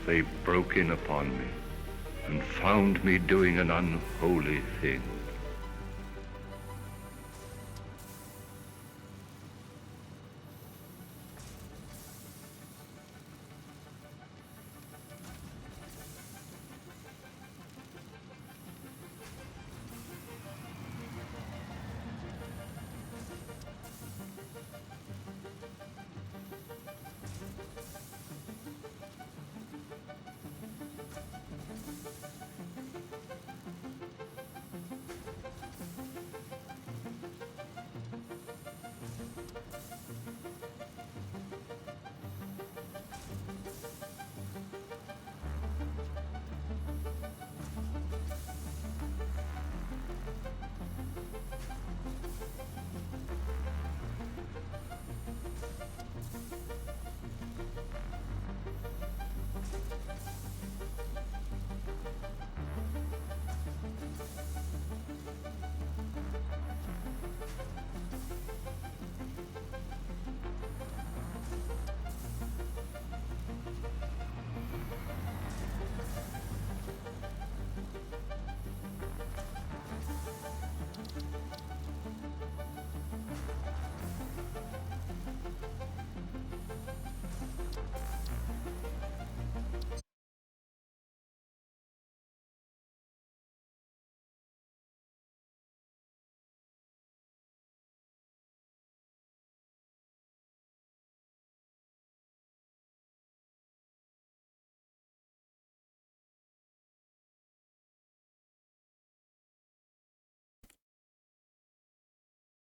they broke in upon me and found me doing an unholy thing.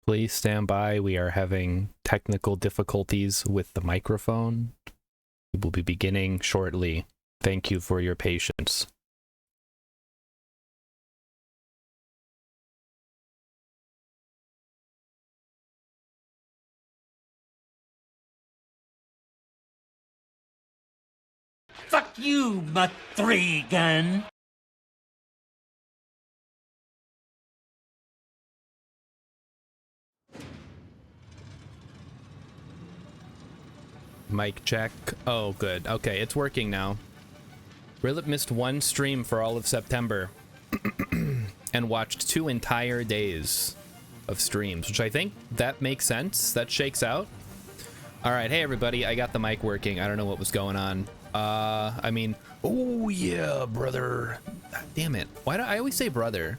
Please stand by. We are having technical difficulties with the microphone. We will be beginning shortly. Thank you for your patience. Fuck you, Mathregan! Mic check. Oh, good. Okay, it's working now. Rilip missed one stream for all of September and watched 2 entire days of streams, which I think that makes sense. That shakes out. All right, hey everybody, I got the mic working. I don't know what was going on. I mean, oh yeah, brother. Damn it. Why do I always say brother?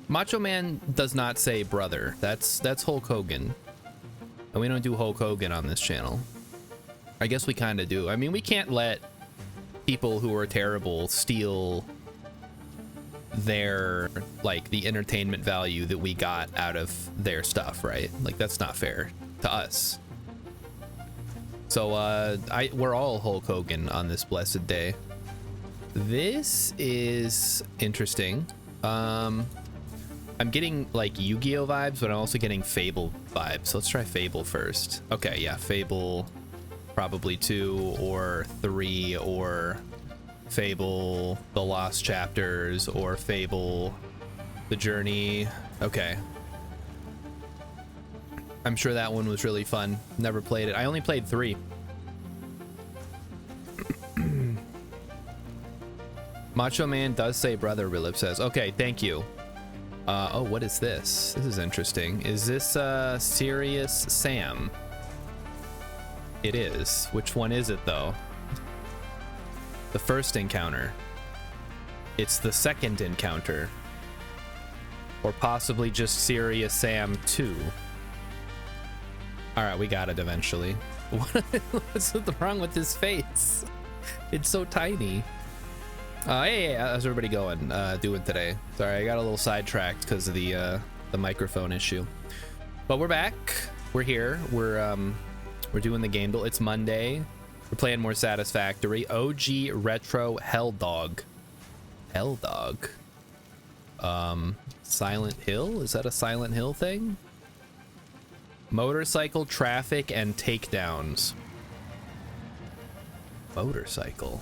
Macho Man does not say brother. That's Hulk Hogan. And we don't do Hulk Hogan on this channel. I guess we kind of do. I mean, we can't let people who are terrible steal their, like, the entertainment value that we got out of their stuff, right? Like, that's not fair to us. So, we're all Hulk Hogan on this blessed day. This is interesting. I'm getting, like, Yu-Gi-Oh vibes, but I'm also getting Fable vibes. So let's try Fable first. Okay, yeah, Fable... probably 2 or 3, or Fable The Lost Chapters, or Fable The Journey. Okay. I'm sure that one was really fun. Never played it. I only played 3. Macho Man does say brother, Rilip says. Okay, thank you. Oh, what is this? This is interesting. Is this Serious Sam? It is. Which one is it, though? The first encounter. It's the second encounter. Or possibly just Serious Sam 2. Alright, we got it eventually. What's wrong with his face? It's so tiny. Hey, how's everybody doing today? Sorry, I got a little sidetracked because of the microphone issue. But we're back. We're here. We're doing the game. It's Monday. We're playing more Satisfactory. OG Retro Hell Dog. Hell Dog. Silent Hill? Is that a Silent Hill thing? Motorcycle, traffic, and takedowns. Motorcycle.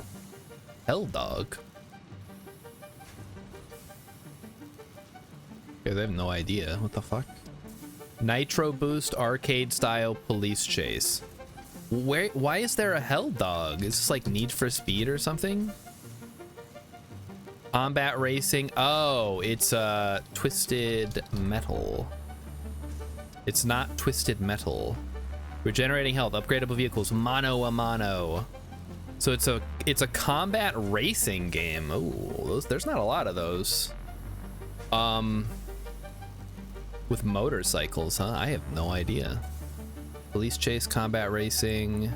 Hell Dog. Guys, I have no idea. What the fuck? Nitro Boost arcade style police chase. Why is there a Hell Dog? Is this like Need for Speed or something? Combat racing. Oh, it's Twisted Metal. It's not Twisted Metal. Regenerating health, upgradable vehicles, mano a mano. So it's a combat racing game. Oh, there's not a lot of those. With motorcycles, huh? I have no idea. Police chase, combat racing.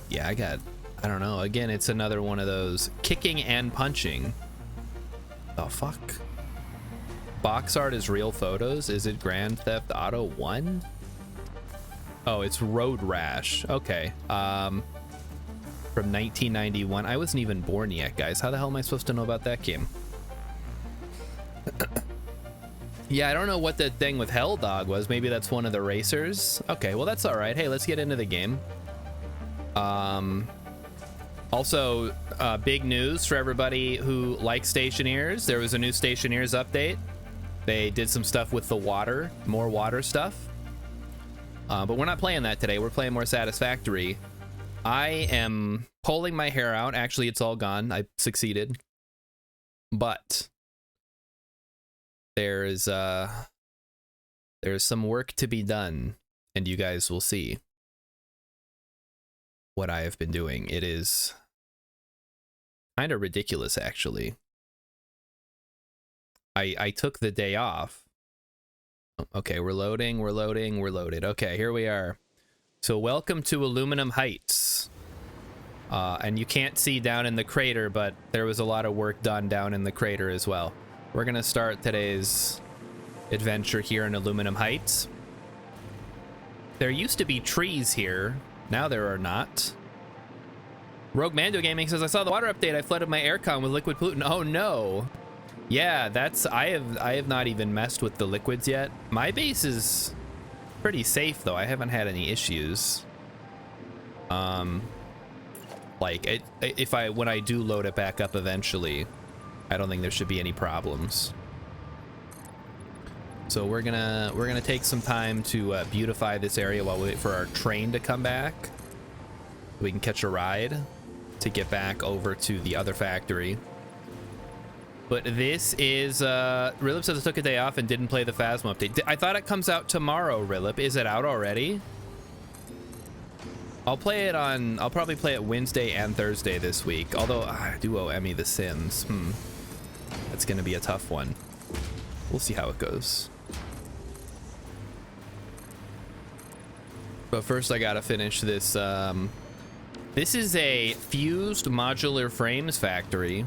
Yeah, I don't know. Again, it's another one of those kicking and punching. The fuck? Box art is real photos. Is it Grand Theft Auto 1? Oh, it's Road Rash. Okay. From 1991. I wasn't even born yet, guys. How the hell am I supposed to know about that game? Yeah, I don't know what the thing with Hell Dog was. Maybe that's one of the racers. Okay, well, that's all right. Hey, let's get into the game. Also, big news for everybody who likes Stationeers. There was a new Stationeers update. They did some stuff with the water, more water stuff. But we're not playing that today. We're playing more Satisfactory. I am pulling my hair out. Actually, it's all gone. I succeeded. But there's some work to be done, and you guys will see what I have been doing. It is kind of ridiculous, actually. I took the day off. Okay, we're loading, we're loaded. Okay, here we are. So welcome to Aluminum Heights. And you can't see down in the crater, but there was a lot of work done down in the crater as well. We're gonna start today's adventure here in Aluminum Heights. There used to be trees here. Now there are not. Rogue Mando Gaming says, I saw the water update. I flooded my aircon with liquid pollutant. Oh no. Yeah, I have not even messed with the liquids yet. My base is pretty safe though. I haven't had any issues. Like when I do load it back up eventually, I don't think there should be any problems. So we're gonna take some time to beautify this area while we wait for our train to come back. We can catch a ride to get back over to the other factory. But this is Rilip says I took a day off and didn't play the Phasma update. I thought it comes out tomorrow, Rilip. Is it out already? I'll probably play it Wednesday and Thursday this week. Although I do owe Emmy The Sims. That's gonna be a tough one. We'll see how it goes. But first I gotta finish this. This is a fused modular frames factory.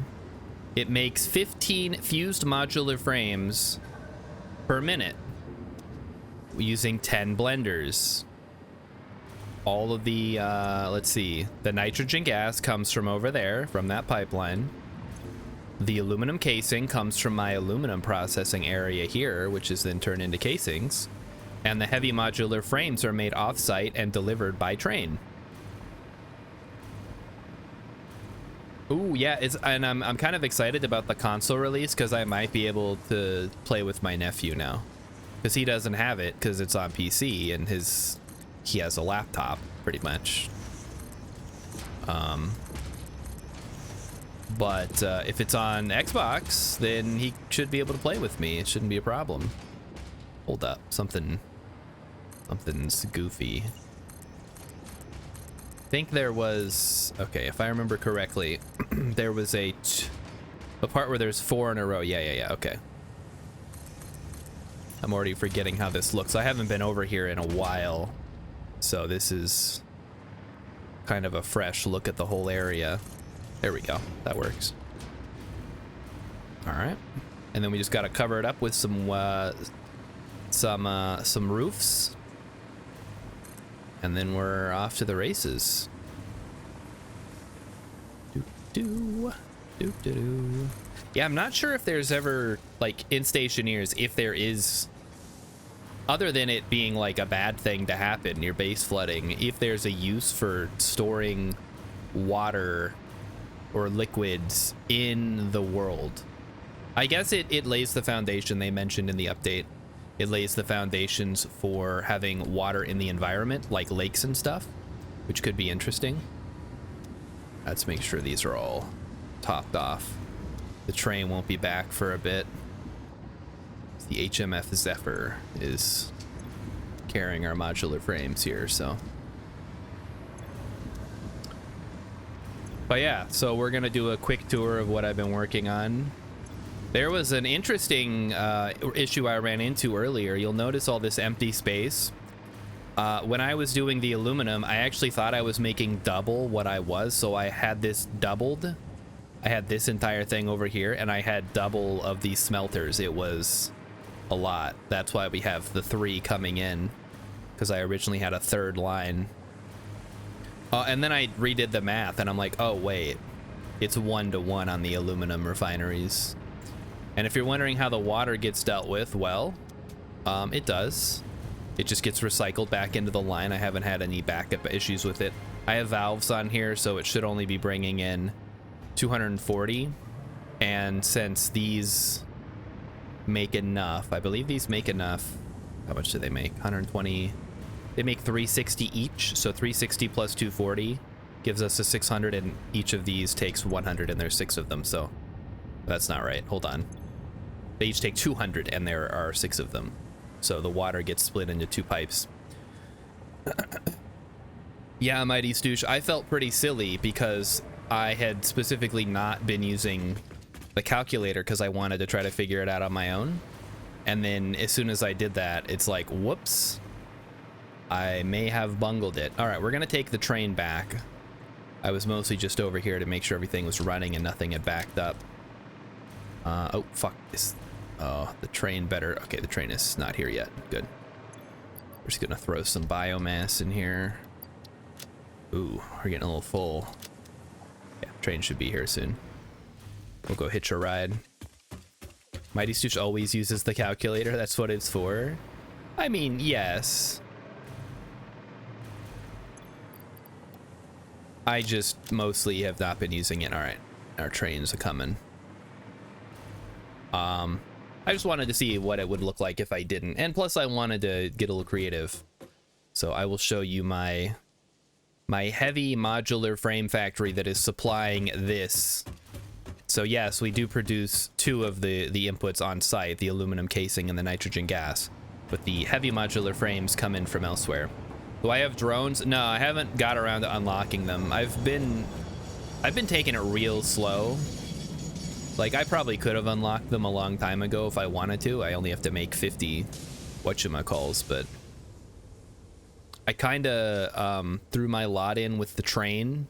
It makes 15 fused modular frames per minute using 10 blenders. All of the, let's see, the nitrogen gas comes from over there, from that pipeline. The aluminum casing comes from my aluminum processing area here, which is then turned into casings. And the heavy modular frames are made off-site and delivered by train. Ooh, yeah, and I'm kind of excited about the console release because I might be able to play with my nephew now, because he doesn't have it because it's on PC and he has a laptop pretty much. But if it's on Xbox, then he should be able to play with me. It shouldn't be a problem. Hold up, something's goofy. I think there was, okay, if I remember correctly, there was a part where there's 4 in a row. Yeah, okay. I'm already forgetting how this looks. I haven't been over here in a while, so this is kind of a fresh look at the whole area. There we go. That works. All right, and then we just got to cover it up with some roofs. And then we're off to the races. Yeah, I'm not sure if there's ever, like, in Stationeers, if there is, other than it being like a bad thing to happen, near base flooding, if there's a use for storing water or liquids in the world. I guess it lays the foundation they mentioned in the update it lays the foundations for having water in the environment, like lakes and stuff, which could be interesting. Let's make sure these are all topped off. The train won't be back for a bit. The HMF Zephyr is carrying our modular frames here, so. But yeah, so we're gonna do a quick tour of what I've been working on. There was an interesting issue I ran into earlier. You'll notice all this empty space. When I was doing the aluminum, I actually thought I was making double what I was, so I had this doubled. I had this entire thing over here, and I had double of these smelters. It was a lot. That's why we have the 3 coming in, because I originally had a 3rd line. And then I redid the math, and I'm like, oh wait, it's 1-to-1 on the aluminum refineries. And if you're wondering how the water gets dealt with, well, it does. It just gets recycled back into the line. I haven't had any backup issues with it. I have valves on here, so it should only be bringing in 240. And since these make enough, I believe these make enough. How much do they make? 120. They make 360 each, so 360 plus 240 gives us a 600, and each of these takes 100, and there's 6 of them, so that's not right. Hold on. They each take 200, and there are 6 of them. So the water gets split into 2 pipes. Yeah, Mighty Stoosh, I felt pretty silly because I had specifically not been using the calculator because I wanted to try to figure it out on my own. And then as soon as I did that, it's like, whoops, I may have bungled it. All right, we're gonna take the train back. I was mostly just over here to make sure everything was running and nothing had backed up. Oh, fuck this. Oh, the train better. Okay, the train is not here yet. Good. We're just gonna throw some biomass in here. Ooh, we're getting a little full. Yeah, train should be here soon. We'll go hitch a ride. Mighty Stoosh always uses the calculator. That's what it's for. I mean, yes. I just mostly have not been using it. All right, our trains are coming. I just wanted to see what it would look like if I didn't, and plus I wanted to get a little creative. So I will show you my heavy modular frame factory that is supplying this. So yes, we do produce 2 of the inputs on site, the aluminum casing and the nitrogen gas, but the heavy modular frames come in from elsewhere. Do I have drones? No, I haven't got around to unlocking them. I've been taking it real slow. Like, I probably could have unlocked them a long time ago if I wanted to. I only have to make 50 whatchamacalls, but I kind of threw my lot in with the train,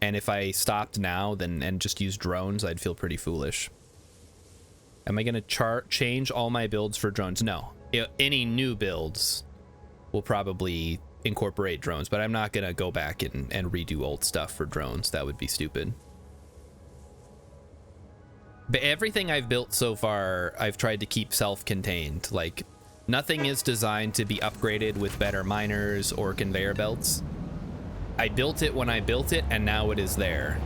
and if I stopped now and just used drones, I'd feel pretty foolish. Am I going to change all my builds for drones? No. Any new builds will probably incorporate drones, but I'm not going to go back and redo old stuff for drones. That would be stupid. But everything I've built so far, I've tried to keep self-contained. Like, nothing is designed to be upgraded with better miners or conveyor belts. I built it when I built it, and now it is there.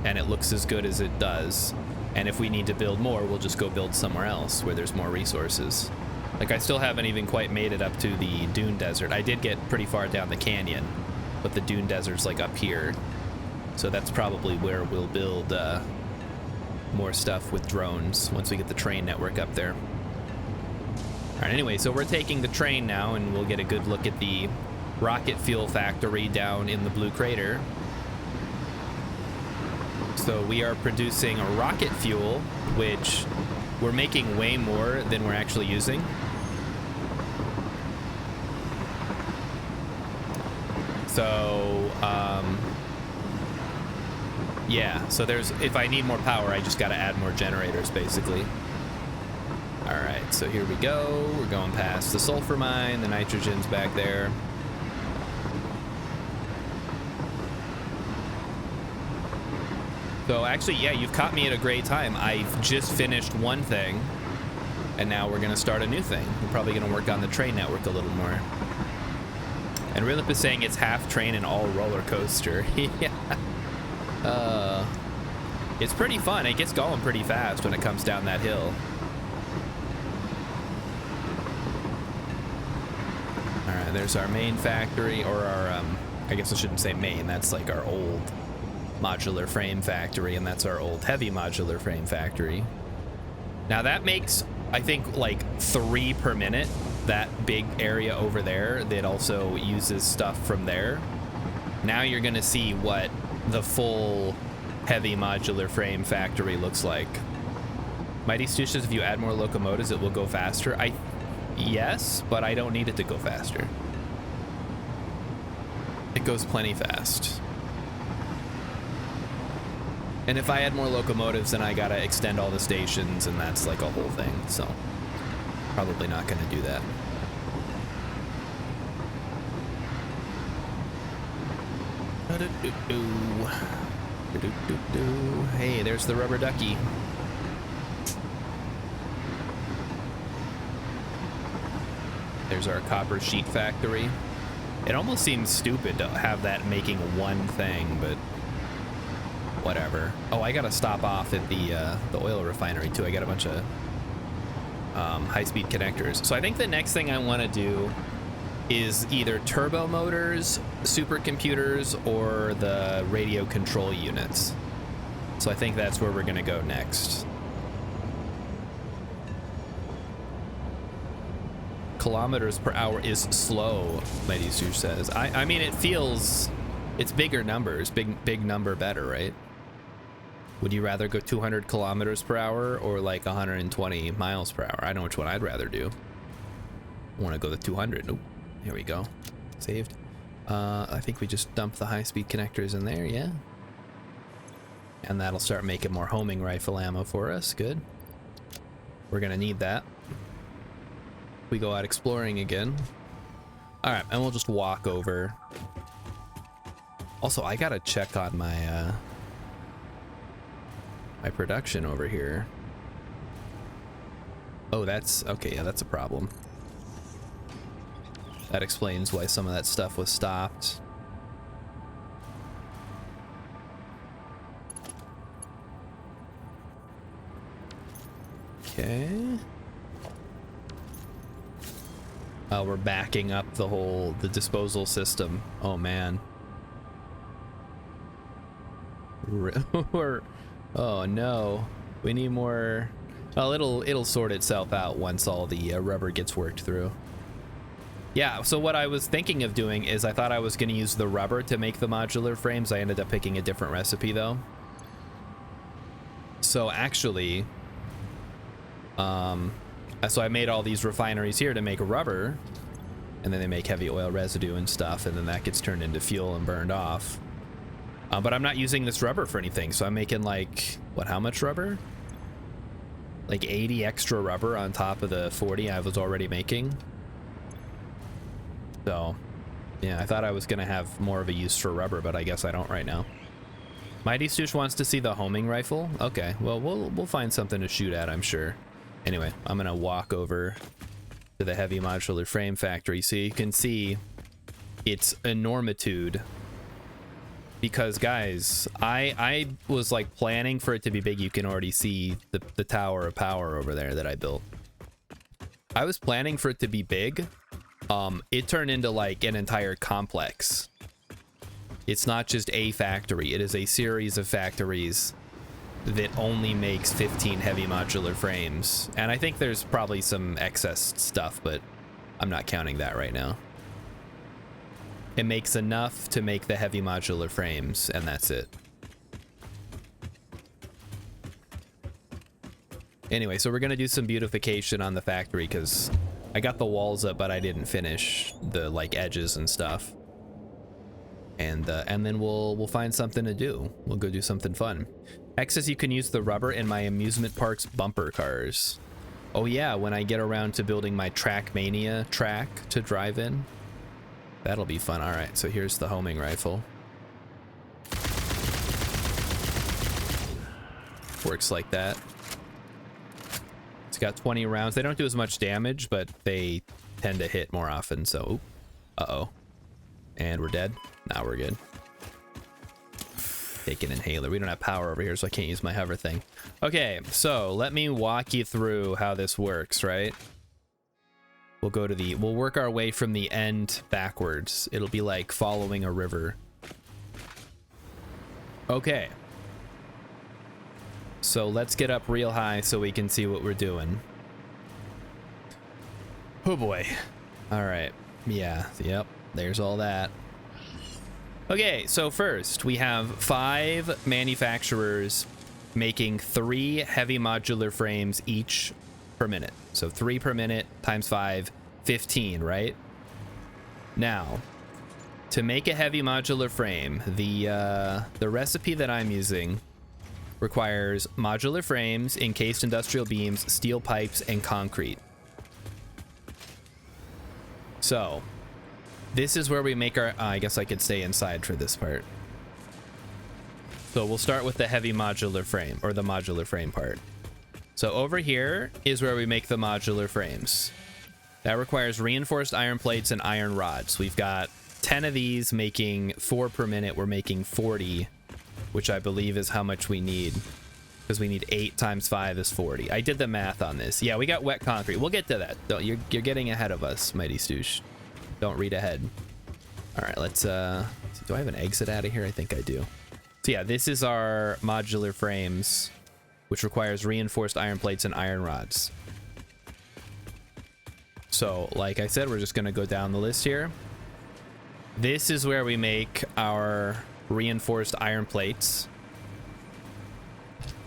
And it looks as good as it does. And if we need to build more, we'll just go build somewhere else where there's more resources. Like, I still haven't even quite made it up to the dune desert. I did get pretty far down the canyon, but the dune desert's like up here. So that's probably where we'll build more stuff with drones once we get the train network up there. All right, anyway, so we're taking the train now, and we'll get a good look at the rocket fuel factory down in the Blue Crater. So we are producing a rocket fuel, which we're making way more than we're actually using. So, yeah, so if I need more power, I just got to add more generators, basically. All right, so here we go. We're going past the sulfur mine. The nitrogen's back there. So actually, yeah, you've caught me at a great time. I've just finished one thing, and now we're going to start a new thing. We're probably going to work on the train network a little more. And Rilip is saying it's half train and all roller coaster. Yeah. It's pretty fun. It gets going pretty fast when it comes down that hill. And there's our main factory, or our, I guess I shouldn't say main, that's like our old modular frame factory, and that's our old heavy modular frame factory. Now that makes, I think, like 3 per minute, that big area over there that also uses stuff from there. Now you're gonna see what the full heavy modular frame factory looks like. Mighty Stu says if you add more locomotives, it will go faster. Yes, but I don't need it to go faster. It goes plenty fast. And if I add more locomotives, then I gotta extend all the stations, and that's like a whole thing, so probably not gonna do that. Hey, there's the rubber ducky. There's our copper sheet factory. It almost seems stupid to have that making one thing, but whatever. Oh, I gotta stop off at the oil refinery too. I got a bunch of high-speed connectors. So I think the next thing I want to do is either turbo motors, supercomputers, or the radio control units. So I think that's where we're gonna go next. Kilometers per hour is slow, Mighty Sue says. I mean, it feels, it's bigger numbers, big number better, right? Would you rather go 200 kilometers per hour or like 120 miles per hour? I know which one I'd rather do. I want to go the 200. Nope. Here we go. Saved. I think we just dump the high-speed connectors in there, yeah. And that'll start making more homing rifle ammo for us. Good. We're gonna need that. We go out exploring again. All right, and we'll just walk over. Also, I gotta check on my my production over here. Oh, that's okay. Yeah, that's a problem. That explains why some of that stuff was stopped. Okay. Oh, we're backing up the disposal system. Oh man. Oh no. We need more. Oh, it'll sort itself out once all the rubber gets worked through. Yeah, so what I was thinking of doing is I thought I was going to use the rubber to make the modular frames. I ended up picking a different recipe though. So actually, so I made all these refineries here to make rubber, and then they make heavy oil residue and stuff, and then that gets turned into fuel and burned off. But I'm not using this rubber for anything, so I'm making like, what, how much rubber? Like 80 extra rubber on top of the 40 I was already making. So, yeah, I thought I was gonna have more of a use for rubber, but I guess I don't right now. Mighty Stoosh wants to see the homing rifle. Okay, well, we'll find something to shoot at, I'm sure. Anyway, I'm gonna walk over to the heavy modular frame factory so you can see its enormitude. Because guys, I was like planning for it to be big. You can already see the tower of power over there that I built. I was planning for it to be big. It turned into like an entire complex. It's not just a factory, it is a series of factories that only makes 15 heavy modular frames. And I think there's probably some excess stuff, but I'm not counting that right now. It makes enough to make the heavy modular frames, and that's it. Anyway, so we're gonna do some beautification on the factory because I got the walls up, but I didn't finish the like edges and stuff. And then we'll find something to do. We'll go do something fun. X says you can use the rubber in my amusement park's bumper cars. Oh yeah, when I get around to building my Trackmania track to drive in. That'll be fun. All right, so here's the homing rifle. Works like that. It's got 20 rounds. They don't do as much damage, but they tend to hit more often, so... Uh-oh. And we're dead. Now we're good. Take an inhaler. We don't have power over here, so I can't use my hover thing. Okay, so let me walk you through how this works, right? we'll work our way from the end backwards. It'll be like following a river. Okay. So let's get up real high so we can see what we're doing. Oh boy. All right. Yeah. Yep. There's all that. Okay. So first we have 5 manufacturers making 3 heavy modular frames each per minute. So 3 per minute times 5, 15, right? Now, to make a heavy modular frame, the recipe that I'm using requires modular frames, encased industrial beams, steel pipes, and concrete. So, this is where we make our... I guess I could stay inside for this part. So we'll start with the heavy modular frame, or the modular frame part. So over here is where we make the modular frames. That requires reinforced iron plates and iron rods. We've got 10 of these making 4 per minute. We're making 40, which I believe is how much we need, because we need 8 times 5 is 40. I did the math on this. Yeah, we got wet concrete. We'll get to that. You're getting ahead of us, Mighty Stoosh. Don't read ahead. All right, let's... do I have an exit out of here? I think I do. So yeah, this is our modular frames, which requires reinforced iron plates and iron rods. So, like I said, we're just going to go down the list here. This is where we make our reinforced iron plates.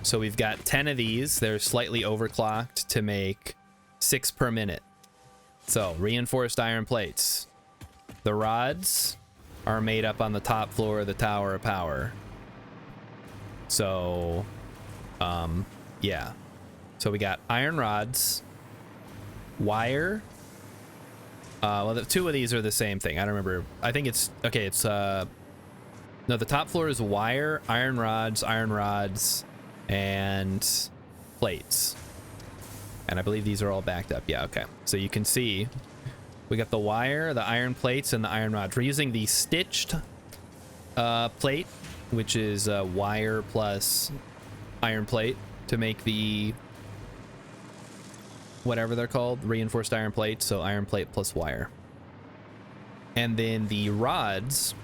So we've got 10 of these. They're slightly overclocked to make 6 per minute. So, reinforced iron plates. The rods are made up on the top floor of the Tower of Power. So, yeah. So we got iron rods, wire. Well, the 2 of these are the same thing. I don't remember. I think it's, okay, it's, no, the top floor is wire, iron rods, and plates. And I believe these are all backed up. Yeah, okay. So you can see we got the wire, the iron plates, and the iron rods. We're using the stitched plate, which is wire plus iron plate, to make the whatever they're called, reinforced iron plate. So iron plate plus wire. And then the rods,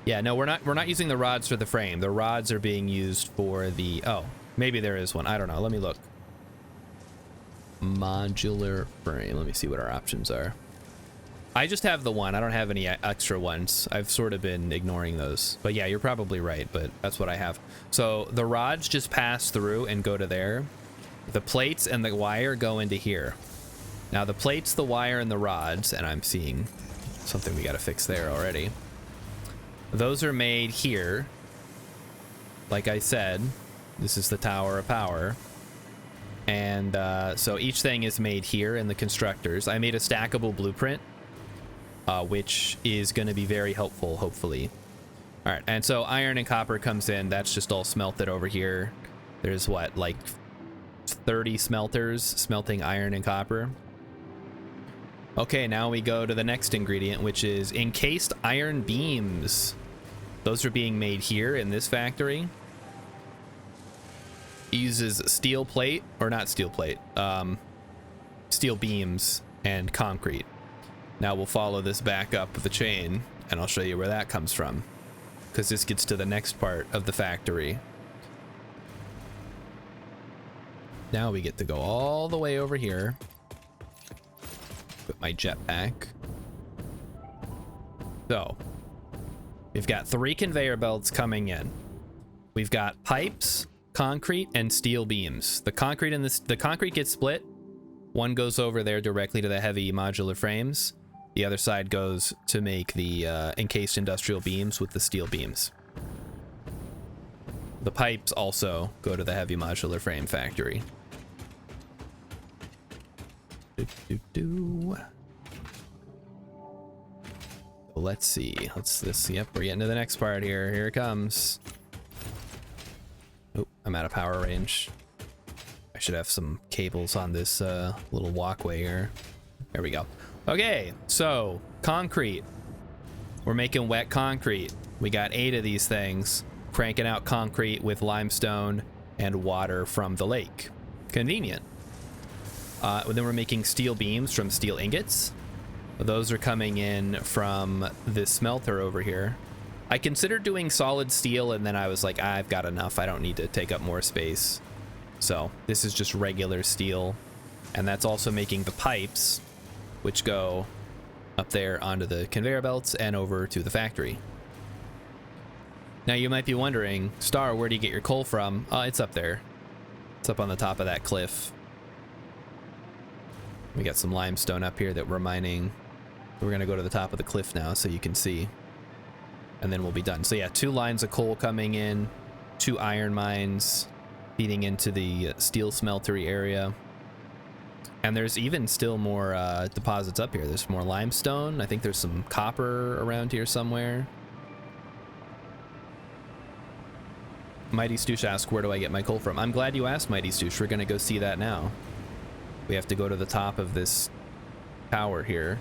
yeah, no, we're not using the rods for the frame. The rods are being used for the, oh, maybe there is one. I don't know. Let me look. Modular frame. Let me see what our options are. I just have the one. I don't have any extra ones. I've sort of been ignoring those. But yeah, you're probably right, but that's what I have. So the rods just pass through and go to there. The plates and the wire go into here. Now the plates, the wire, and the rods, and I'm seeing something we got to fix there already. Those are made here. Like I said, this is the Tower of Power. And so each thing is made here in the constructors. I made a stackable blueprint, which is going to be very helpful, hopefully. All right, and so iron and copper comes in. That's just all smelted over here. There's what, like 30 smelters smelting iron and copper. Okay, now we go to the next ingredient, which is encased iron beams. Those are being made here in this factory. It uses steel plate, or not steel plate, steel beams and concrete. Now we'll follow this back up the chain, and I'll show you where that comes from, because this gets to the next part of the factory. Now we get to go all the way over here. Put my jetpack. So, we've got 3 conveyor belts coming in. We've got pipes, concrete, and steel beams. The concrete and the concrete gets split. One goes over there directly to the heavy modular frames. The other side goes to make the encased industrial beams with the steel beams. The pipes also go to the heavy modular frame factory. Let's see. Yep, we're getting to the next part here. Here it comes. Oh, I'm out of power range. I should have some cables on this little walkway here. There we go. Okay, so concrete. We're making wet concrete. We got 8 of these things, cranking out concrete with limestone and water from the lake. Convenient. Then we're making steel beams from steel ingots. Those are coming in from this smelter over here. I considered doing solid steel, and then I was like, I've got enough. I don't need to take up more space. So this is just regular steel. And that's also making the pipes, which go up there onto the conveyor belts and over to the factory. Now you might be wondering, Star, where do you get your coal from? It's up there. It's up on the top of that cliff. We got some limestone up here that we're mining. We're gonna go to the top of the cliff now so you can see. And then we'll be done. So yeah, 2 lines of coal coming in, 2 iron mines feeding into the steel smeltery area. And there's even still more deposits up here. There's more limestone. I think there's some copper around here somewhere. Mighty Stoosh asked, where do I get my coal from? I'm glad you asked, Mighty Stoosh. We're gonna go see that now. We have to go to the top of this tower here.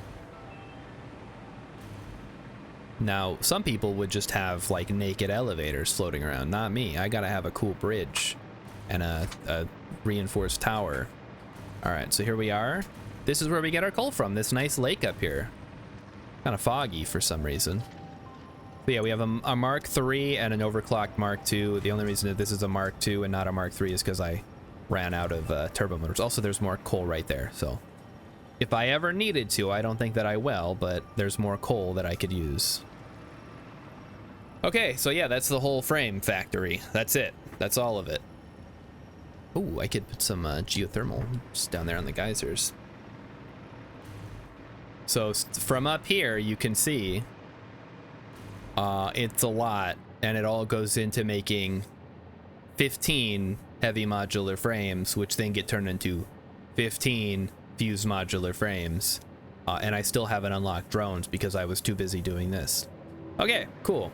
Now, some people would just have like naked elevators floating around. Not me. I gotta have a cool bridge and a reinforced tower. All right, so here we are. This is where we get our coal from, this nice lake up here. Kind of foggy for some reason. But yeah, we have a Mark III and an overclocked Mark II. The only reason that this is a Mark II and not a Mark III is because I ran out of turbo motors. Also, there's more coal right there, so if I ever needed to, I don't think that I will, but there's more coal that I could use. Okay, so yeah, that's the whole frame factory. That's it. That's all of it. Oh, I could put some geothermal just down there on the geysers. So from up here, you can see it's a lot, and it all goes into making 15 heavy modular frames, which then get turned into 15 fused modular frames. And I still haven't unlocked drones because I was too busy doing this. Okay, cool.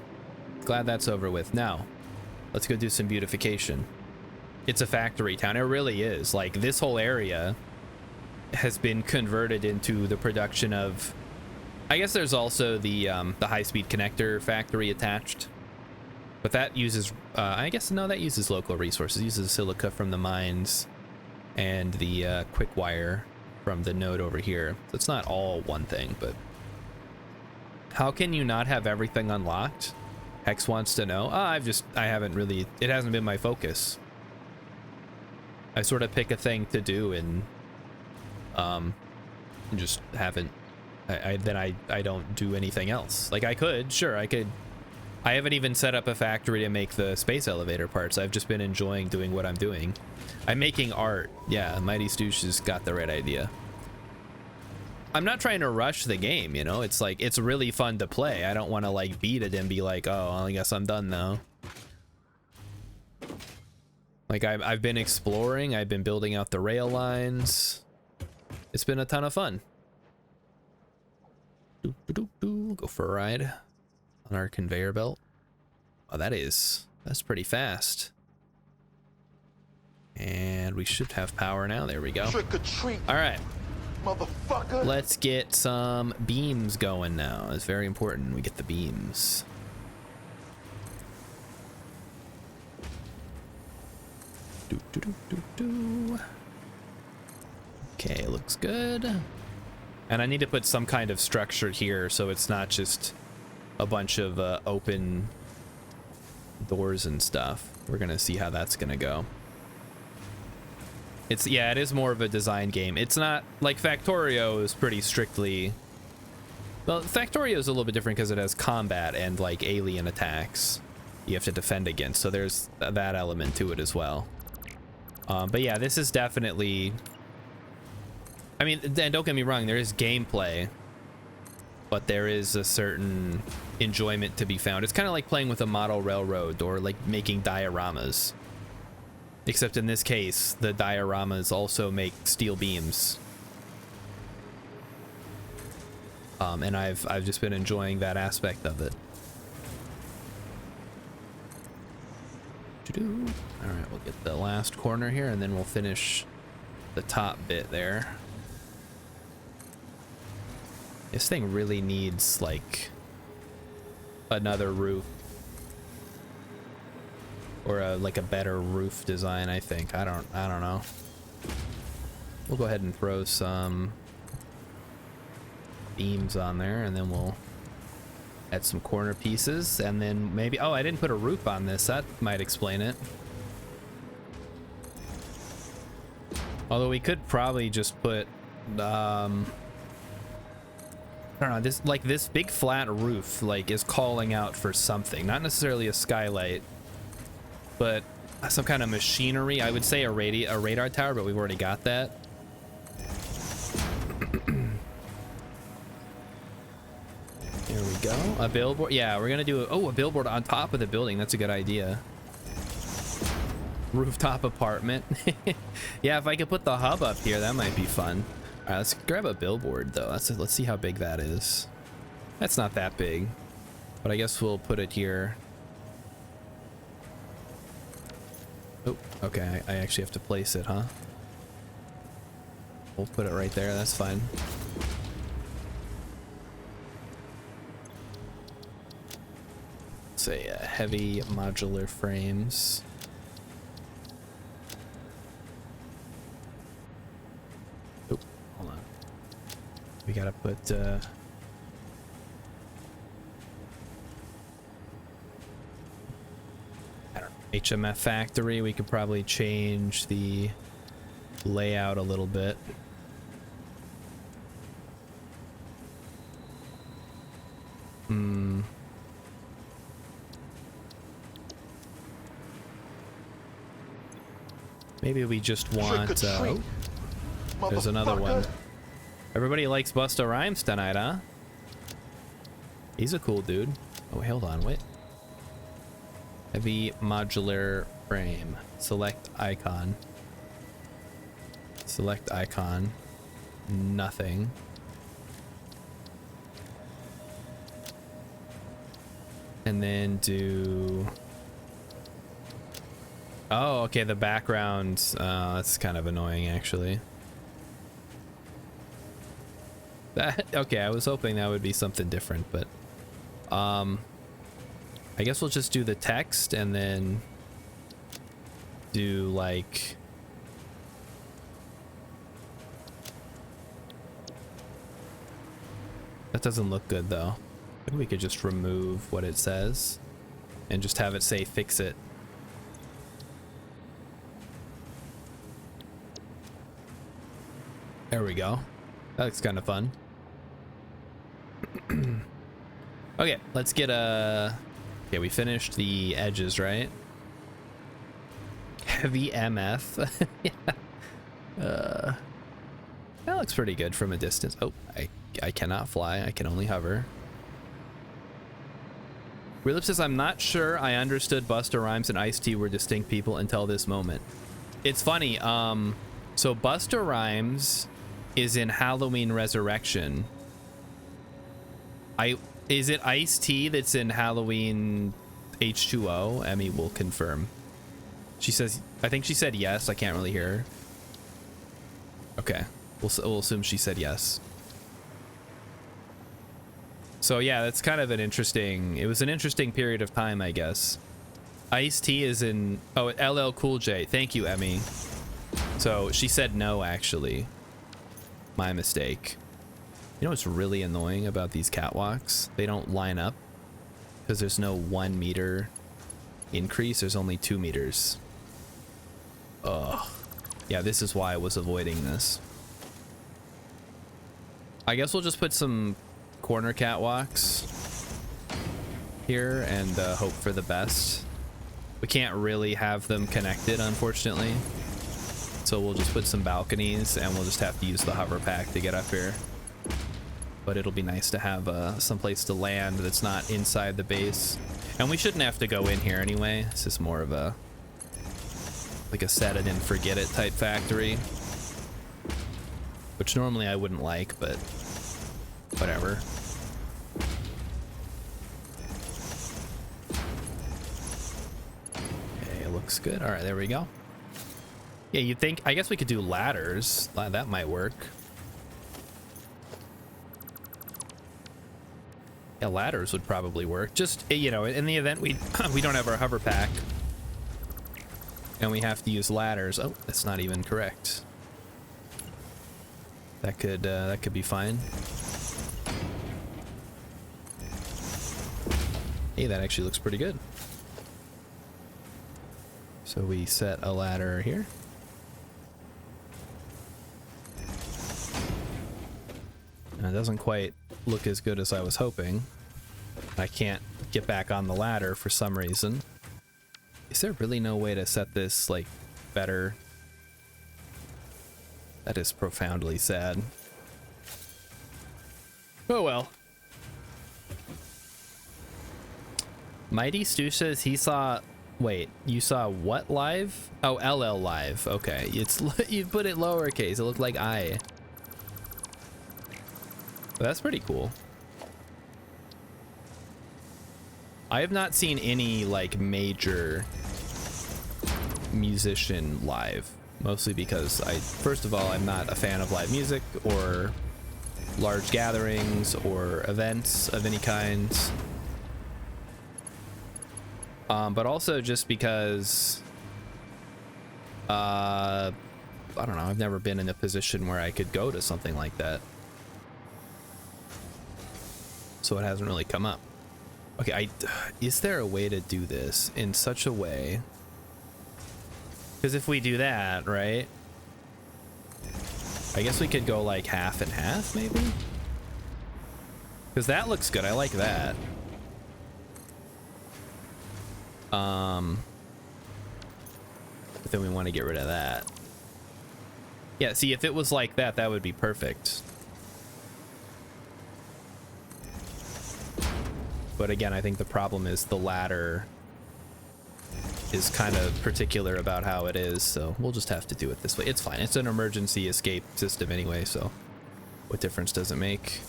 Glad that's over with. Now, let's go do some beautification. It's a factory town. It really is. Like, this whole area has been converted into the production of... I guess there's also the high-speed connector factory attached. But that uses... I guess, no, that uses local resources. It uses silica from the mines and the quick wire from the node over here. So it's not all one thing, but... How can you not have everything unlocked? Hex wants to know. I haven't really... It hasn't been my focus. I sort of pick a thing to do and just haven't... I don't do anything else. Like, I could, sure, I could... I haven't even set up a factory to make the space elevator parts. I've just been enjoying doing what I'm doing. I'm making art. Yeah, Mighty Stoosh has got the right idea. I'm not trying to rush the game, you know? It's like, it's really fun to play. I don't want to, like, beat it and be like, oh, well, I guess I'm done now. Like, I've been exploring. I've been building out the rail lines. It's been a ton of fun. Go for a ride on our conveyor belt. Oh, that's pretty fast. And we should have power now. There we go. Trick or treat, all right, motherfucker. let's get some beams going now. It's very important we get the beams. Okay, looks good. And I need to put some kind of structure here so it's not just a bunch of open doors and stuff. We're gonna see how that's gonna go. It is more of a design game. It's not like Factorio is pretty strictly... Well, Factorio is a little bit different because it has combat and like alien attacks you have to defend against. So there's that element to it as well. But yeah, this is definitely... I mean, and don't get me wrong, there is gameplay, but there is a certain enjoyment to be found. It's kind of like playing with a model railroad or like making dioramas. Except in this case, the dioramas also make steel beams. And I've just been enjoying that aspect of it. All right, we'll get the last corner here and then we'll finish the top bit there. This thing really needs like another roof or like a better roof design, I think. I don't know. we'll go ahead and throw some beams on there, and then we'll add some corner pieces, and then maybe, oh, I didn't put a roof on this. That might explain it. Although we could probably just put, I don't know, this big flat roof, like, is calling out for something. Not necessarily a skylight, but some kind of machinery. I would say a radar tower, but we've already got that. There we go. A billboard. Yeah, we're gonna do a billboard on top of the building. That's a good idea. Rooftop apartment. Yeah, if I could put the hub up here, that might be fun. All right, let's grab a billboard though. Let's see how big that is. That's not that big, but I guess we'll put it here. Oh, okay. I actually have to place it, huh? We'll put it right there. That's fine. Say heavy modular frames. Oh, hold on. We gotta put I don't know, HMF factory. We could probably change the layout a little bit. Maybe we just want, there's another one. Everybody likes Busta Rhymes tonight, huh? He's a cool dude. Oh, hold on, wait. Heavy modular frame. Select icon. Select icon. Nothing. And then do... Oh, okay, the background, that's kind of annoying, actually. Okay, I was hoping that would be something different, but... I guess we'll just do the text, and then... do, like... That doesn't look good, though. I think we could just remove what it says, and just have it say, fix it. There we go. That looks kind of fun. Okay, let's get a... Okay, we finished the edges, right? Heavy MF. Yeah. That looks pretty good from a distance. Oh, I cannot fly. I can only hover. Relip says, I'm not sure I understood Busta Rhymes and Ice-T were distinct people until this moment. It's funny. So Busta Rhymes is in Halloween Resurrection. Is it Ice-T that's in Halloween H2O? Emmy will confirm. She says, I think she said yes. I can't really hear her. Okay, we'll assume she said yes. So yeah, that's kind of an interesting, it was an interesting period of time, I guess. Ice-T is in, oh, LL Cool J. Thank you, Emmy. So she said no, actually. My mistake. You know what's really annoying about these catwalks? They don't line up because there's no 1 meter increase. There's only 2 meters. Ugh. Yeah, this is why I was avoiding this. I guess we'll just put some corner catwalks here and hope for the best. We can't really have them connected, unfortunately. So we'll just put some balconies and we'll just have to use the hover pack to get up here. But it'll be nice to have some place to land that's not inside the base. And we shouldn't have to go in here anyway. This is more of a, like a set it and forget it type factory. Which normally I wouldn't like, but whatever. Okay, it looks good. All right, there we go. Yeah, you'd think, I guess we could do ladders. That might work. Yeah, ladders would probably work. Just, you know, in the event we don't have our hover pack and we have to use ladders. Oh, that's not even correct. That could be fine. Hey, that actually looks pretty good. So we set a ladder here. And it doesn't quite look as good as I was hoping. I can't get back on the ladder for some reason. Is there really no way to set this, like, better? That is profoundly sad. Oh well. Mighty Stu says he saw... Wait, you saw what live? Oh, LL live. Okay, it's you put it lowercase. It looked like I. But that's pretty cool. I have not seen any like major musician live, mostly because first of all, I'm not a fan of live music or large gatherings or events of any kind. But also just because, I don't know, I've never been in a position where I could go to something like that. So it hasn't really come up. Okay, is there a way to do this in such a way? Because if we do that, right? I guess we could go like half and half, maybe? Because that looks good, I like that. But then we want to get rid of that. Yeah, see, if it was like that, that would be perfect. But again, I think the problem is the ladder is kind of particular about how it is, so we'll just have to do it this way. It's fine. It's an emergency escape system anyway, so what difference does it make?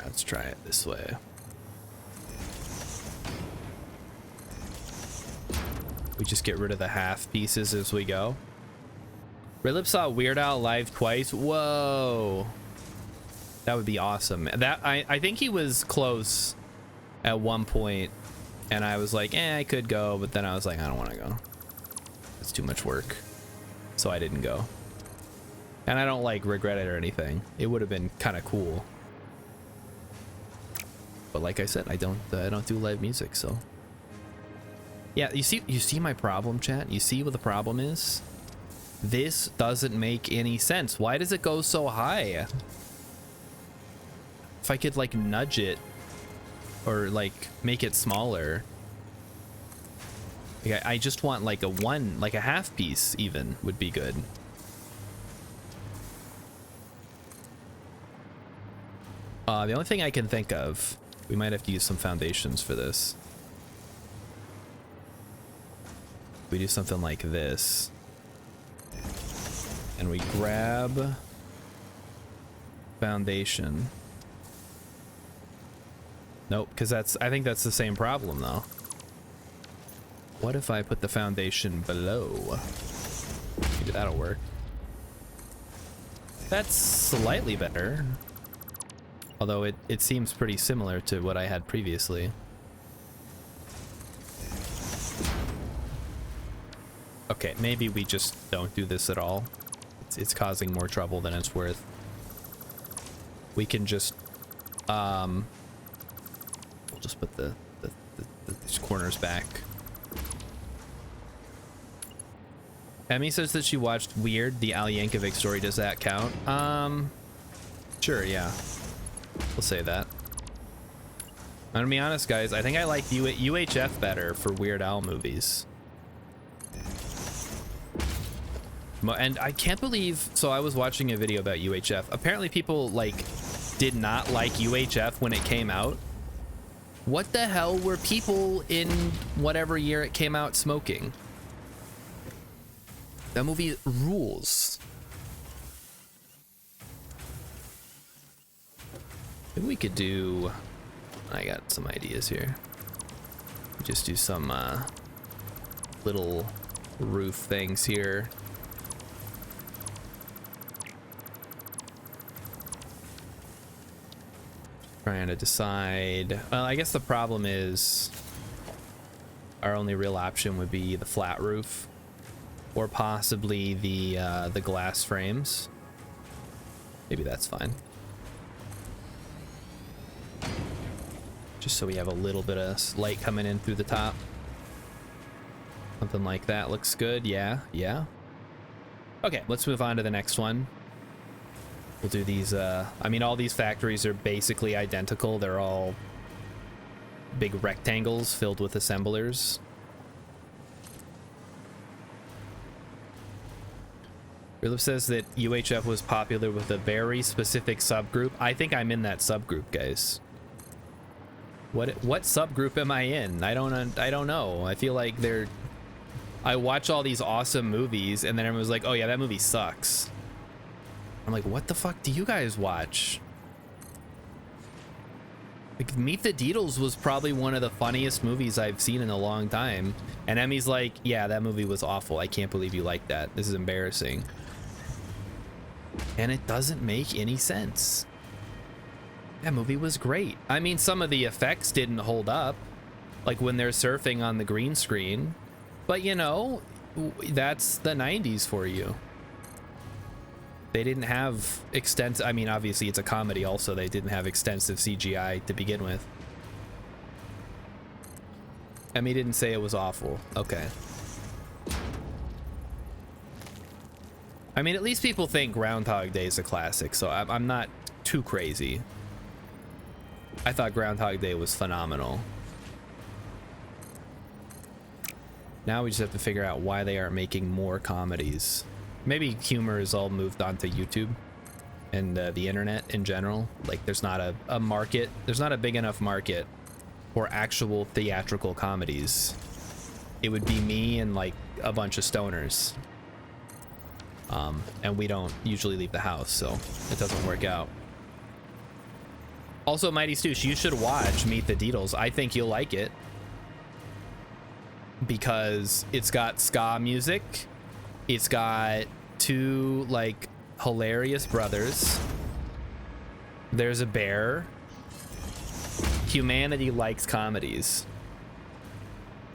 Let's try it this way. We just get rid of the half pieces as we go. Ridlip saw Weird Al live twice. Whoa. That would be awesome. That I think he was close at one point, and I was like, I could go, but then I was like, I don't want to go. It's too much work. So I didn't go. And I don't like regret it or anything. It would have been kind of cool. But like I said, I don't do live music, so yeah. You see my problem, chat. You see what the problem is? This doesn't make any sense. Why does it go so high? If I could like nudge it or like make it smaller. Like, I just want like a half piece even would be good. The only thing I can think of, we might have to use some foundations for this. We do something like this. And we grab foundation. Nope, because I think that's the same problem though. What if I put the foundation below? Maybe that'll work. That's slightly better. Although it seems pretty similar to what I had previously. Okay, maybe we just don't do this at all. It's causing more trouble than it's worth. We can just we'll just put these corners back. Emmy says that she watched Weird, the Al Yankovic story. Does that count? Sure, yeah. We'll say that. I'm gonna be honest, guys. I think I like UHF better for Weird Al movies. And I can't believe, so I was watching a video about UHF. Apparently people like did not like UHF when it came out. What the hell were people in whatever year it came out smoking? That movie rules. Maybe we could do, I got some ideas here. Just do some little roof things here. Trying to decide. Well, I guess the problem is our only real option would be the flat roof, or possibly the glass frames. Maybe that's fine. Just so we have a little bit of light coming in through the top. Something like that looks good. Yeah, yeah. Okay, let's move on to the next one. We'll do these, I mean, all these factories are basically identical. They're all big rectangles filled with assemblers. Rilip says that UHF was popular with a very specific subgroup. I think I'm in that subgroup, guys. What subgroup am I in? I don't know. I feel like I watch all these awesome movies and then everyone's like, oh yeah, that movie sucks. I'm like, what the fuck do you guys watch? Like, Meet the Deedles was probably one of the funniest movies I've seen in a long time. And Emmy's like, yeah, that movie was awful. I can't believe you like that. This is embarrassing. And it doesn't make any sense. That movie was great. I mean, some of the effects didn't hold up, like when they're surfing on the green screen. But, you know, that's the 90s for you. They didn't have extensive, I mean, obviously it's a comedy also. They didn't have extensive CGI to begin with. Emmy didn't say it was awful. Okay. I mean, at least people think Groundhog Day is a classic, so I'm not too crazy. I thought Groundhog Day was phenomenal. Now we just have to figure out why they aren't making more comedies. Maybe humor is all moved on to YouTube and the internet in general. Like, there's not a market, there's not a big enough market for actual theatrical comedies. It would be me and like a bunch of stoners. And we don't usually leave the house, so it doesn't work out. Also, Mighty Stoosh, you should watch Meet the Deedles. I think you'll like it because it's got ska music. It's got two like hilarious brothers. There's a bear. Humanity likes comedies.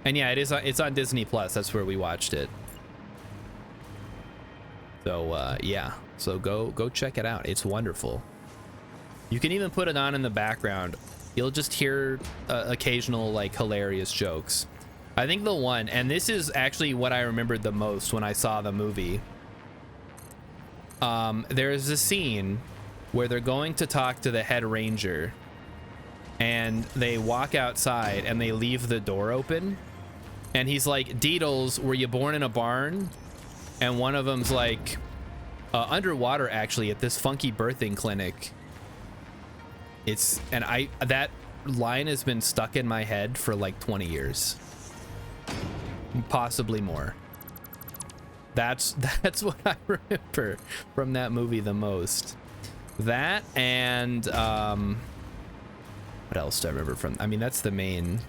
And yeah, it's on Disney Plus. That's where we watched it. So yeah, so go check it out. It's wonderful. You can even put it on in the background. You'll just hear occasional like hilarious jokes. I think the one, and this is actually what I remembered the most when I saw the movie. There's a scene where they're going to talk to the head ranger and they walk outside and they leave the door open and he's like, Deedles, were you born in a barn? And one of them's like, underwater actually at this funky birthing clinic. That line has been stuck in my head for like 20 years. Possibly more. That's what I remember from that movie the most. That and what else do I remember from? I mean, that's the main.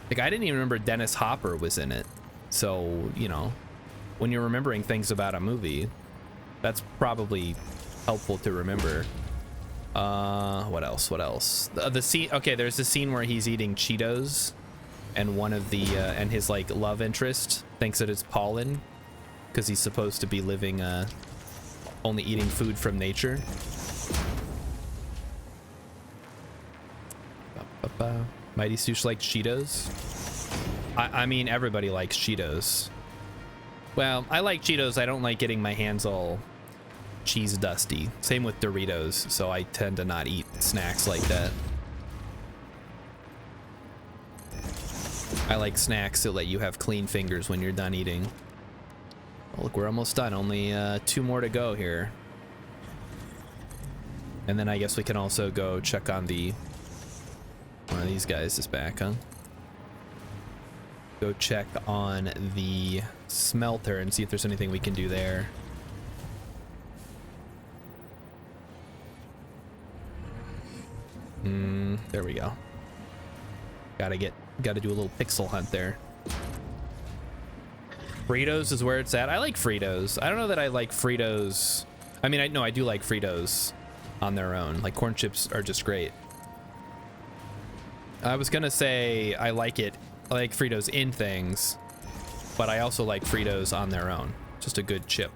Like, I didn't even remember Dennis Hopper was in it. So, you know, when you're remembering things about a movie, that's probably helpful to remember. What else? What else? The scene. Okay, there's a scene where he's eating Cheetos. And one of the and his like love interest thinks that it's pollen because he's supposed to be living only eating food from nature. Mighty Stoosh likes Cheetos. I mean, everybody likes Cheetos. Well, I like Cheetos. I don't like getting my hands all cheese dusty. Same with Doritos, so I tend to not eat snacks like that. I like snacks that let you have clean fingers when you're done eating. Oh, look, we're almost done. Only 2 more to go here. And then I guess we can also go check on one of these guys is back, huh? Go check on the smelter and see if there's anything we can do there. There we go. Gotta do a little pixel hunt there. Fritos is where it's at. I like Fritos. I don't know that I like Fritos. I mean, I do like Fritos on their own. Like, corn chips are just great. I was gonna say I like it I like Fritos in things, but I also like Fritos on their own. Just a good chip.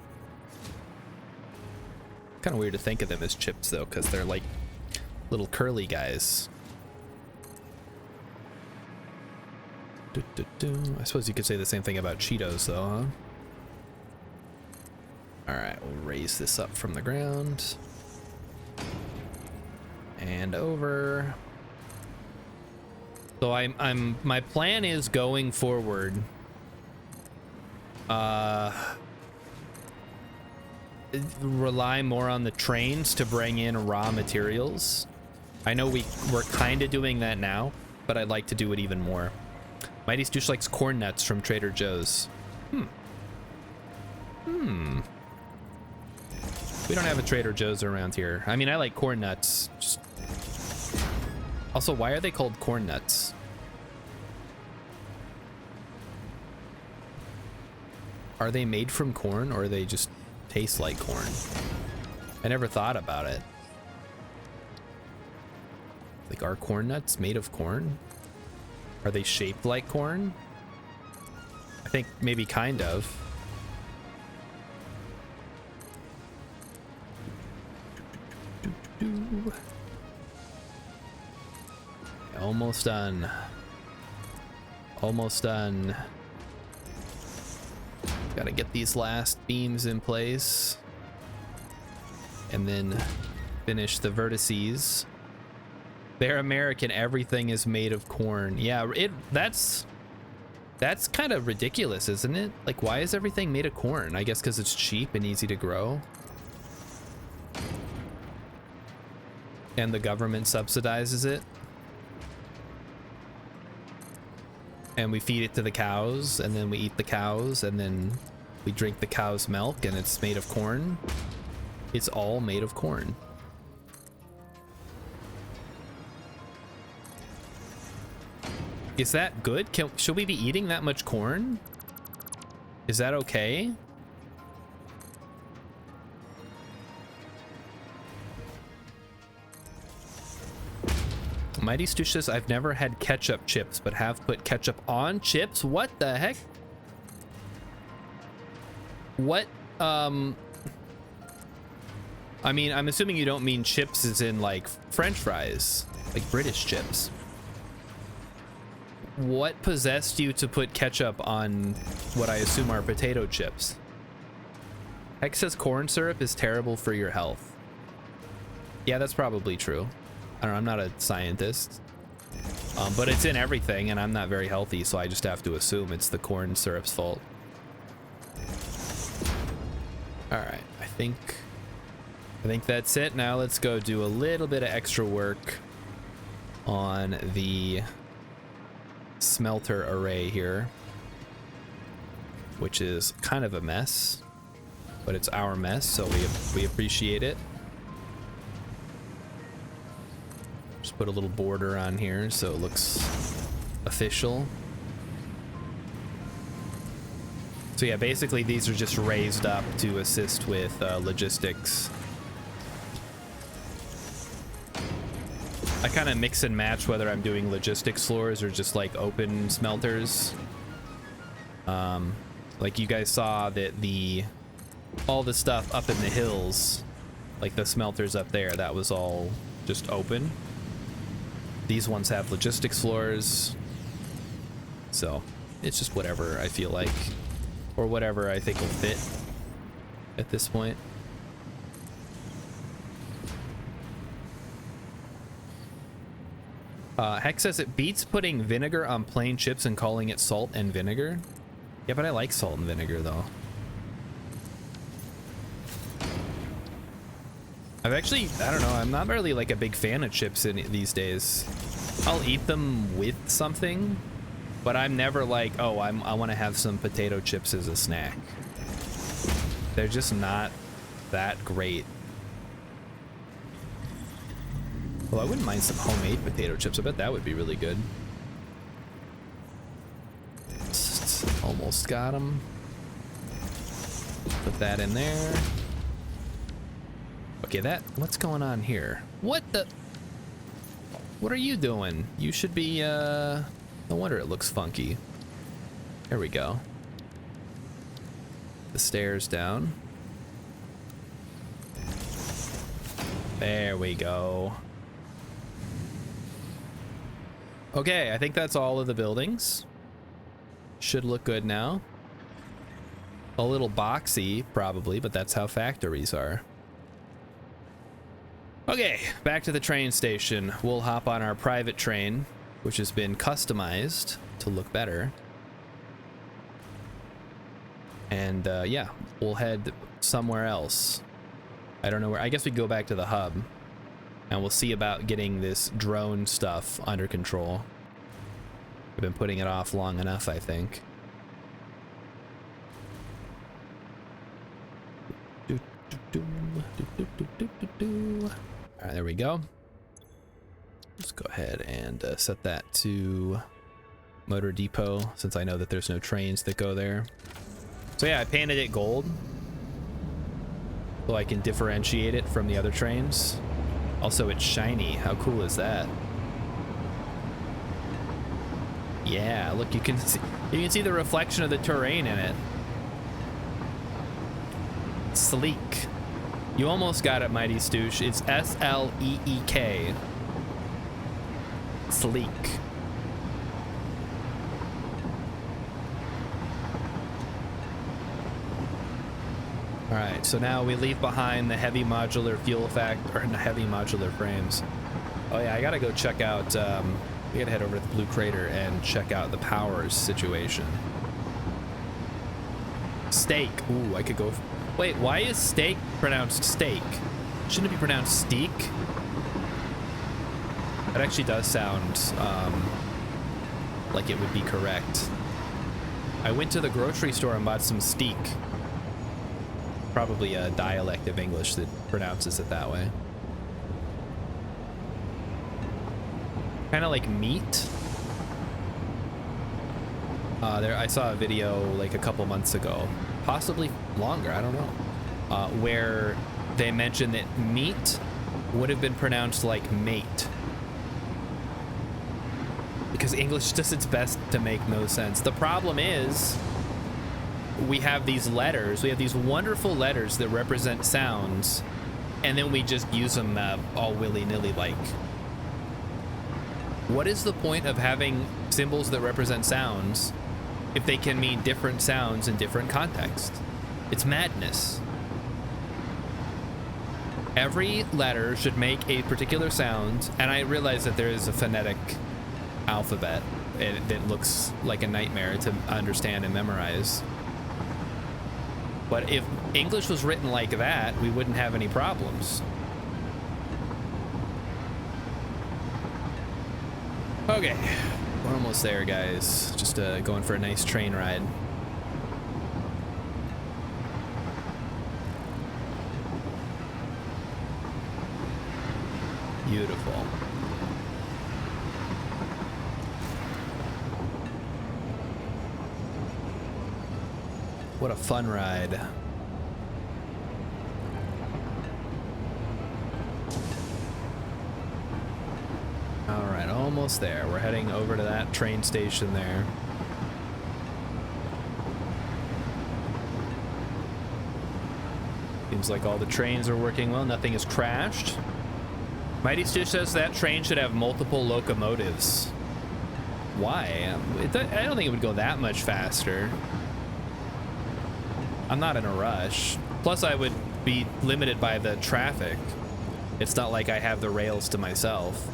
Kind of weird to think of them as chips though, because they're like little curly guys. I suppose you could say the same thing about Cheetos though, huh? Alright, we'll raise this up from the ground. And over. So my plan is going forward. Rely more on the trains to bring in raw materials. I know we're kind of doing that now, but I'd like to do it even more. Mighty Stoosh likes corn nuts from Trader Joe's. We don't have a Trader Joe's around here. I mean, I like corn nuts. Also, why are they called corn nuts? Are they made from corn, or they just taste like corn? I never thought about it. Like, are corn nuts made of corn? Are they shaped like corn? I think maybe kind of. Almost done. Almost done. Gotta get these last beams in place. And then finish the vertices. They're American, everything is made of corn. Yeah, that's kind of ridiculous, isn't it? Like, why is everything made of corn? I guess because it's cheap and easy to grow. And the government subsidizes it. And we feed it to the cows, and then we eat the cows, and then we drink the cow's milk, and it's made of corn. It's all made of corn. Is that good? Should we be eating that much corn? Is that okay? Mighty Stoosh says, I've never had ketchup chips, but have put ketchup on chips. What the heck? What? I mean, I'm assuming you don't mean chips as in like French fries, like British chips. What possessed you to put ketchup on what I assume are potato chips? Heck says corn syrup is terrible for your health. Yeah, that's probably true. I don't know, I'm not a scientist. But it's in everything, and I'm not very healthy, so I just have to assume it's the corn syrup's fault. Alright, I think that's it. Now let's go do a little bit of extra work on the smelter array here, which is kind of a mess, but it's our mess, so we appreciate it. Just put a little border on here so it looks official. So yeah, basically these are just raised up to assist with logistics. I kind of mix and match whether I'm doing logistics floors or just like open smelters. Like you guys saw that all the stuff up in the hills, like the smelters up there, that was all just open. These ones have logistics floors. So it's just whatever I feel like, or whatever I think will fit at this point. Heck says it beats putting vinegar on plain chips and calling it salt and vinegar. Yeah, but I like salt and vinegar though. I've actually, I don't know, I'm not really like a big fan of chips these days. I'll eat them with something, but I'm never like, oh, I want to have some potato chips as a snack. They're just not that great. Well, I wouldn't mind some homemade potato chips. I bet that would be really good. Almost got them. Put that in there. Okay, what's going on here? What are you doing? You should be No wonder it looks funky. There we go. The stairs down. There we go. Okay, I think that's all of the buildings. Should look good now. A little boxy, probably, but that's how factories are. Okay, back to the train station. We'll hop on our private train, which has been customized to look better. And yeah, we'll head somewhere else. I don't know where. I guess we go back to the hub. And we'll see about getting this drone stuff under control. I've been putting it off long enough, I think. Alright, there we go. Let's go ahead and set that to Motor Depot, since I know that there's no trains that go there. So yeah, I painted it gold so I can differentiate it from the other trains. Also, it's shiny. How cool is that? Yeah, look, you can see the reflection of the terrain in it. Sleek. You almost got it, Mighty Stoosh. It's S-L-E-E-K. Sleek. All right, so now we leave behind the heavy modular fuel or heavy modular frames. Oh yeah, I gotta go check out, we gotta head over to the Blue Crater and check out the powers situation. Steak, ooh, I could go, wait, why is steak pronounced steak? Shouldn't it be pronounced steak? That actually does sound like it would be correct. I went to the grocery store and bought some steak. Probably a dialect of English that pronounces it that way. Kind of like meat. I saw a video like a couple months ago, possibly longer, I don't know, where they mentioned that meat would have been pronounced like mate. Because English does its best to make no sense. The problem is, we have these letters, we have these wonderful letters that represent sounds, and then we just use them all willy-nilly like. What is the point of having symbols that represent sounds if they can mean different sounds in different contexts? It's madness. Every letter should make a particular sound, and I realize that there is a phonetic alphabet that looks like a nightmare to understand and memorize. But if English was written like that, we wouldn't have any problems. Okay, we're almost there, guys. Just going for a nice train ride. Beautiful. What a fun ride. All right, almost there. We're heading over to that train station there. Seems like all the trains are working well. Nothing has crashed. Mighty Stitch says that train should have multiple locomotives. Why? I don't think it would go that much faster. I'm not in a rush. Plus, I would be limited by the traffic. It's not like I have the rails to myself.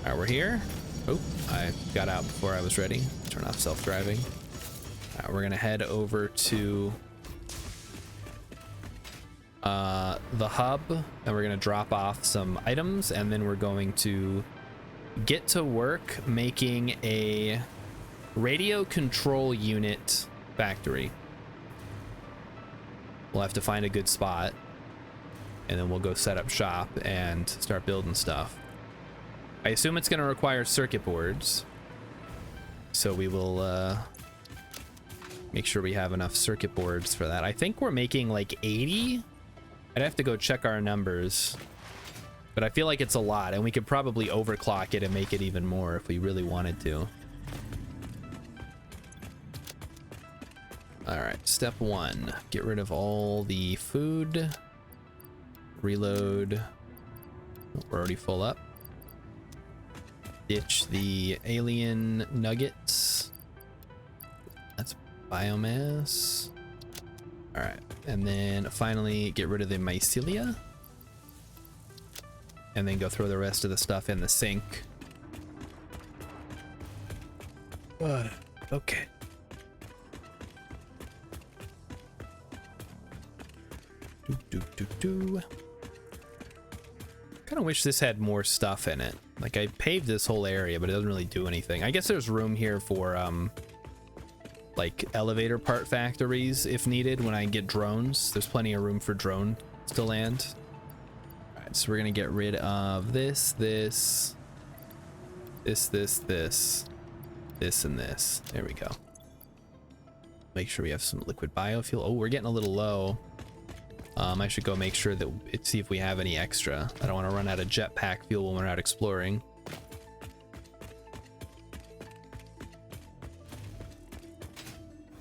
All right, we're here. Oh, I got out before I was ready. Turn off self-driving. All right, we're gonna head over to the hub, and we're gonna drop off some items, and then we're going to get to work making a radio control unit factory. We'll have to find a good spot, and then we'll go set up shop and start building stuff. I assume it's going to require circuit boards, so we will make sure we have enough circuit boards for that. I think we're making like 80. I'd have to go check our numbers, but I feel like it's a lot, and we could probably overclock it and make it even more if we really wanted to. All right, step 1, get rid of all the food. Reload. We're already full up. Ditch the alien nuggets. That's biomass. All right, and then finally get rid of the mycelia. And then go throw the rest of the stuff in the sink. Okay. Kind of wish this had more stuff in it. Like, I paved this whole area, but it doesn't really do anything. I guess there's room here for like elevator part factories if needed when I get drones. There's plenty of room for drones to land. All right, so we're gonna get rid of this, this, and this. There we go. Make sure we have some liquid biofuel. Oh, we're getting a little low. I should go make sure that see if we have any extra. I don't want to run out of jetpack fuel when we're out exploring.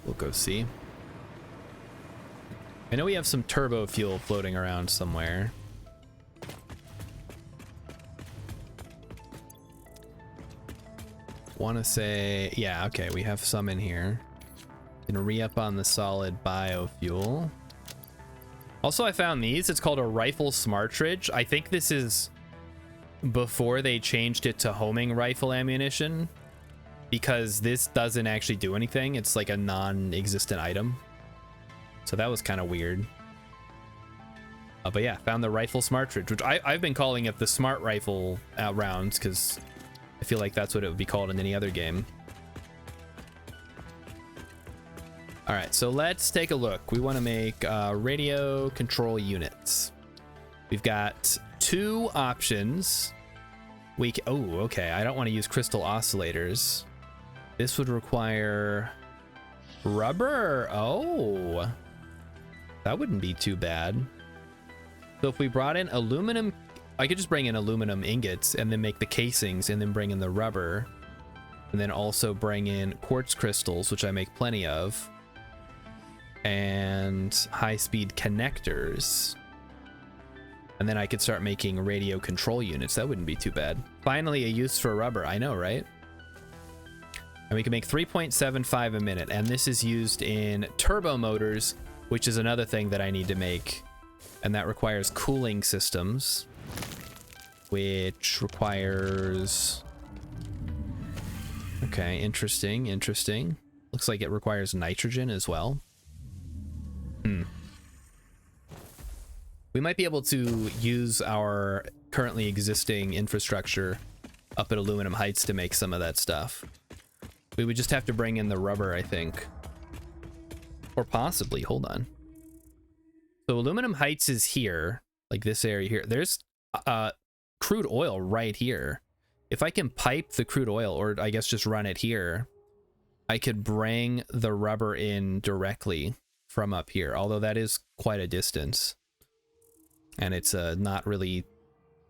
We'll go see. I know we have some turbo fuel floating around somewhere. Want to say, yeah, okay, we have some in here. Gonna re-up on the solid biofuel. Also, I found these. It's called a rifle smartridge. I think this is before they changed it to homing rifle ammunition, because this doesn't actually do anything. It's like a non-existent item. So that was kind of weird. But yeah, found the rifle smartridge, which I've been calling it the smart rifle rounds, because I feel like that's what it would be called in any other game. All right, so let's take a look. We want to make radio control units. We've got 2 options. Oh, okay. I don't want to use crystal oscillators. This would require rubber. Oh, that wouldn't be too bad. So if we brought in aluminum, I could just bring in aluminum ingots and then make the casings and then bring in the rubber. And then also bring in quartz crystals, which I make plenty of. And high-speed connectors. And then I could start making radio control units. That wouldn't be too bad. Finally, a use for rubber. I know, right? And we can make 3.75 a minute. And this is used in turbo motors, which is another thing that I need to make. And that requires cooling systems, which requires... Okay, interesting, interesting. Looks like it requires nitrogen as well. We might be able to use our currently existing infrastructure up at Aluminum Heights to make some of that stuff. We would just have to bring in the rubber, I think. Or possibly, hold on. So Aluminum Heights is here, like this area here. There's crude oil right here. If I can pipe the crude oil, or I guess just run it here, I could bring the rubber in directly from up here, although that is quite a distance. And it's not really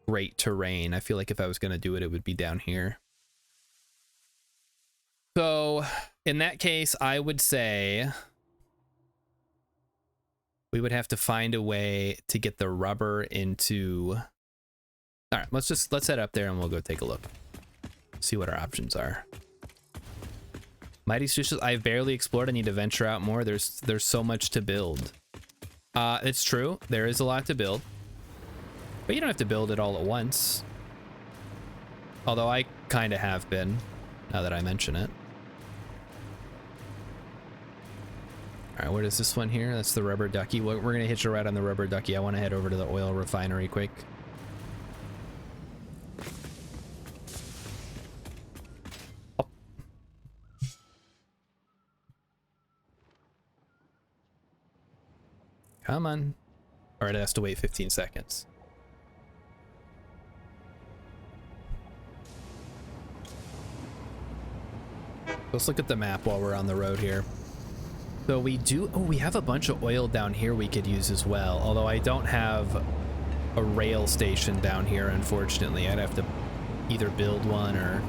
great terrain. I feel like if I was going to do it, it would be down here. So in that case, I would say we would have to find a way to get the rubber into... All right, let's head up there and we'll go take a look. See what our options are. Mighty Sushis, I've barely explored. I need to venture out more. There's so much to build. It's true. There is a lot to build. But you don't have to build it all at once. Although I kind of have been, now that I mention it. All right, what is this one here? That's the rubber ducky. We're going to hitch a ride on the rubber ducky. I want to head over to the oil refinery quick. Oh. Come on. All right, it has to wait 15 seconds. Let's look at the map while we're on the road here. So we do, oh, we have a bunch of oil down here we could use as well. Although I don't have a rail station down here, unfortunately. I'd have to either build one or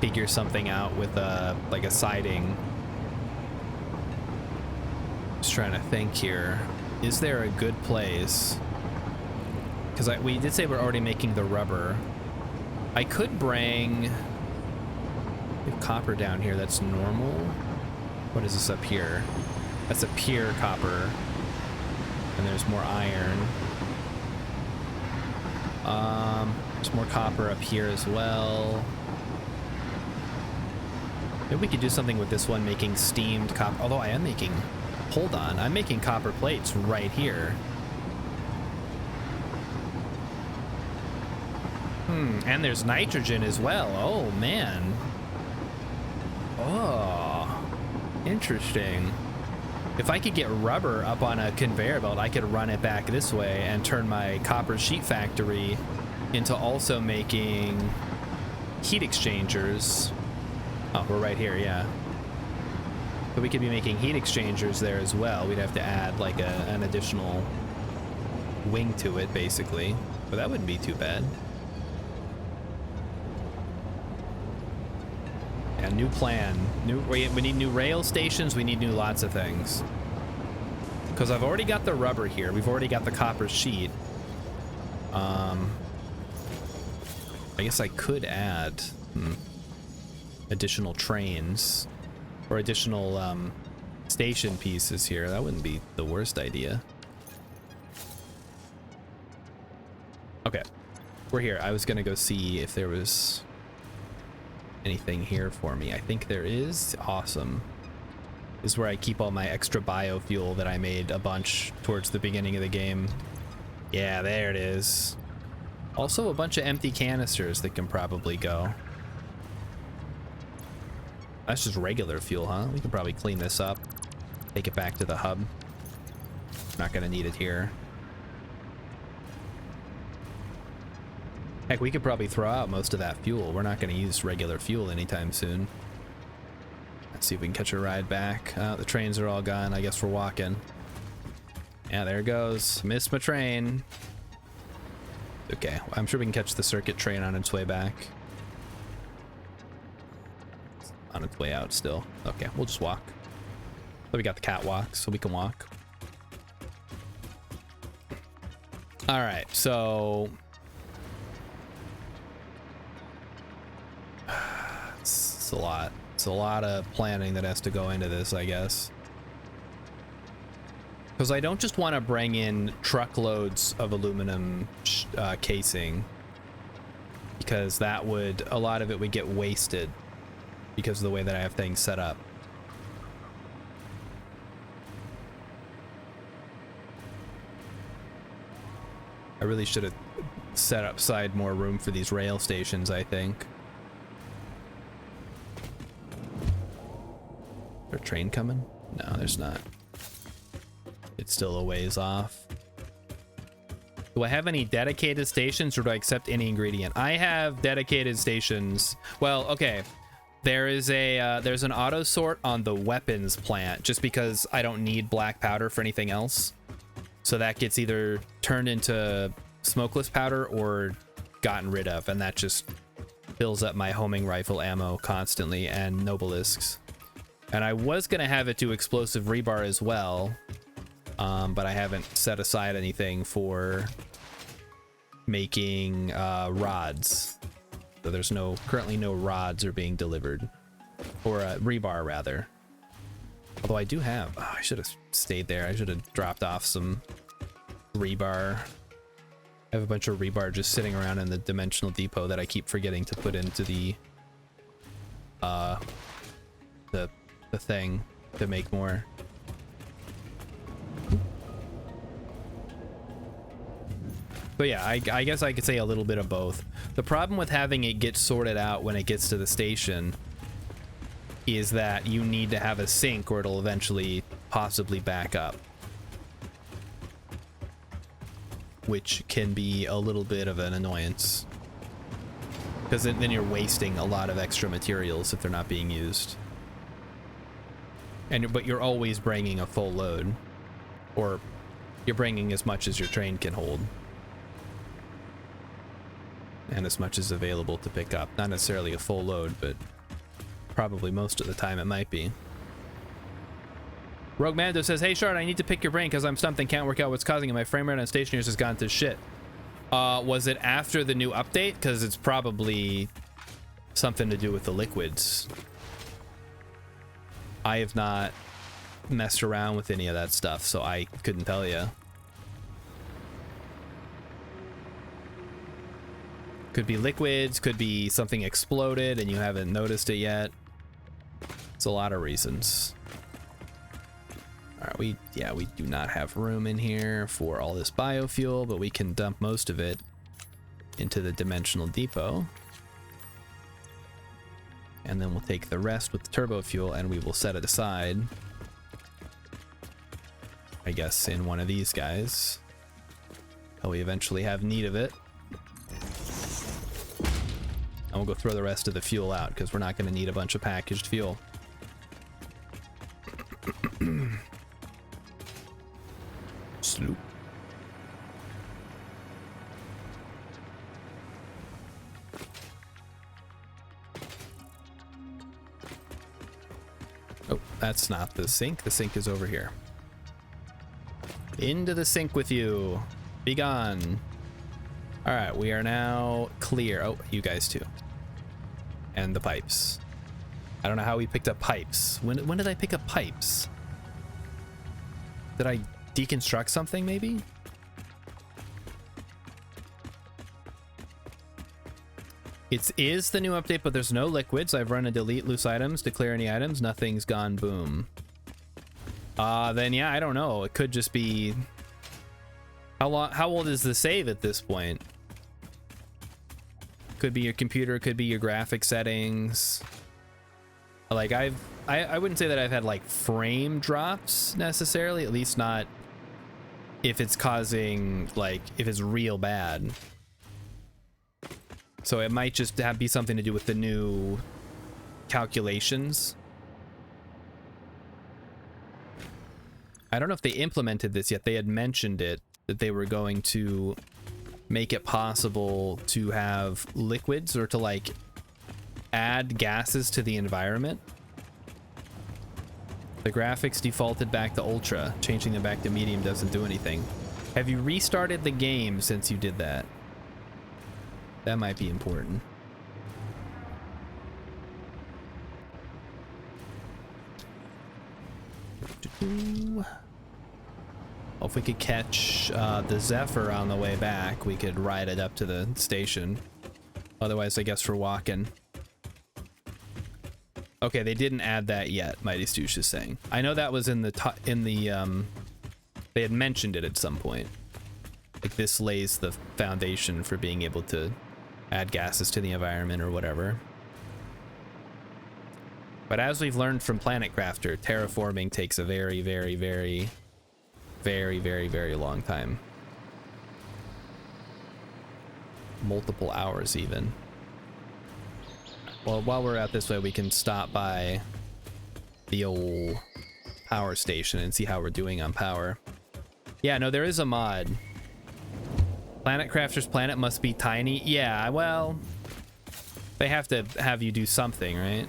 figure something out with like a siding. Just trying to think here. Is there a good place? Because we did say we're already making the rubber. I could bring... We have copper down here, that's normal. What is this up here? That's a pure copper. And there's more iron. There's more copper up here as well. Maybe we could do something with this one, making steamed copper. Although I am making... Hold on, I'm making copper plates right here. And there's nitrogen as well. Oh, man. Oh, interesting. If I could get rubber up on a conveyor belt, I could run it back this way and turn my copper sheet factory into also making heat exchangers. Oh, we're right here, yeah. So we could be making heat exchangers there as well. We'd have to add like an additional wing to it, basically. But that wouldn't be too bad. Yeah, new plan. We need new rail stations. We need new lots of things. Because I've already got the rubber here. We've already got the copper sheet. I guess I could add additional trains or additional station pieces here. That wouldn't be the worst idea. Okay, we're here. I was gonna go see if there was anything here for me. I think there is. Awesome. This is where I keep all my extra biofuel that I made a bunch towards the beginning of the game. Yeah, there it is. Also a bunch of empty canisters that can probably go. That's just regular fuel, huh? We can probably clean this up, take it back to the hub. Not gonna need it here. Heck, we could probably throw out most of that fuel. We're not gonna use regular fuel anytime soon. Let's see if we can catch a ride back. The trains are all gone. I guess we're walking. Yeah, there it goes. Missed my train. Okay, I'm sure we can catch the circuit train on its way back. On its way out still. Okay, we'll just walk. But we got the catwalk, so we can walk. All right, so it's a lot. It's a lot of planning that has to go into this, I guess. Because I don't just want to bring in truckloads of aluminum casing, because that would, a lot of it would get wasted because of the way that I have things set up. I really should have set aside more room for these rail stations, I think. Is there a train coming? No, there's not. It's still a ways off. Do I have any dedicated stations, or do I accept any ingredient? I have dedicated stations. Well, okay. There is a there's an auto sort on the weapons plant, just because I don't need black powder for anything else. So that gets either turned into smokeless powder or gotten rid of, and that just fills up my homing rifle ammo constantly, and nobelisks. And I was gonna have it do explosive rebar as well, but I haven't set aside anything for making rods. So there's currently no rods are being delivered, or rebar rather. Although I do have, oh, I should have stayed there. I should have dropped off some rebar. I have a bunch of rebar just sitting around in the dimensional depot that I keep forgetting to put into the thing to make more. But yeah, I guess I could say a little bit of both. The problem with having it get sorted out when it gets to the station is that you need to have a sink or it'll eventually possibly back up, which can be a little bit of an annoyance, because then you're wasting a lot of extra materials if they're not being used. But you're always bringing a full load, or you're bringing as much as your train can hold, and as much as available to pick up. Not necessarily a full load, but probably most of the time it might be. Rogue Mando says, hey Shard, I need to pick your brain because I'm stumped and can't work out what's causing it. My frame rate on stationaries has gone to shit. Was it after the new update? Because it's probably something to do with the liquids. I have not messed around with any of that stuff, so I couldn't tell you. Could be liquids, could be something exploded and you haven't noticed it yet. It's a lot of reasons. All right, we do not have room in here for all this biofuel, but we can dump most of it into the dimensional depot. And then we'll take the rest with the turbo fuel and we will set it aside. I guess in one of these guys. Until we eventually have need of it. And we'll go throw the rest of the fuel out because we're not going to need a bunch of packaged fuel. Sloop. Oh, that's not the sink. The sink is over here. Into the sink with you. Be gone. All right, we are now clear. Oh, you guys too. And the pipes. I don't know how we picked up pipes. When did I pick up pipes? Did I deconstruct something maybe? It is the new update, but there's no liquids. I've run a delete loose items, declare any items, nothing's gone boom. Then yeah, I don't know. It could just be how old is the save at this point? Could be your computer, could be your graphic settings. Like I wouldn't say that I've had like frame drops necessarily, at least not if it's causing like if it's real bad. So it might just be something to do with the new calculations. I don't know if they implemented this yet. They had mentioned it, that they were going to make it possible to have liquids or to like add gases to the environment. The graphics defaulted back to ultra. Changing them back to medium doesn't do anything. Have you restarted the game since you did that? That might be important. Oh, if we could catch the Zephyr on the way back, we could ride it up to the station. Otherwise, I guess we're walking. Okay, they didn't add that yet, Mighty Stoosh is saying. I know that was in the they had mentioned it at some point. Like this lays the foundation for being able to add gases to the environment or whatever. But as we've learned from Planet Crafter, terraforming takes a very, very, very, very, very, very long time. Multiple hours even. Well, while we're out this way, we can stop by the old power station and see how we're doing on power. Yeah, no, there is a mod. Planet Crafter's planet must be tiny. Yeah, well, they have to have you do something, right?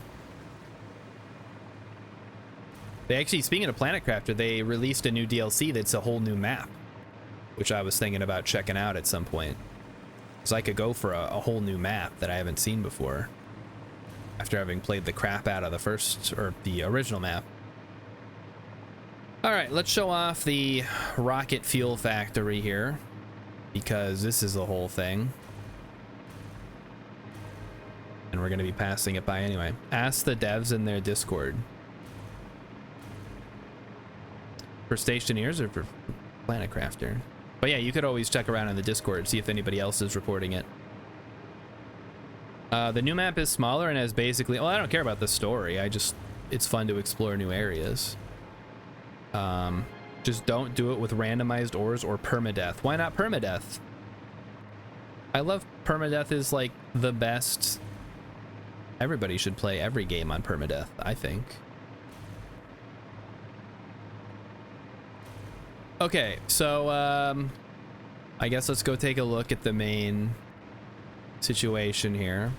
They actually, speaking of Planet Crafter, they released a new DLC that's a whole new map, which I was thinking about checking out at some point. So I could go for a whole new map that I haven't seen before after having played the crap out of the first, or the original map. All right, let's show off the rocket fuel factory here, because this is the whole thing. And we're going to be passing it by anyway. Ask the devs in their Discord. For Stationeers or for Planet Crafter? But yeah, you could always check around in the Discord, see if anybody else is reporting it. The new map is smaller and has basically... Well, I don't care about the story. It's fun to explore new areas. Just don't do it with randomized ores or permadeath. Why not permadeath? I love permadeath is like the best. Everybody should play every game on permadeath, I think. Okay, so I guess let's go take a look at the main situation here.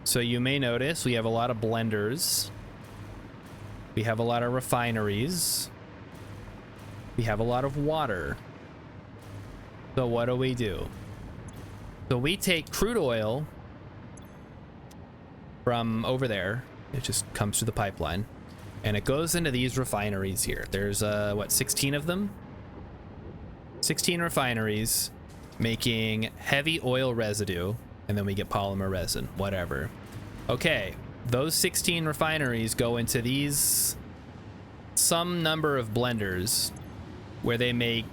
So you may notice we have a lot of blenders. We have a lot of refineries. We have a lot of water. So what do? So we take crude oil from over there. It just comes through the pipeline. And it goes into these refineries here. There's, what, 16 of them? 16 refineries making heavy oil residue. And then we get polymer resin, whatever. Okay, those 16 refineries go into these some number of blenders where they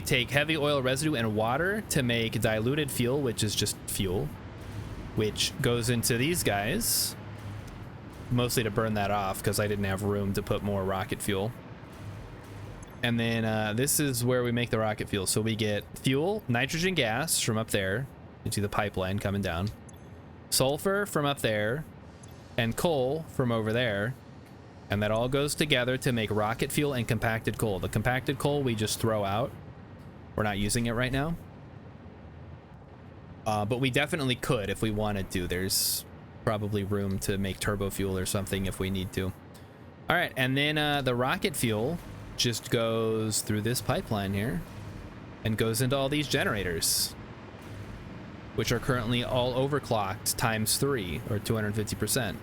take heavy oil residue and water to make diluted fuel, which is just fuel, which goes into these guys, mostly to burn that off because I didn't have room to put more rocket fuel. And then this is where we make the rocket fuel. So we get fuel, nitrogen gas from up there. You see the pipeline coming down. Sulfur from up there. And coal from over there. And that all goes together to make rocket fuel and compacted coal. The compacted coal we just throw out. We're not using it right now. But we definitely could if we wanted to. There's probably room to make turbo fuel or something if we need to. All right, and then the rocket fuel just goes through this pipeline here and goes into all these generators, which are currently all overclocked times 3 or 250%.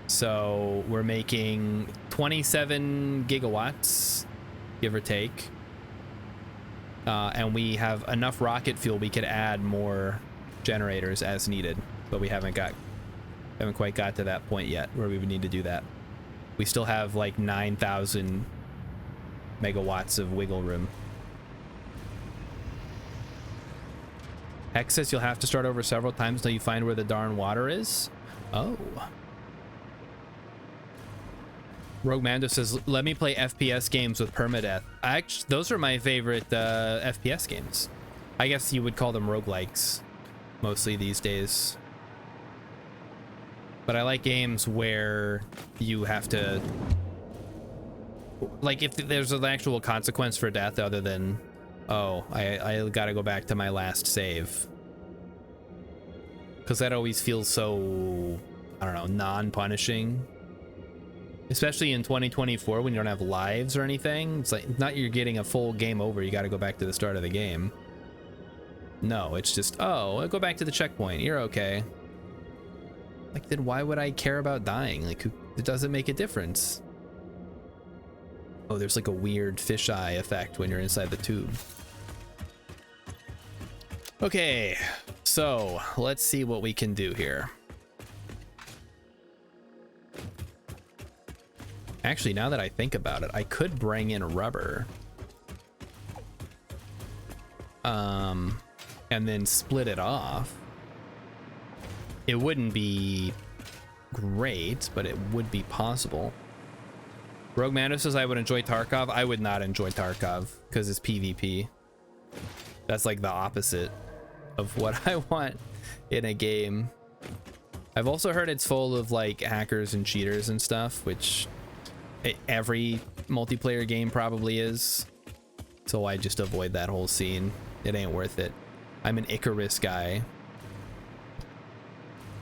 So we're making 27 gigawatts, give or take. And we have enough rocket fuel we could add more generators as needed, but we haven't quite got to that point yet where we would need to do that. We still have like 9,000 megawatts of wiggle room. Hex says you'll have to start over several times until you find where the darn water is. Oh. Rogue Mando says, let me play FPS games with permadeath. Actually, those are my favorite FPS games. I guess you would call them roguelikes mostly these days. But I like games where you have to... like, if there's an actual consequence for death other than... oh, I gotta go back to my last save. Because that always feels so, I don't know, non-punishing. Especially in 2024 when you don't have lives or anything. It's like, not you're getting a full game over, you gotta go back to the start of the game. No, it's just, oh, I'll go back to the checkpoint, you're okay. Like, then why would I care about dying? Like, it doesn't make a difference. Oh, there's like a weird fisheye effect when you're inside the tube. Okay, so let's see what we can do here. Actually, now that I think about it, I could bring in rubber. And then split it off. It wouldn't be great, but it would be possible. Rogue Mando says I would enjoy Tarkov. I would not enjoy Tarkov because it's PvP. That's like the opposite of what I want in a game. I've also heard it's full of like hackers and cheaters and stuff, which every multiplayer game probably is. So I just avoid that whole scene. It ain't worth it. I'm an Icarus guy.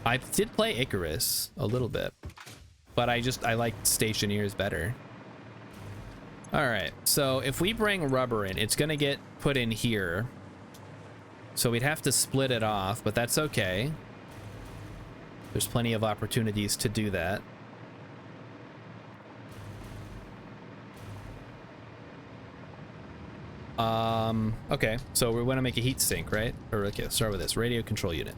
I did play Icarus a little bit, but I like Stationeers better. All right, so if we bring rubber in, it's gonna get put in here. So we'd have to split it off, but that's okay. There's plenty of opportunities to do that. Okay, so we want to make a heat sink, right? Or okay, let's start with this radio control unit.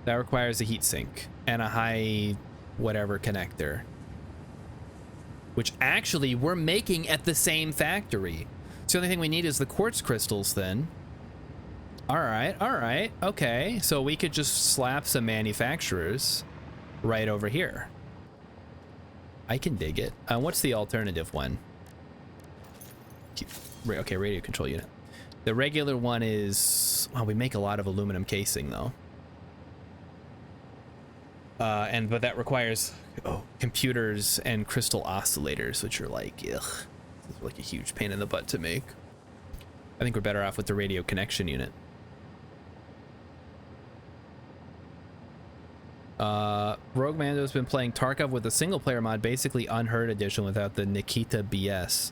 That requires a heat sink and a high whatever connector, which actually we're making at the same factory. So the only thing we need is the quartz crystals then. All right, okay. So we could just slap some manufacturers right over here. I can dig it. What's the alternative one? Okay, radio control unit. The regular one is, well, we make a lot of aluminum casing though. But that requires computers and crystal oscillators, which are like, ugh, like a huge pain in the butt to make. I think we're better off with the radio connection unit. Rogue Mando's been playing Tarkov with a single player mod, basically unheard edition without the Nikita BS.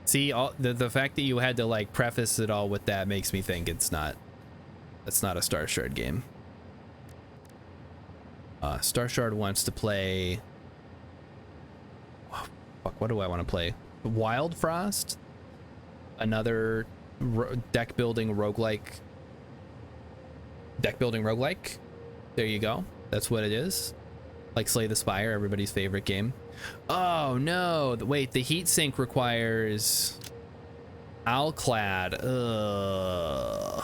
See, the fact that you had to like preface it all with that makes me think that's not a Star Shard game. Star Shard wants to play. Oh, fuck, what do I want to play? Wild Frost, another deck building roguelike. There you go. That's what it is. Like Slay the Spire, everybody's favorite game. Oh no! Wait, the heatsink requires Alclad. Ugh.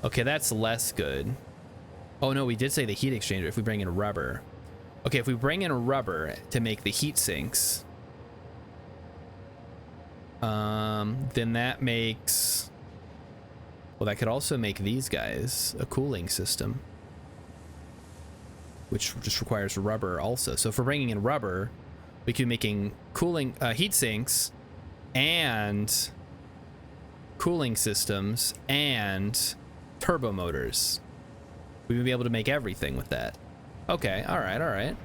Okay, that's less good. Oh no, we did say the heat exchanger if we bring in rubber. Okay, if we bring in rubber to make the heat sinks, then that makes, well, that could also make these guys a cooling system, which just requires rubber also. So if we're bringing in rubber, we could be making cooling heat sinks and cooling systems and turbo motors. We would be able to make everything with that. Okay, all right, all right.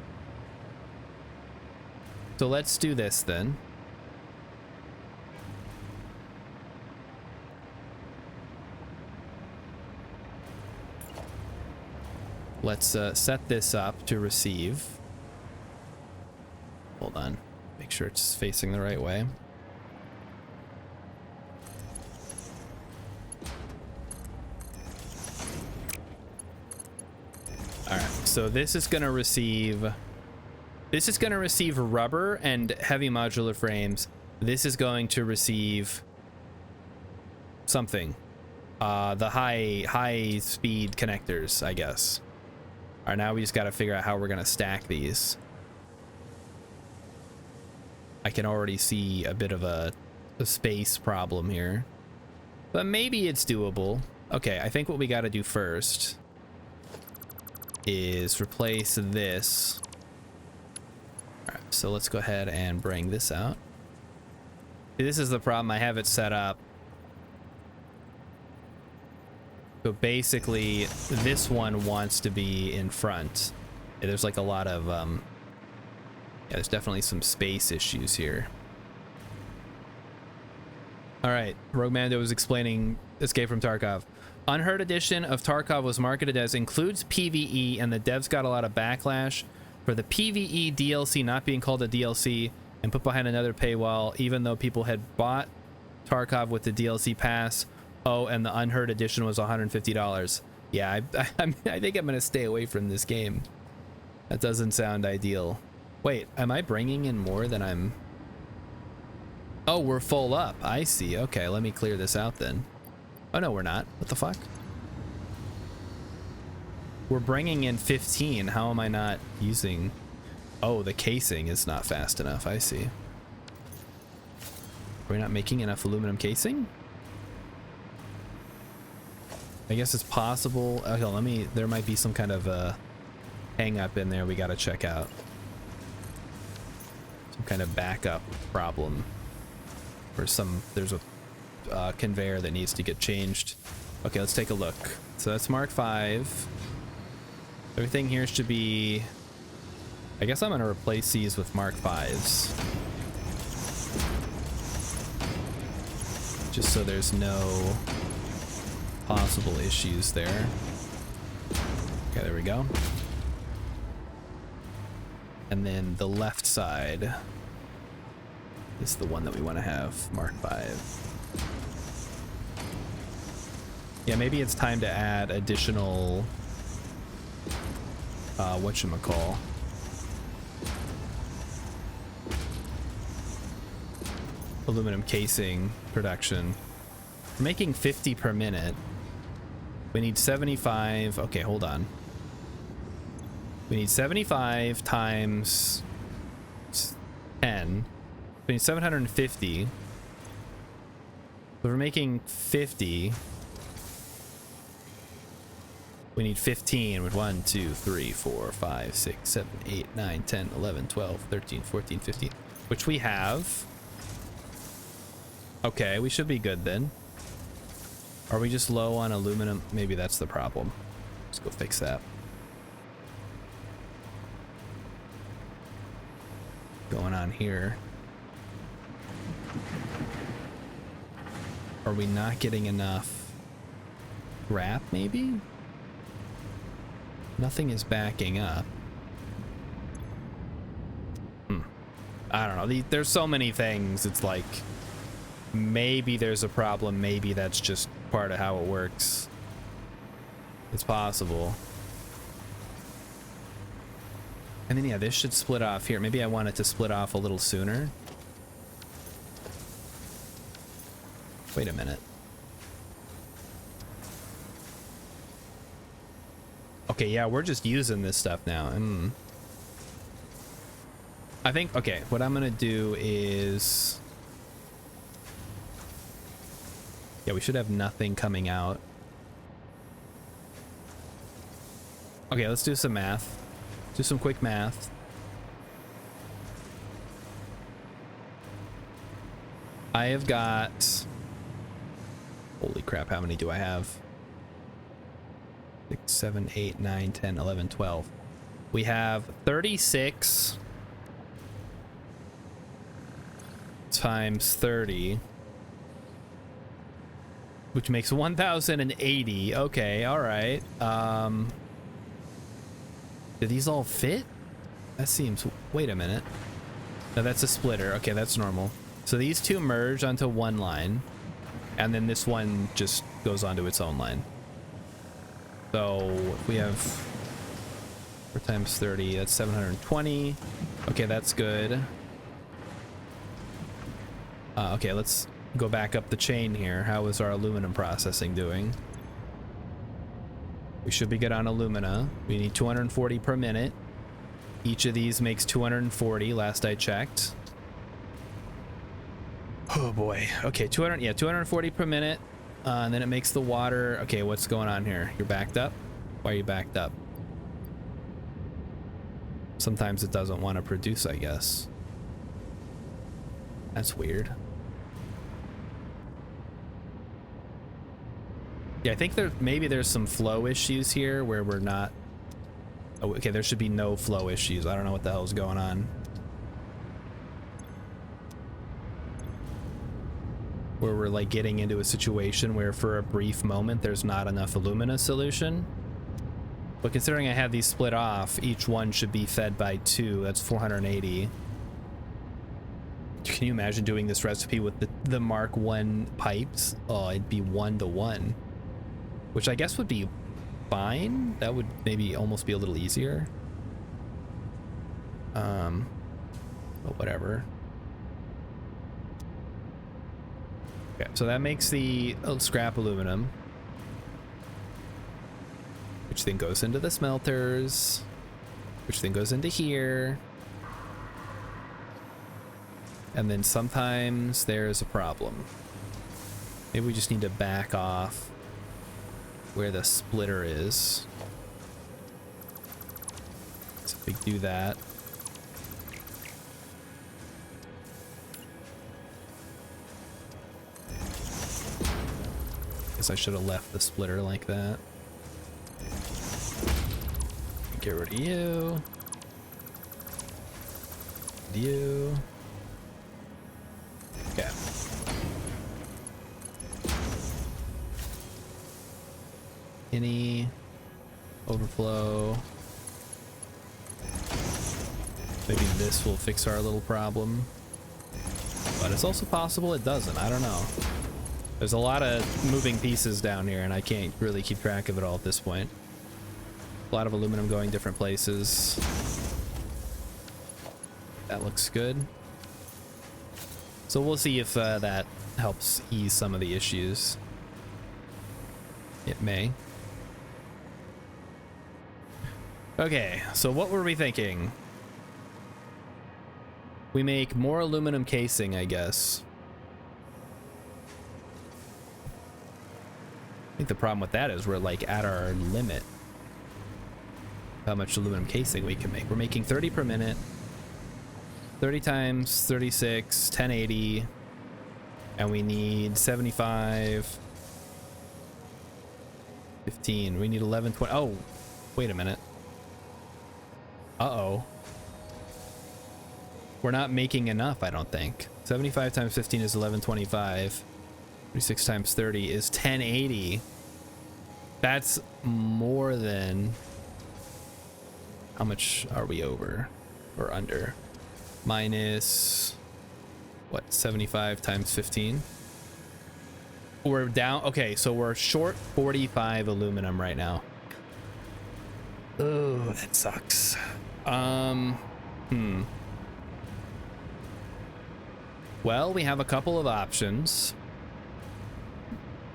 So let's do this then. Let's set this up to receive. Hold on, make sure it's facing the right way. All right, so this is going to receive rubber and heavy modular frames. This is going to receive something, the high speed connectors, I guess. All right, now we just got to figure out how we're going to stack these. I can already see a bit of a space problem here, but maybe it's doable. Okay, I think what we got to do first is replace this. All right, so let's go ahead and bring this out. This is the problem. I have it set up. So basically, this one wants to be in front. Yeah, there's like a lot of, yeah, there's definitely some space issues here. All right, Rogue Mando was explaining Escape from Tarkov. Unheard edition of Tarkov was marketed as includes PvE, and the devs got a lot of backlash for the PvE DLC not being called a DLC and put behind another paywall, even though people had bought Tarkov with the DLC pass. Oh, and the unheard edition was $150. Yeah, I think I'm gonna stay away from this game. That doesn't sound ideal. Wait, am I bringing in more than I'm... Oh, we're full up. I see. Okay, let me clear this out then. Oh, no, we're not. What the fuck? We're bringing in 15. How am I not using... Oh, the casing is not fast enough. I see. Are we not making enough aluminum casing? I guess it's possible. Okay, let me... There might be some kind of hang up in there we gotta check out. Some kind of backup problem. Or there's a conveyor that needs to get changed. Okay, let's take a look. So that's Mark 5. Everything here should be... I guess I'm gonna replace these with Mark 5s. Just so there's no possible issues there. Okay, there we go. And then the left side is the one that we want to have, Mark 5. Yeah, maybe it's time to add additional whatchamacall. Aluminum casing production. We're making 50 per minute. We need 75. Okay, hold on. We need 75 times 10. We need 750. So we're making 50. We need 15 with 1, 2, 3, 4, 5, 6, 7, 8, 9, 10, 11, 12, 13, 14, 15, which we have. Okay, we should be good then. Are we just low on aluminum? Maybe that's the problem. Let's go fix that. going on here? Are we not getting enough scrap, maybe? Nothing is backing up. I don't know. There's so many things. It's like, maybe there's a problem. Maybe that's just part of how it works. It's possible. And then, yeah, this should split off here. Maybe I want it to split off a little sooner. Wait a minute. Okay, yeah, we're just using this stuff now. I think, okay, what I'm gonna do is... Yeah, we should have nothing coming out. Okay, let's do some math. Do some quick math. I have got... Holy crap, how many do I have? 6, 7, 8, 9, 10, 11, 12. We have 36 times 30, which makes 1,080. Okay, all right. Do these all fit? That seems... Wait a minute. No, that's a splitter. Okay, that's normal. So these two merge onto one line, and then this one just goes onto its own line. So we have 4 times 30, that's 720. Okay, that's good. Okay, let's go back up the chain here. How is our aluminum processing doing? We should be good on alumina. We need 240 per minute. Each of these makes 240 last I checked. Oh boy. Okay, 240 per minute. And then it makes the water. Okay, what's going on here? You're backed up? Why are you backed up? Sometimes it doesn't want to produce, I guess. That's weird. Yeah, I think maybe there's some flow issues here where we're not... Oh, okay, there should be no flow issues. I don't know what the hell's going on. Where we're like getting into a situation where for a brief moment there's not enough alumina solution. But considering I have these split off, each one should be fed by 2. That's 480. Can you imagine doing this recipe with the Mark 1 pipes? Oh, it'd be 1-to-1. Which I guess would be fine. That would maybe almost be a little easier. But whatever. Okay, so that makes the scrap aluminum, which then goes into the smelters, which then goes into here. And then sometimes there's a problem. Maybe we just need to back off where the splitter is. So if we do that. Guess I should have left the splitter like that. Get rid of you. You. Okay. Any overflow. Maybe this will fix our little problem. But it's also possible it doesn't. I don't know. There's a lot of moving pieces down here, and I can't really keep track of it all at this point. A lot of aluminum going different places. That looks good. So we'll see if that helps ease some of the issues. It may. Okay, so what were we thinking? We make more aluminum casing, I guess. I think the problem with that is we're like at our limit. How much aluminum casing we can make. We're making 30 per minute. 30 times 36, 1080. And we need 75. 15. We need 1120. Oh, wait a minute. Uh-oh. we're not making enough, I don't think. 75 times 15 is 1125. 36 times 30 is 1080. That's more than... How much are we over or under? Minus, what, 75 times 15? We're down. Okay, so we're short 45 aluminum right now. Oh, that sucks. Well, we have a couple of options.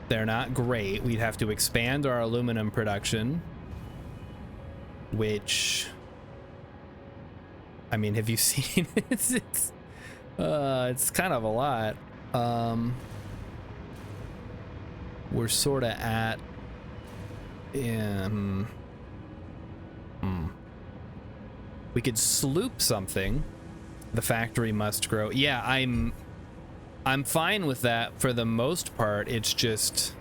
They're not great. We'd have to expand our aluminum production, which, I mean, have you seen it? It's kind of a lot. We're sort of at, we could sloop something. The factory must grow. Yeah, I'm fine with that for the most part. It's just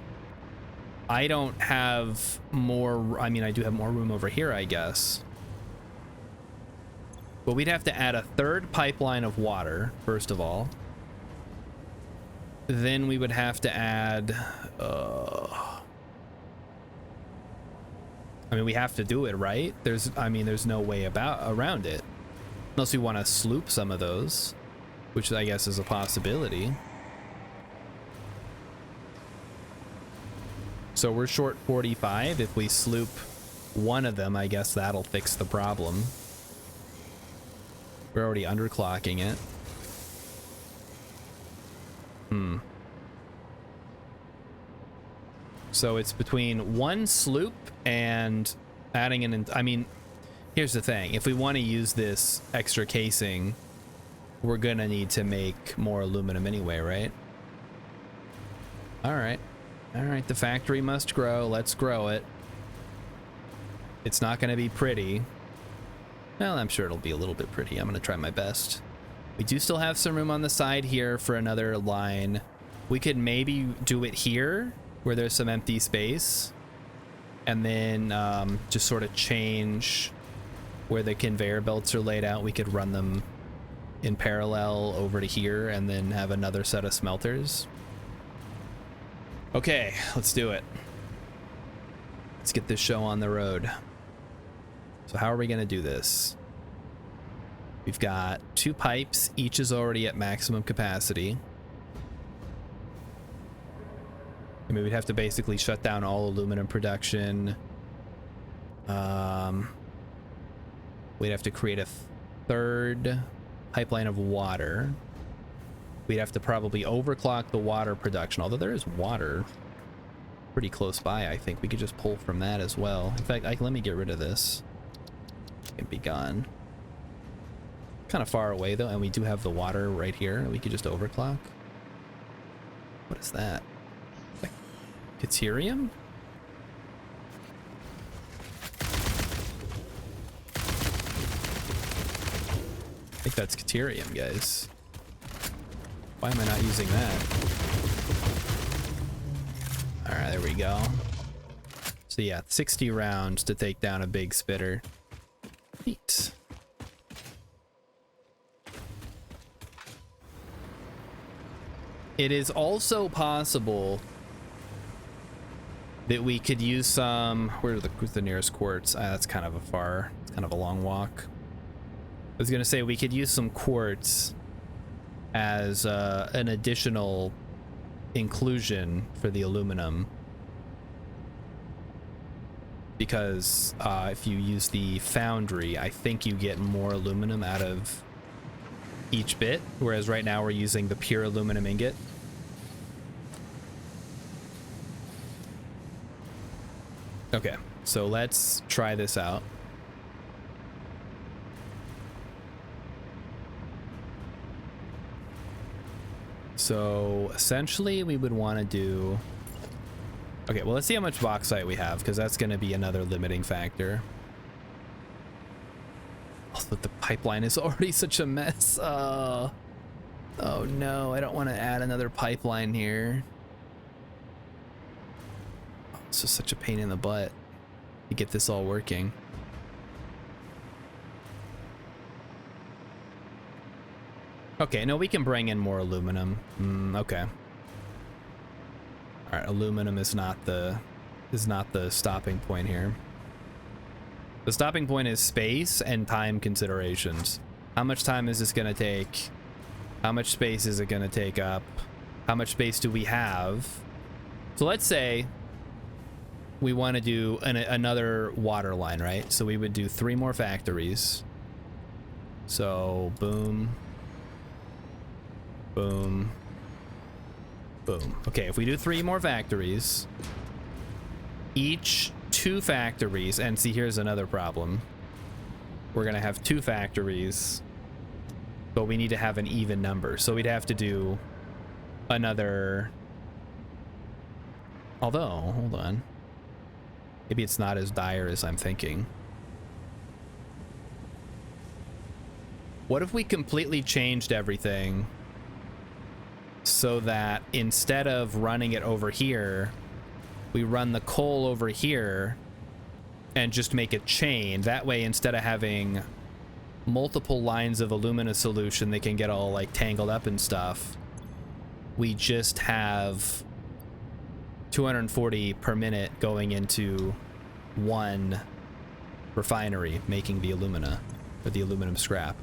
I don't have more. I mean, I do have more room over here, I guess. But we'd have to add a third pipeline of water, first of all. Then we would have to add... I mean, we have to do it, right? There's no way around it. Unless we want to sloop some of those, which I guess is a possibility. So we're short 45. If we sloop one of them, I guess that'll fix the problem. We're already underclocking it. So it's between one sloop and adding an... I mean, here's the thing. If we want to use this extra casing, we're gonna need to make more aluminum anyway, right? All right. All right, the factory must grow. Let's grow it. It's not gonna be pretty. Well, I'm sure it'll be a little bit pretty. I'm gonna try my best. We do still have some room on the side here for another line. We could maybe do it here where there's some empty space, and then just sort of change where the conveyor belts are laid out. We could run them in parallel over to here and then have another set of smelters. Okay, let's do it. Let's get this show on the road. So how are we gonna do this? We've got 2 pipes. Each is already at maximum capacity. I mean, we'd have to basically shut down all aluminum production. We'd have to create a third pipeline of water. We'd have to probably overclock the water production, although there is water pretty close by. I think we could just pull from that as well. In fact, let me get rid of this. It can be gone. Kind of far away though, and we do have the water right here. We could just overclock. What is that? Deuterium? I think that's deuterium, guys. Why am I not using that? All right, there we go. So yeah, 60 rounds to take down a big spitter. Neat. It is also possible that we could use some... where's the nearest quartz? That's kind of it's kind of a long walk. I was gonna say we could use some quartz as an additional inclusion for the aluminum, because if you use the foundry, I think you get more aluminum out of each bit, whereas right now we're using the pure aluminum ingot. Okay, so let's try this out. So essentially we would want to do... okay, well, let's see how much bauxite we have, because that's going to be another limiting factor. Also, the pipeline is already such a mess. Oh no, I don't want to add another pipeline here. It's just such a pain in the butt to get this all working. Okay, no, we can bring in more aluminum. Okay. All right, aluminum is not the stopping point here. The stopping point is space and time considerations. How much time is this gonna take? How much space is it gonna take up? How much space do we have? So let's say we want to do another water line, right? So we would do 3 more factories. So boom, boom, boom. Okay, if we do 3 more factories, each 2 factories, and see, here's another problem. We're gonna have 2 factories, but we need to have an even number. So we'd have to do another, although, hold on. Maybe it's not as dire as I'm thinking. What if we completely changed everything so that instead of running it over here, we run the coal over here and just make a chain? That way, instead of having multiple lines of alumina solution that can get all like tangled up and stuff, we just have 240 per minute going into one refinery making the alumina, or the aluminum scrap.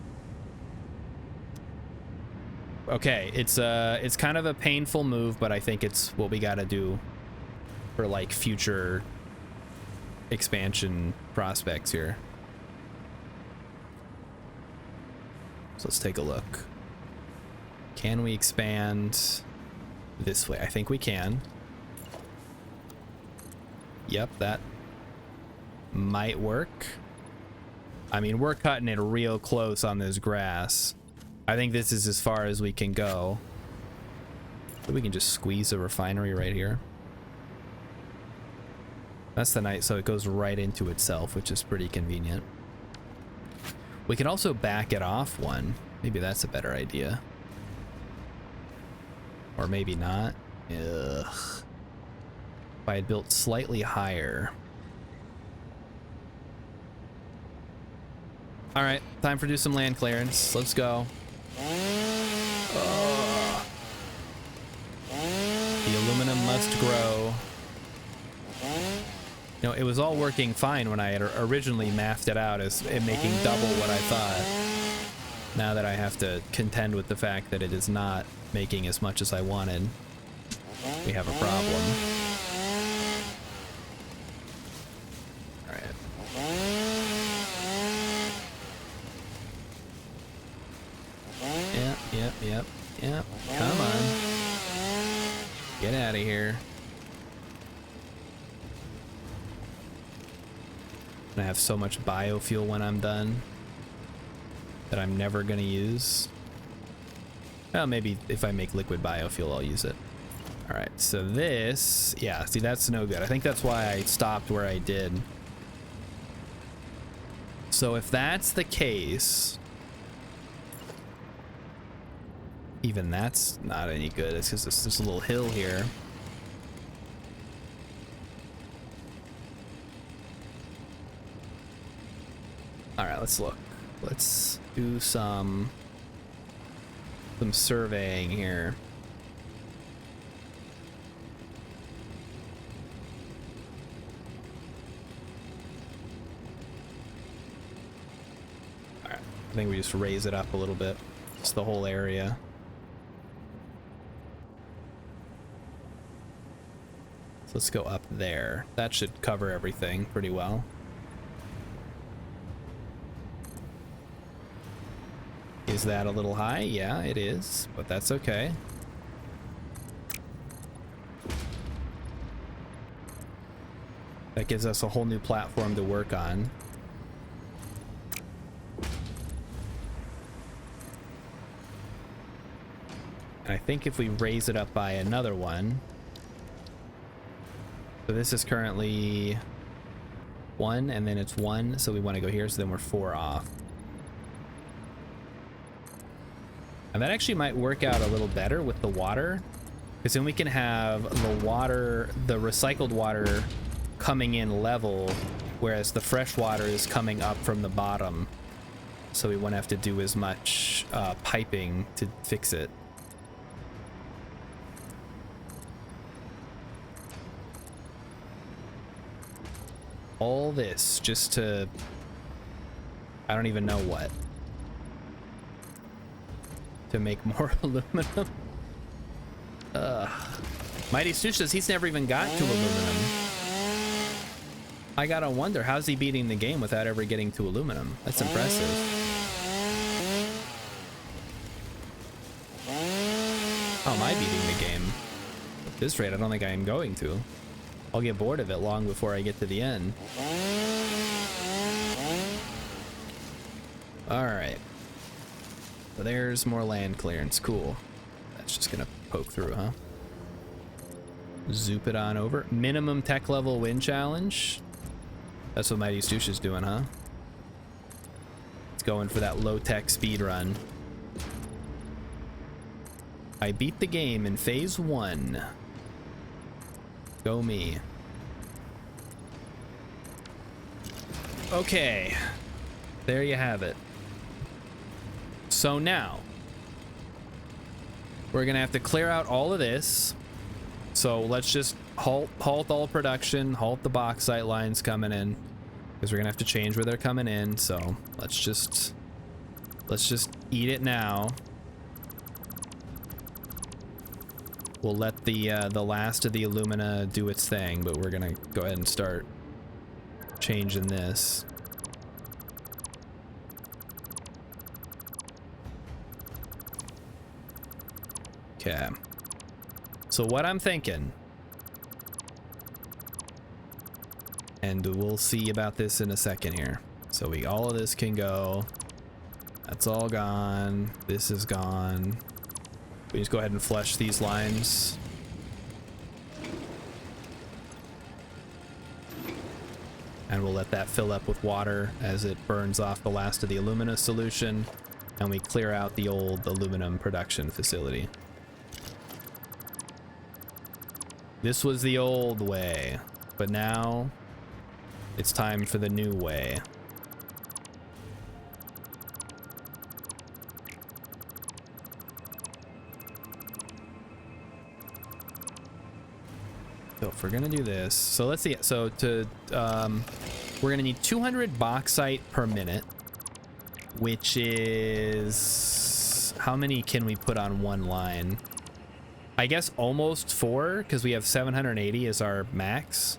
Okay, it's kind of a painful move, but I think it's what we gotta do for like future expansion prospects here. So let's take a look. Can we expand this way? I think we can. Yep, that might work. I mean, we're cutting it real close on this grass. I think this is as far as we can go. So we can just squeeze a refinery right here. That's the nice, so it goes right into itself, which is pretty convenient. We can also back it off one. Maybe that's a better idea. Or maybe not. Ugh. If I had built slightly higher. All right, time for do some land clearance. Let's go. The aluminum must grow. You know, it was all working fine when I had originally mathed it out as it making double what I thought. Now that I have to contend with the fact that it is not making as much as I wanted, we have a problem. All right. Yep. Come on. Get out of here. I have so much biofuel when I'm done that I'm never gonna use. Well, maybe if I make liquid biofuel, I'll use it. All right, so this, yeah, see, that's no good. I think that's why I stopped where I did. So if that's the case, even that's not any good. It's just there's a little hill here. All right, let's look. Let's do some surveying here. All right, I think we just raise it up a little bit. It's the whole area. So let's go up there. That should cover everything pretty well. Is that a little high? Yeah, it is, but that's okay. That gives us a whole new platform to work on. And I think if we raise it up by another one, so this is currently 1, and then it's 1, so we want to go here, so then we're 4 off. And that actually might work out a little better with the water, because then we can have the water, the recycled water coming in level, whereas the fresh water is coming up from the bottom. so we won't have to do as much piping to fix it. All this just to, I don't even know what, to make more aluminum. Mighty Stoosh says he's never even got to aluminum. I gotta wonder, how's he beating the game without ever getting to aluminum? That's impressive. How am I beating the game? At this rate, I don't think I am going to. I'll get bored of it long before I get to the end. Alright. So there's more land clearance. Cool. That's just gonna poke through, huh? Zoop it on over. Minimum tech level win challenge. That's what Mighty Stoosh is doing, huh? It's going for that low tech speed run. I beat the game in phase 1. Go me. Okay. There you have it. So now we're gonna have to clear out all of this. So let's just halt all production, halt the bauxite lines coming in, because we're gonna have to change where they're coming in. So let's just eat it now. We'll let the last of the alumina do its thing, but we're gonna go ahead and start changing this. Okay. So what I'm thinking, and we'll see about this in a second here. So all of this can go. That's all gone. This is gone. We just go ahead and flush these lines. And we'll let that fill up with water as it burns off the last of the alumina solution, and we clear out the old aluminum production facility. This was the old way, but now it's time for the new way. So if we're gonna do this, so let's see. So we're gonna need 200 bauxite per minute, which is, how many can we put on one line? I guess almost 4, because we have 780 as our max.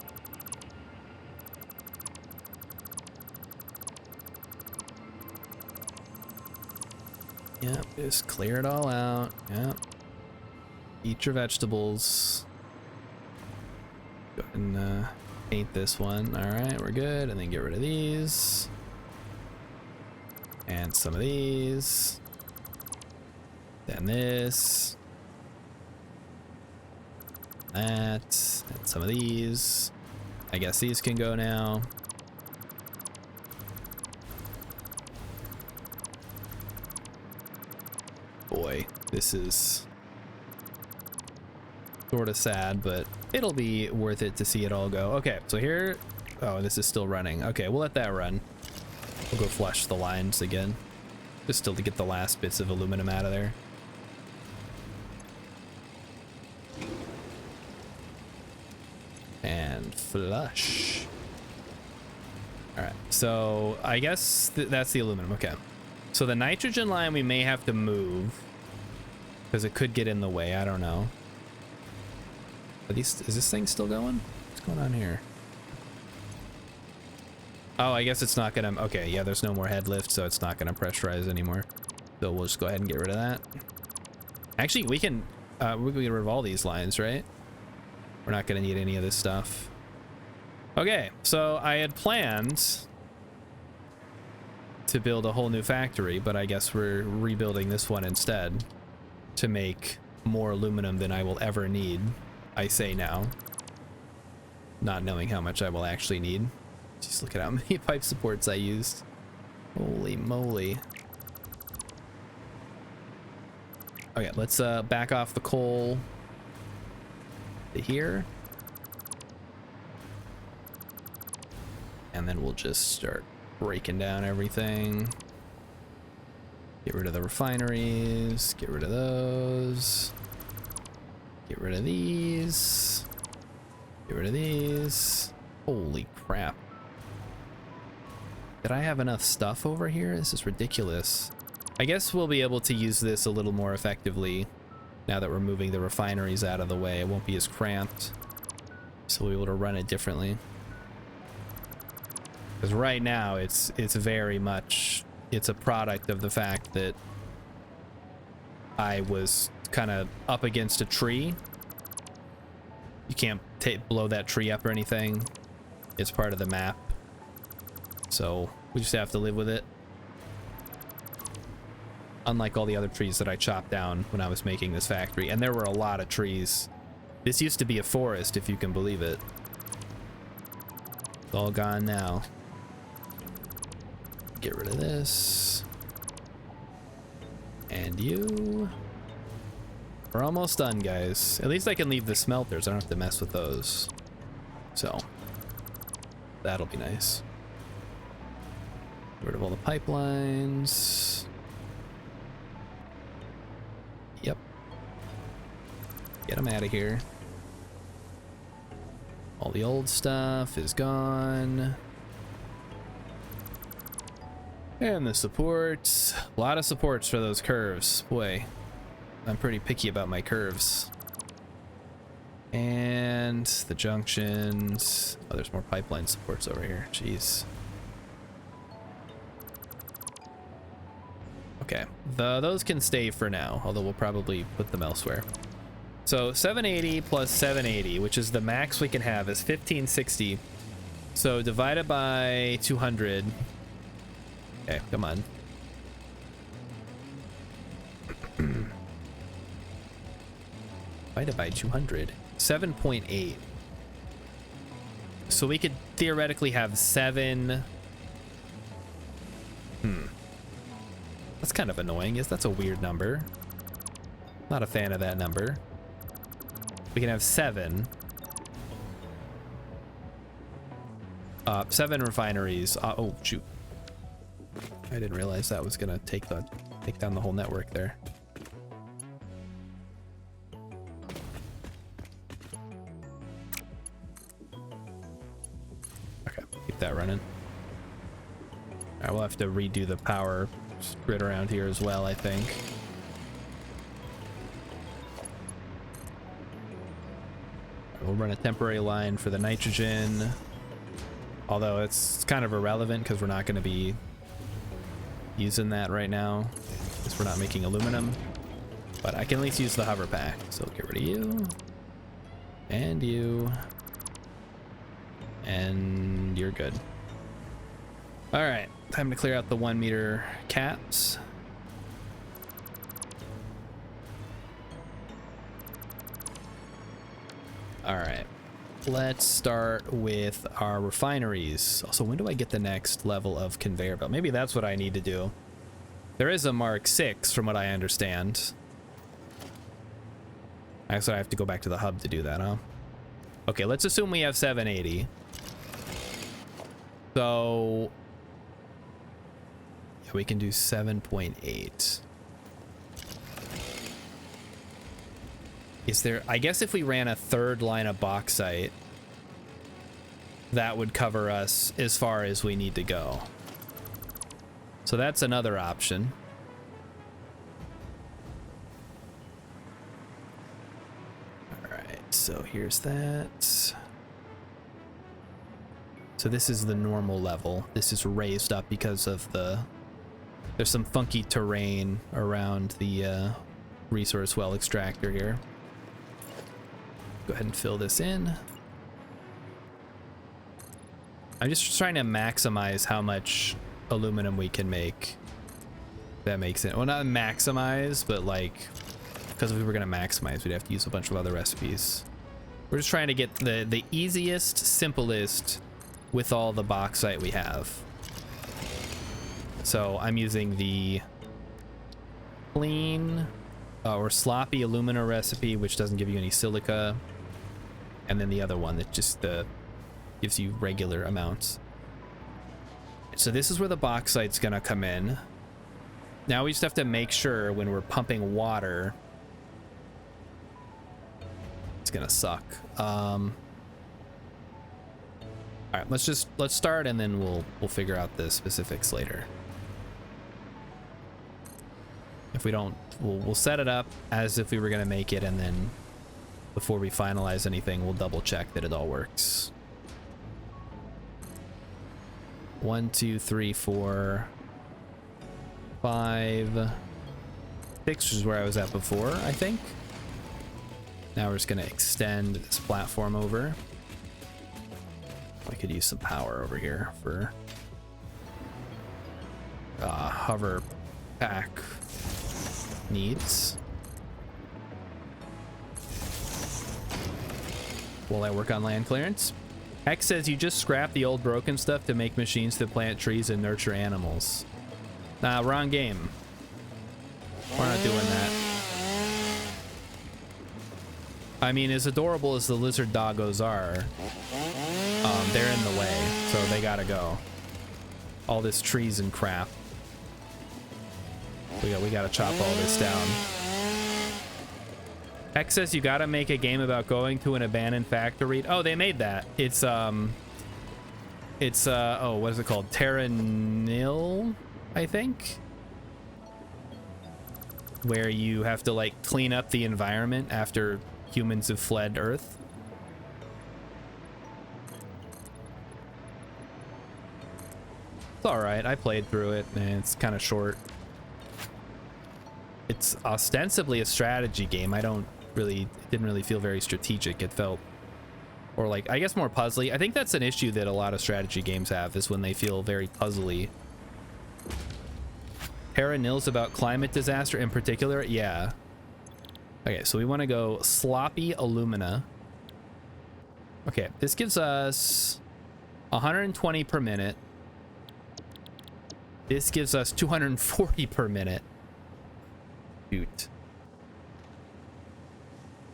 Yep, just clear it all out. Yep. Eat your vegetables. Go ahead and paint this one. All right, we're good. And then get rid of these. And some of these. Then this. That. And some of these. I guess these can go now. Boy, this is sort of sad, but it'll be worth it to see it all go. Okay, so here, oh, this is still running. Okay, we'll let that run. We'll go flush the lines again, just still to get the last bits of aluminum out of there. And flush. All right, so I guess that's the aluminum. Okay, so the nitrogen line we may have to move because it could get in the way. I don't know. Is this thing still going? What's going on here? Oh, I guess it's not gonna, okay, yeah, there's no more head lift, so it's not gonna pressurize anymore. So we'll just go ahead and get rid of that. Actually, we can get rid of all these lines, right? We're not gonna need any of this stuff. Okay, so I had planned to build a whole new factory, but I guess we're rebuilding this one instead to make more aluminum than I will ever need. I say now, not knowing how much I will actually need. Just look at how many pipe supports I used. Holy moly. Okay, let's back off the coal to here. And then we'll just start breaking down everything. Get rid of the refineries. Get rid of those. Get rid of these. Get rid of these. Holy crap. Did I have enough stuff over here? This is ridiculous. I guess we'll be able to use this a little more effectively now that we're moving the refineries out of the way. It won't be as cramped. So we'll be able to run it differently. Because right now it's very much, it's a product of the fact that I was kind of up against a tree. You can't blow that tree up or anything. It's part of the map. So we just have to live with it. Unlike all the other trees that I chopped down when I was making this factory. And there were a lot of trees. This used to be a forest, if you can believe it. It's all gone now. Get rid of this. And you. We're almost done, guys. At least I can leave the smelters. I don't have to mess with those. So, that'll be nice. Get rid of all the pipelines. Yep. Get them out of here. All the old stuff is gone. And the supports. A lot of supports for those curves. Boy, I'm pretty picky about my curves. And the junctions. Oh, there's more pipeline supports over here. Jeez. Okay, those can stay for now, although we'll probably put them elsewhere. So 780 plus 780, which is the max we can have, is 1560. So divided by 200. Okay, come on. Divided by 200. 7.8. So we could theoretically have 7. That's kind of annoying. That's a weird number. Not a fan of that number. We can have 7. 7 refineries. Oh, shoot. I didn't realize that was gonna take down the whole network there. Okay, keep that running. Alright, we'll have to redo the power grid around here as well, I think. We'll run a temporary line for the nitrogen, although it's kind of irrelevant because we're not going to be using that right now because we're not making aluminum, but I can at least use the hover pack. So get rid of you and you, and you're good. All right, time to clear out the 1 meter caps. All right, let's start with our refineries. Also, when do I get the next level of conveyor belt? Maybe that's what I need to do. There is a Mark 6 from what I understand. Actually, I have to go back to the hub to do that, huh? Okay, let's assume we have 780. So yeah, we can do 7.8. Is there, I guess if we ran a third line of bauxite, that would cover us as far as we need to go. So that's another option. All right, so here's that. So this is the normal level. This is raised up because of there's some funky terrain around the resource well extractor here. Go ahead and fill this in. I'm just trying to maximize how much aluminum we can make. That makes it, well, not maximize, but like, because if we were gonna maximize, we'd have to use a bunch of other recipes. We're just trying to get the easiest, simplest with all the bauxite we have. So I'm using the clean or sloppy alumina recipe, which doesn't give you any silica, and then the other one that just gives you regular amounts. So this is where the bauxite's gonna come in. Now we just have to make sure when we're pumping water, it's gonna suck. All right, let's start and then we'll figure out the specifics later. If we don't, we'll set it up as if we were gonna make it, and then before we finalize anything, we'll double check that it all works. 1, 2, 3, 4, 5, 6, which is where I was at before, I think. Now we're just gonna extend this platform over. I could use some power over here for hover pack needs. While I work on land clearance. X says you just scrap the old broken stuff to make machines to plant trees and nurture animals. Nah, wrong game. We're not doing that. I mean, as adorable as the lizard doggos are, they're in the way, so they gotta go. All this trees and crap. We gotta chop all this down. X says you gotta make a game about going to an abandoned factory. Oh, they made that. It's oh, what is it called? Terra Nil, I think? Where you have to like clean up the environment after humans have fled Earth. It's alright, I played through it, and it's kind of short. It's ostensibly a strategy game. Didn't really feel very strategic. It felt, or like, I guess more puzzly. I think that's an issue that a lot of strategy games have, is when they feel very puzzly. Terra Nil's about climate disaster in particular? Yeah. Okay, so we want to go sloppy alumina. Okay, this gives us 120 per minute. This gives us 240 per minute. Shoot.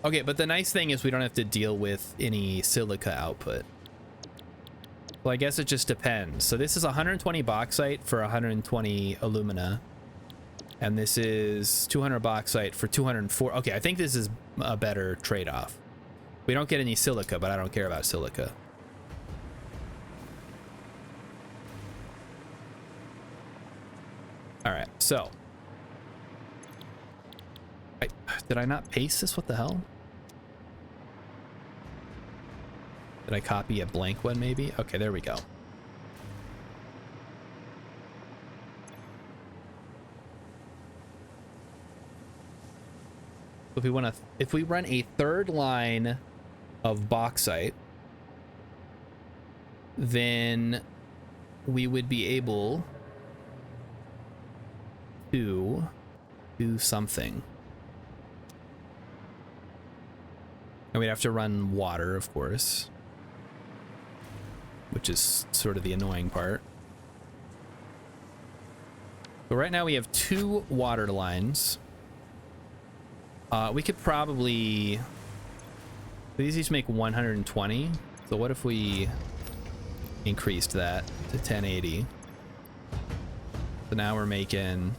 Okay, but the nice thing is we don't have to deal with any silica output. Well, I guess it just depends. So this is 120 bauxite for 120 alumina. And this is 200 bauxite for 204. Okay, I think this is a better trade-off. We don't get any silica, but I don't care about silica. All right, so. Did I not paste this? What the hell? Did I copy a blank one maybe? Okay, there we go. If we run a third line of bauxite, then we would be able to do something. And we'd have to run water, of course, which is sort of the annoying part. But right now we have 2 water lines. We could probably... These each make 120. So what if we increased that to 1080? So now we're making...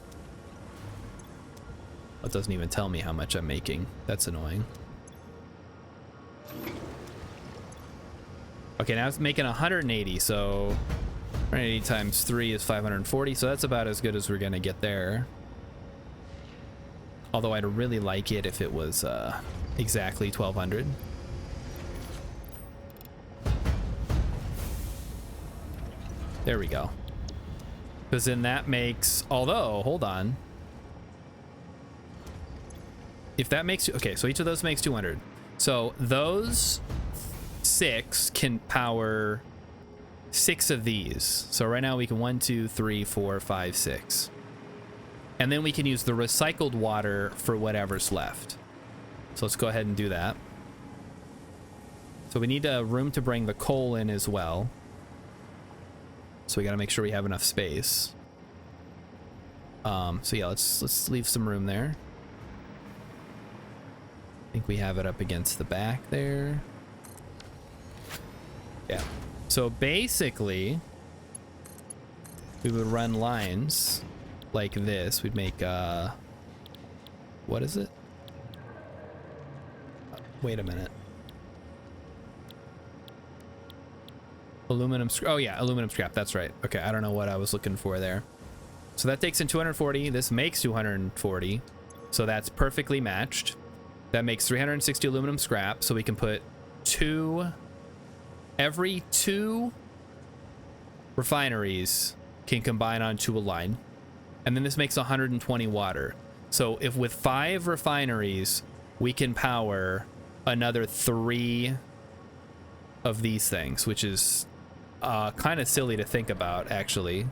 It doesn't even tell me how much I'm making. That's annoying. Okay, now it's making 180, so 180 times 3 is 540, so that's about as good as we're gonna get there. Although I'd really like it if it was exactly 1200. There we go. Because then that makes, although, hold on. If that makes, okay, so each of those makes 200. So those 6 can power 6 of these. So right now we can 1, 2, 3, 4, 5, 6. And then we can use the recycled water for whatever's left. So let's go ahead and do that. So we need room to bring the coal in as well. So we got to make sure we have enough space. So yeah, let's leave some room there. I think we have it up against the back there. Yeah. So basically, we would run lines like this, we'd make, what is it? Wait a minute. Aluminum scrap. Oh yeah, aluminum scrap. That's right. Okay, I don't know what I was looking for there. So that takes in 240. This makes 240. So that's perfectly matched. That makes 360 aluminum scrap. So we can put every two refineries can combine onto a line. And then this makes 120 water. So if with 5 refineries, we can power another 3 of these things, which is kind of silly to think about, actually.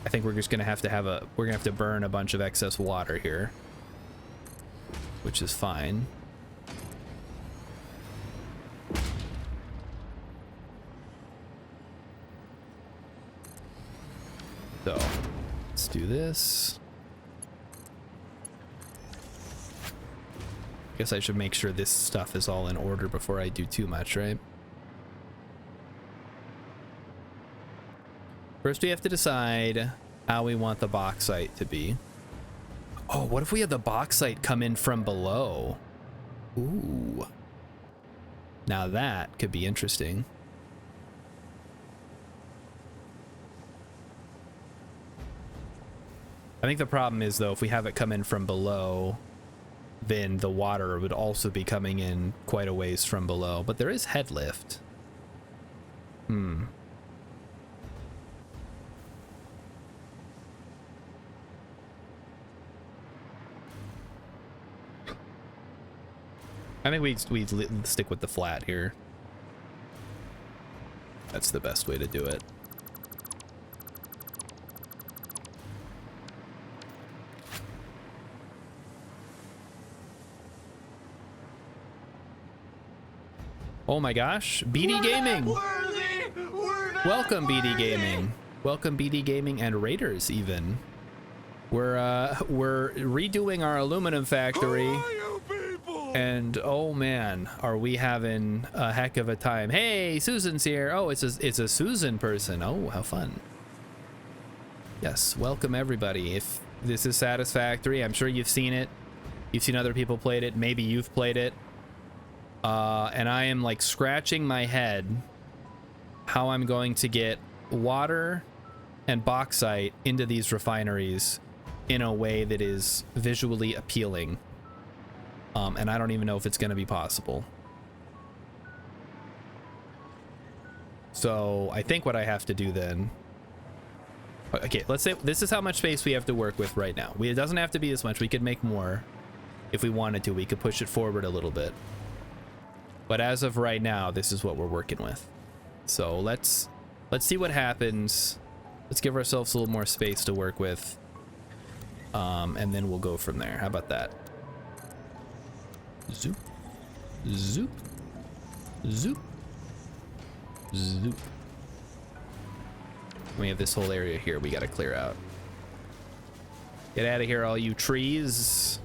I think we're just gonna have to burn a bunch of excess water here, which is fine. So let's do this. Guess I should make sure this stuff is all in order before I do too much, right? First, we have to decide how we want the bauxite to be. Oh, what if we had the bauxite come in from below? Ooh. Now that could be interesting. I think the problem is, though, if we have it come in from below, then the water would also be coming in quite a ways from below. But there is head lift. I think we stick with the flat here. That's the best way to do it. Oh my gosh, BD Gaming! Welcome, BD Gaming. Welcome, BD Gaming and Raiders, even. We're redoing our aluminum factory. And oh man, are we having a heck of a time. Hey, Susan's here. Oh, it's a Susan person. Oh, how fun. Yes, welcome everybody. If this is satisfactory, I'm sure you've seen it. You've seen other people played it. Maybe you've played it. And I am like scratching my head how I'm going to get water and bauxite into these refineries in a way that is visually appealing. And I don't even know if it's going to be possible. So I think what I have to do then... Okay, let's say this is how much space we have to work with right now. It doesn't have to be this much. We could make more if we wanted to. We could push it forward a little bit. But as of right now, this is what we're working with. So let's see what happens. Let's give ourselves a little more space to work with. And then we'll go from there. How about that? Zoop. Zoop. Zoop. Zoop. We have this whole area here we gotta clear out. Get out of here, all you trees.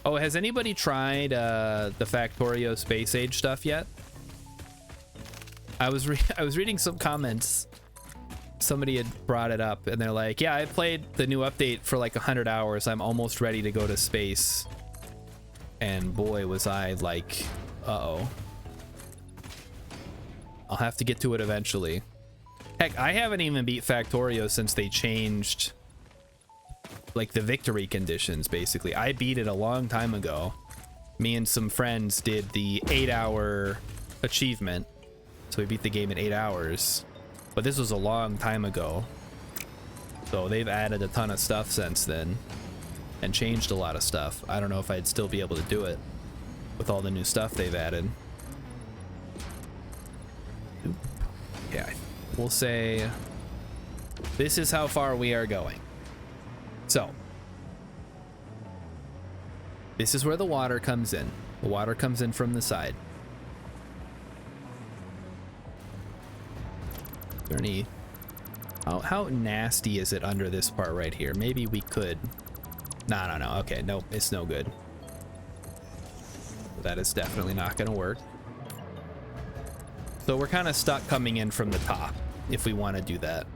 Oh, has anybody tried the Factorio Space Age stuff yet? I was reading some comments. Somebody had brought it up, and they're like, "Yeah, I played the new update for like 100 hours. I'm almost ready to go to space." And boy, was I like, uh-oh. I'll have to get to it eventually. Heck, I haven't even beat Factorio since they changed like the victory conditions, basically. I beat it a long time ago. Me and some friends did the 8-hour achievement. So we beat the game in 8 hours. But this was a long time ago. So they've added a ton of stuff since then. And changed a lot of stuff. I don't know if I'd still be able to do it with all the new stuff they've added. Yeah, we'll say this is how far we are going. So this is where the water comes in. The water comes in from the side. Is there any... How nasty is it under this part right here? Maybe we could... No. Okay, nope, it's no good. That is definitely not gonna work. So we're kind of stuck coming in from the top if we want to do that.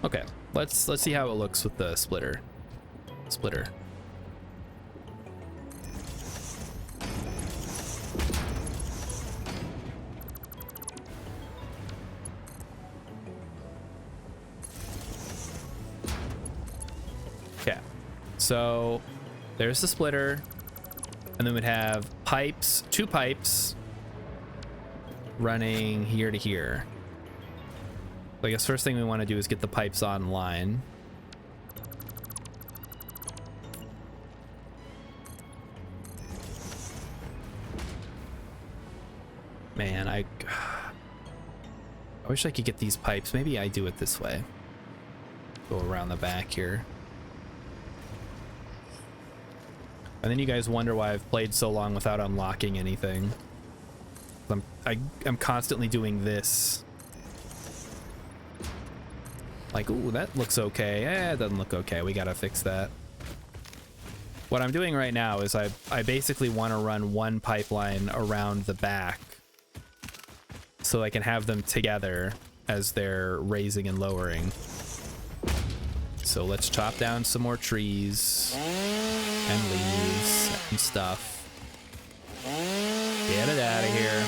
Okay, let's see how it looks with the splitter. Okay, so there's the splitter, and then we'd have pipes, 2 pipes running here to here. So I guess first thing we want to do is get the pipes online. Man, I wish I could get these pipes. Maybe I do it this way. Go around the back here. And then you guys wonder why I've played so long without unlocking anything. I'm constantly doing this. Like, ooh, that looks okay. It doesn't look okay. We gotta fix that. What I'm doing right now is I basically want to run one pipeline around the back so I can have them together as they're raising and lowering. So let's chop down some more trees and leaves and stuff. Get it out of here.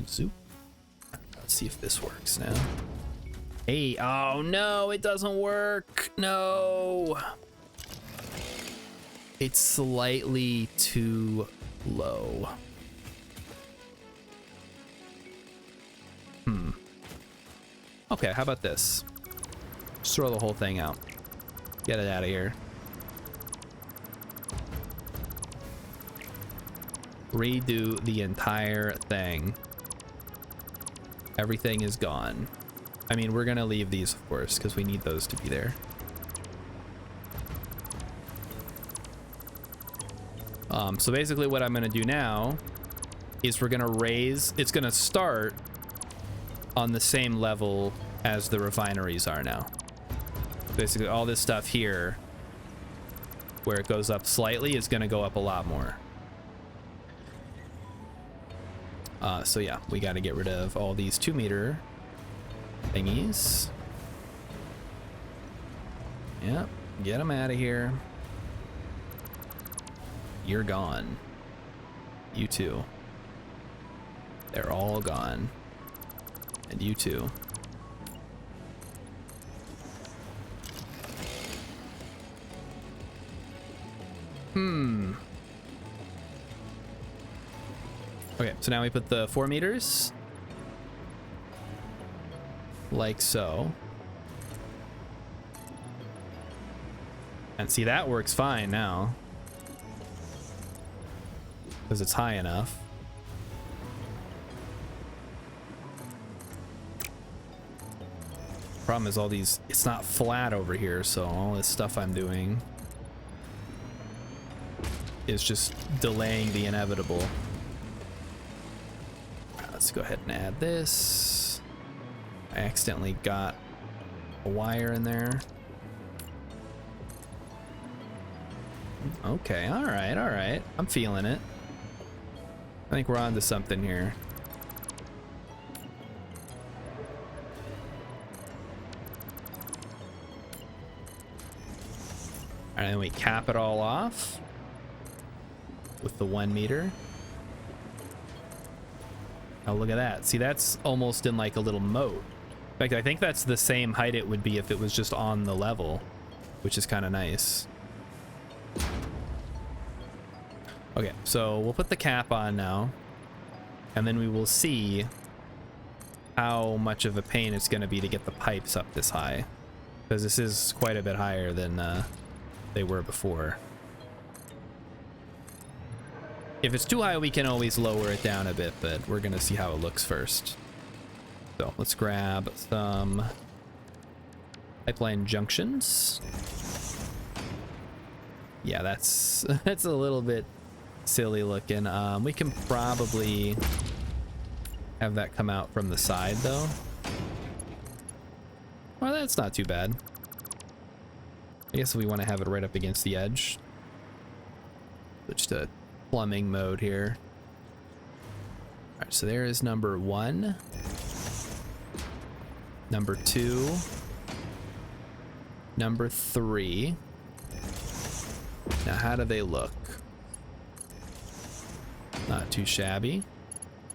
Zoop. Let's see if this works now. Hey, oh no, it doesn't work. No. It's slightly too low. Okay, how about this? Just throw the whole thing out. Get it out of here. Redo the entire thing. Everything is gone. I mean, we're gonna leave these, of course, because we need those to be there. So basically what I'm gonna do now is we're gonna raise, it's gonna start on the same level as the refineries are now. Basically all this stuff here, where it goes up slightly, is gonna go up a lot more. So yeah, we got to get rid of all these 2-meter thingies. Yep, get them out of here. You're gone. You too. They're all gone. And you too. Okay, so now we put the 4 meters. Like so. And see, that works fine now. Because it's high enough. Problem is all these, it's not flat over here, so all this stuff I'm doing is just delaying the inevitable. Let's go ahead and add this. I accidentally got a wire in there. Okay, all right. I'm feeling it. I think we're on to something here. And then we cap it all off with the 1 meter. Oh, look at that. See, that's almost in like a little moat. In fact, I think that's the same height it would be if it was just on the level, which is kind of nice. Okay, so we'll put the cap on now, and then we will see how much of a pain it's going to be to get the pipes up this high, because this is quite a bit higher than they were before. If it's too high, we can always lower it down a bit, but we're gonna see how it looks first. So let's grab some pipeline junctions. Yeah, that's a little bit silly looking. We can probably have that come out from the side though. Well, that's not too bad. I guess we want to have it right up against the edge. Switch to plumbing mode here. All right, so there is number 1. Number 2. Number 3. Now, how do they look? Not too shabby.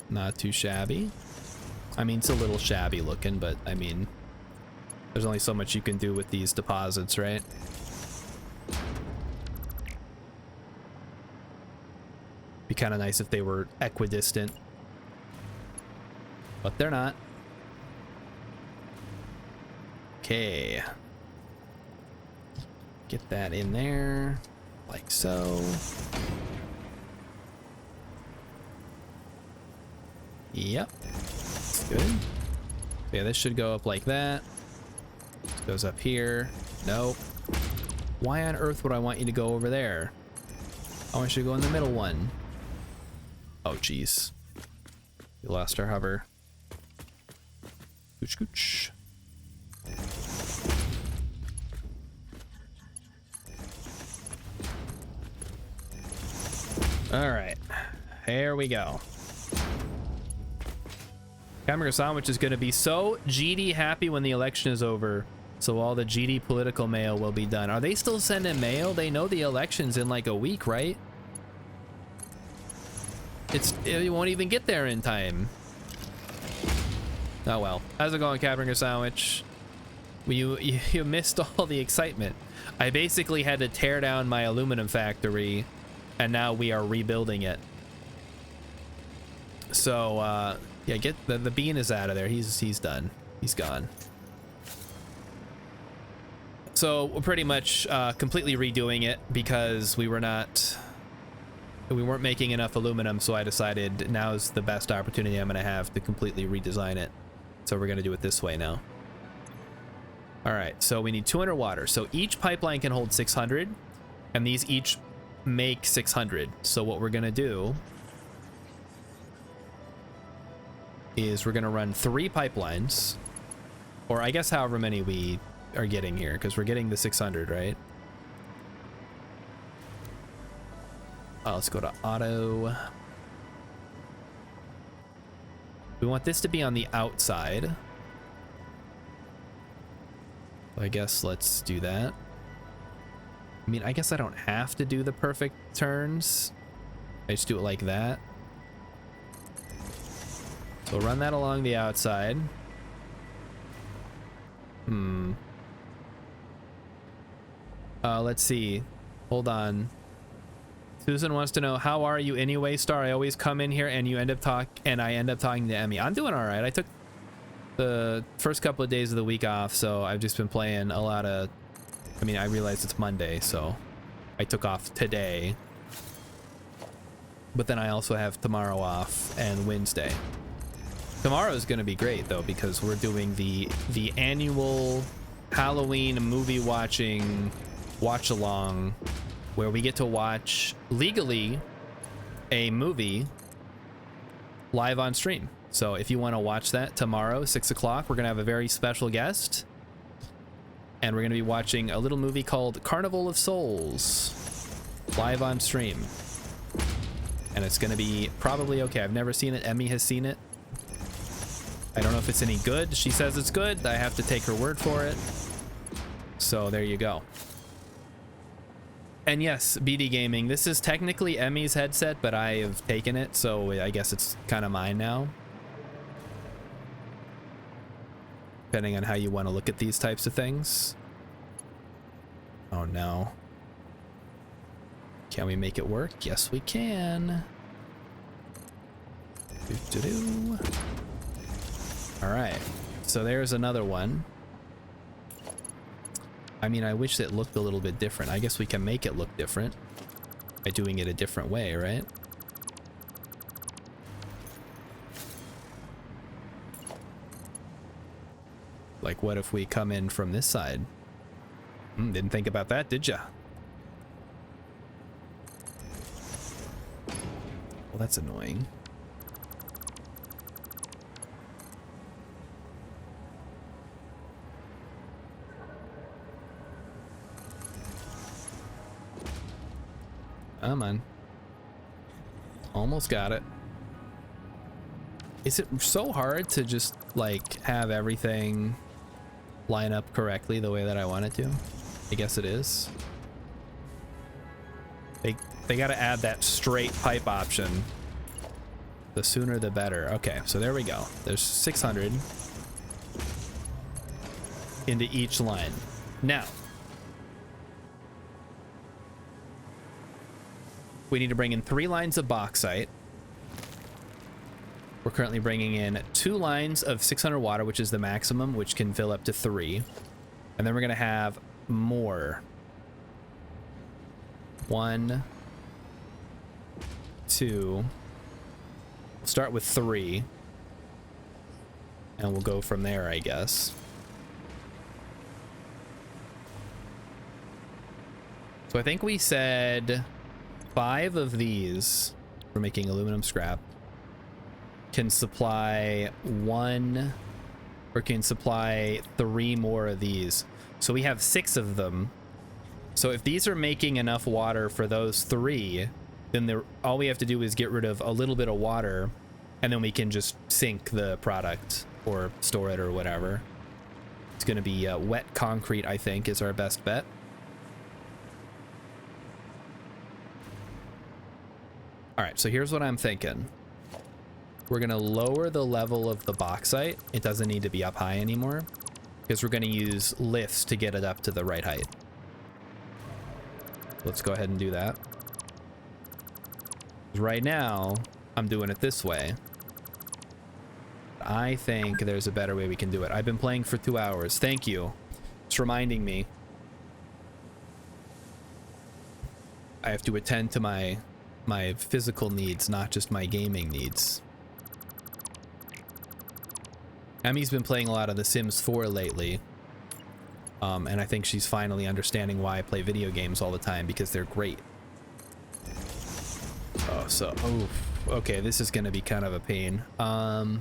Not too shabby. I mean, it's a little shabby looking, but I mean, there's only so much you can do with these deposits, right? Be kind of nice if they were equidistant, but they're not. Okay. Get that in there, like so. Yep. That's good. Yeah, this should go up like that. Goes up here. Nope. Why on earth would I want you to go over there? I want you to go in the middle one. Oh, jeez. We lost our hover. Scooch, scooch. All right. Here we go. Hamburger Sandwich is going to be so GD happy when the election is over. So all the GD political mail will be done. Are they still sending mail? They know the election's in like a week, right? It won't even get there in time. Oh well. How's it going, Hamburger Sandwich? You missed all the excitement. I basically had to tear down my aluminum factory, and now we are rebuilding it. So yeah, get the bean is out of there. He's done. He's gone. So we're pretty much completely redoing it because we weren't making enough aluminum, so I decided now's the best opportunity I'm gonna have to completely redesign it. So we're gonna do it this way now. All right, so we need 200 water. So each pipeline can hold 600, and these each make 600. So what we're gonna do is we're gonna run 3 pipelines, or I guess however many we are getting here, because we're getting the 600, right? Let's go to auto. We want this to be on the outside. I guess let's do that. I mean, I guess I don't have to do the perfect turns. I just do it like that. So run that along the outside. Let's see. Hold on. Susan wants to know, how are you anyway, Star? I always come in here and I end up talking to Emmy. I'm doing all right. I took the first couple of days of the week off, so I've just been playing a lot of, I mean, I realized it's Monday, so I took off today. But then I also have tomorrow off and Wednesday. Tomorrow is going to be great though, because we're doing the annual Halloween movie watching watch along, where we get to watch legally a movie live on stream. So if you want to watch that tomorrow, 6 o'clock, we're going to have a very special guest. And we're going to be watching a little movie called Carnival of Souls live on stream. And it's going to be probably okay. I've never seen it. Emmy has seen it. I don't know if it's any good. She says it's good. I have to take her word for it. So there you go. And yes, BD Gaming, this is technically Emmy's headset, but I have taken it, so I guess it's kind of mine now. Depending on how you want to look at these types of things. Oh no. Can we make it work? Yes, we can. Doo-doo-doo. All right, so there's another one. I mean, I wish it looked a little bit different. I guess we can make it look different by doing it a different way, right? Like, what if we come in from this side? Didn't think about that, did ya? Well, that's annoying. Come on. Almost got it. Is it so hard to just like have everything line up correctly the way that I want it to? I guess it is. They got to add that straight pipe option. The sooner the better. Okay, so there we go. There's 600 into each line. Now, we need to bring in 3 lines of bauxite. We're currently bringing in 2 lines of 600 water, which is the maximum, which can fill up to 3. And then we're going to have more. 1, 2. We'll start with 3. And we'll go from there, I guess. So I think we said 5 of these for making aluminum scrap can supply 1, or can supply 3 more of these. So we have 6 of them. So if these are making enough water for those 3, then all we have to do is get rid of a little bit of water, and then we can just sink the product or store it or whatever. It's going to be wet concrete, I think, is our best bet. All right, so here's what I'm thinking. We're going to lower the level of the bauxite. It doesn't need to be up high anymore, because we're going to use lifts to get it up to the right height. Let's go ahead and do that. Right now, I'm doing it this way. I think there's a better way we can do it. I've been playing for 2 hours. Thank you. It's reminding me. I have to attend to my physical needs, not just my gaming needs. Emmy's been playing a lot of The Sims 4 lately. And I think she's finally understanding why I play video games all the time, because they're great. Oh, okay, this is gonna be kind of a pain. But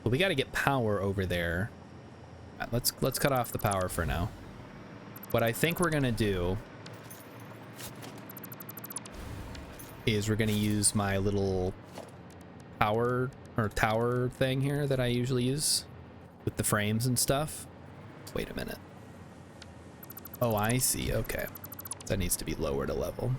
we gotta get power over there. Let's cut off the power for now. What I think we're gonna do is we're gonna use my little power or tower thing here that I usually use with the frames and stuff. Wait a minute. Oh, I see. Okay. That needs to be lowered a level.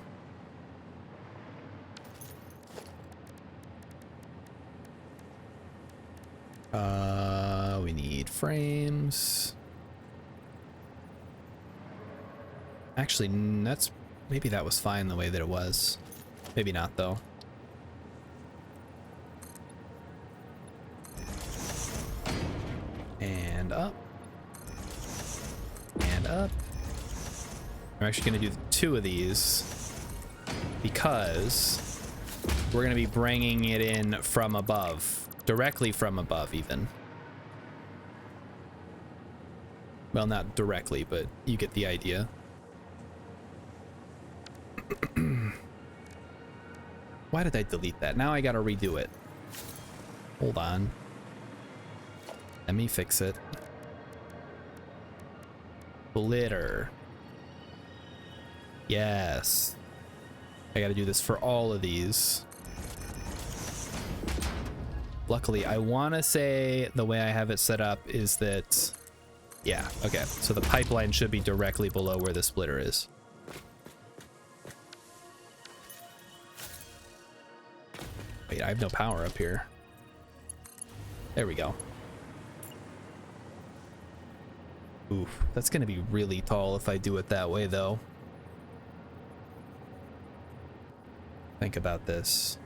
We need frames. Actually, maybe that was fine the way that it was. Maybe not, though. And up. And up. I'm actually going to do 2 of these because we're going to be bringing it in from above. Directly from above, even. Well, not directly, but you get the idea. Why did I delete that? Now I gotta redo it. Hold on. Let me fix it. Splitter. Yes. I gotta do this for all of these. Luckily, I want to say the way I have it set up is that... Yeah, okay. So the pipeline should be directly below where the splitter is. Wait, I have no power up here. There we go. Oof, that's going to be really tall if I do it that way, though. Think about this.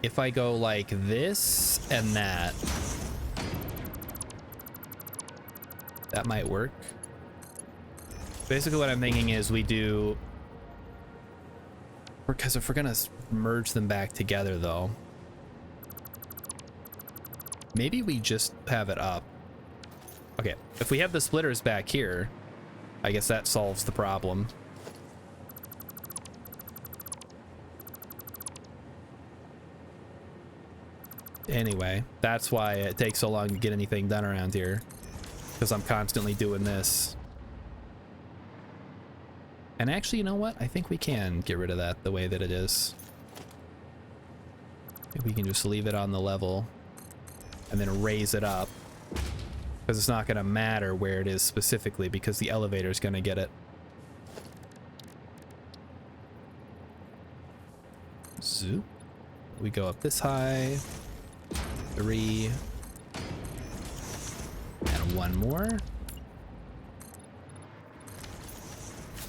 If I go like this and that might work. Basically what I'm thinking is we do, because if we're gonna merge them back together though, maybe we just have it up. Okay, if we have the splitters back here, I guess that solves the problem. Anyway, that's why it takes so long to get anything done around here, because I'm constantly doing this. And actually, you know what? I think we can get rid of that the way that it is. If we can just leave it on the level and then raise it up, because it's not going to matter where it is specifically because the elevator is going to get it. Zoop. We go up this high. 3. And 1 more.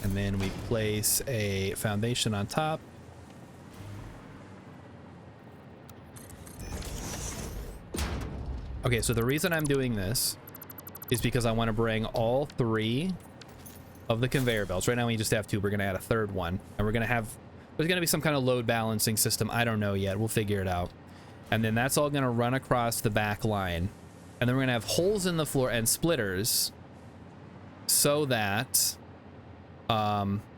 And then we place a foundation on top. Okay, so the reason I'm doing this is because I want to bring all 3 of the conveyor belts. Right now we just have 2. We're going to add a 3rd one. And we're going to have... There's going to be some kind of load balancing system. I don't know yet. We'll figure it out. And then that's all going to run across the back line. And then we're going to have holes in the floor and splitters so that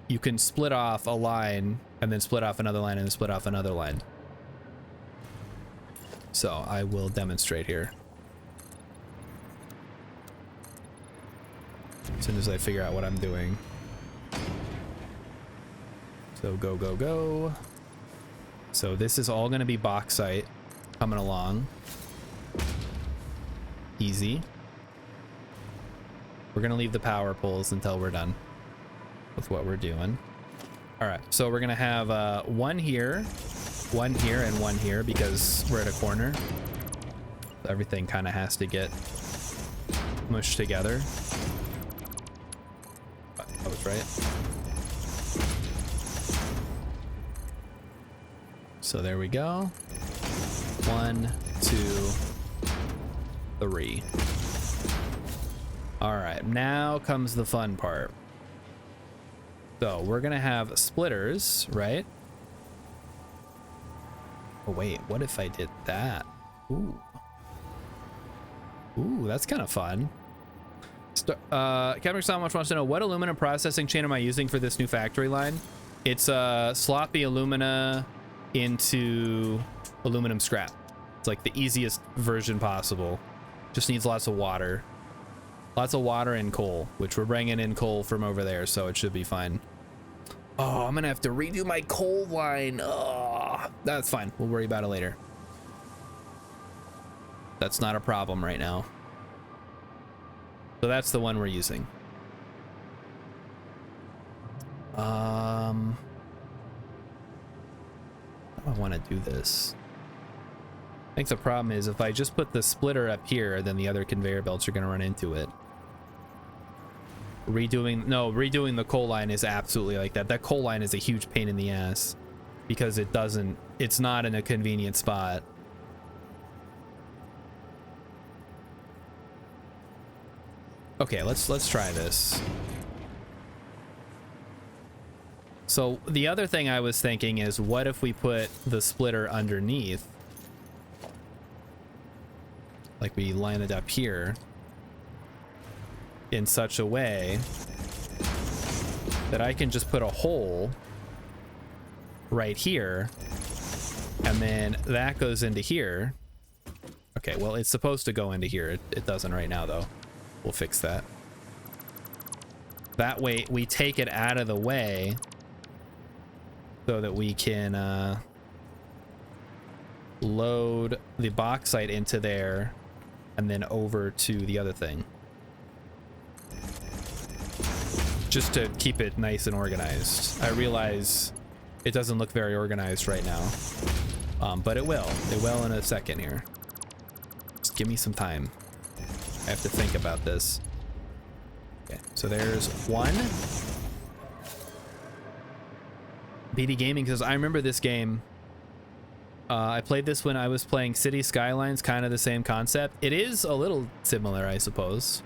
you can split off a line and then split off another line and then split off another line. So I will demonstrate here. As soon as I figure out what I'm doing. So go, go, go. So this is all going to be bauxite coming along. Easy. We're going to leave the power poles until we're done with what we're doing. All right, so we're going to have 1 here, 1 here, and 1 here because we're at a corner. Everything kind of has to get mushed together. I was right. So there we go. 1, 2, 3. All right, now comes the fun part. So we're gonna have splitters, right? Oh wait, what if I did that? Ooh. Ooh, that's kind of fun. Captain Salmon wants to know, what aluminum processing chain am I using for this new factory line? It's sloppy alumina into aluminum scrap. It's like the easiest version possible. Just needs lots of water. Lots of water and coal, which we're bringing in coal from over there, so it should be fine. Oh, I'm gonna have to redo my coal line. Oh, that's fine. We'll worry about it later. That's not a problem right now. So that's the one we're using. How do I want to do this? I think the problem is if I just put the splitter up here, then the other conveyor belts are going to run into it. Redoing the coal line is absolutely like that. That coal line is a huge pain in the ass because it's not in a convenient spot. Okay, let's try this. So the other thing I was thinking is, what if we put the splitter underneath? Like we line it up here in such a way that I can just put a hole right here, and then that goes into here. Okay, well, it's supposed to go into here. It doesn't right now, though. We'll fix that. That way, we take it out of the way so that we can load the bauxite into there and then over to the other thing. Just to keep it nice and organized. I realize it doesn't look very organized right now, but it will. It will in a second here. Just give me some time. I have to think about this. Okay, so there's 1. BD Gaming says, I remember this game. I played this when I was playing City Skylines, kind of the same concept. It is a little similar, I suppose.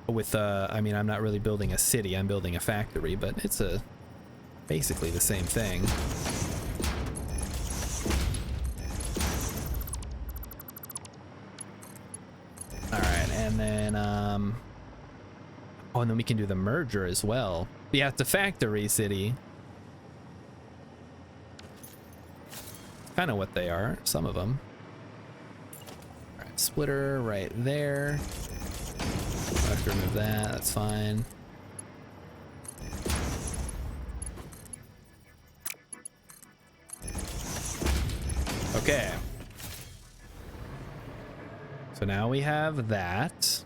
With, I mean, I'm not really building a city, I'm building a factory, but it's basically the same thing. Alright, and then, oh, and then we can do the merger as well. Yeah, it's a factory city. Kind of what they are, some of them. Alright, splitter right there. I have to remove that, that's fine. Okay. So now we have that.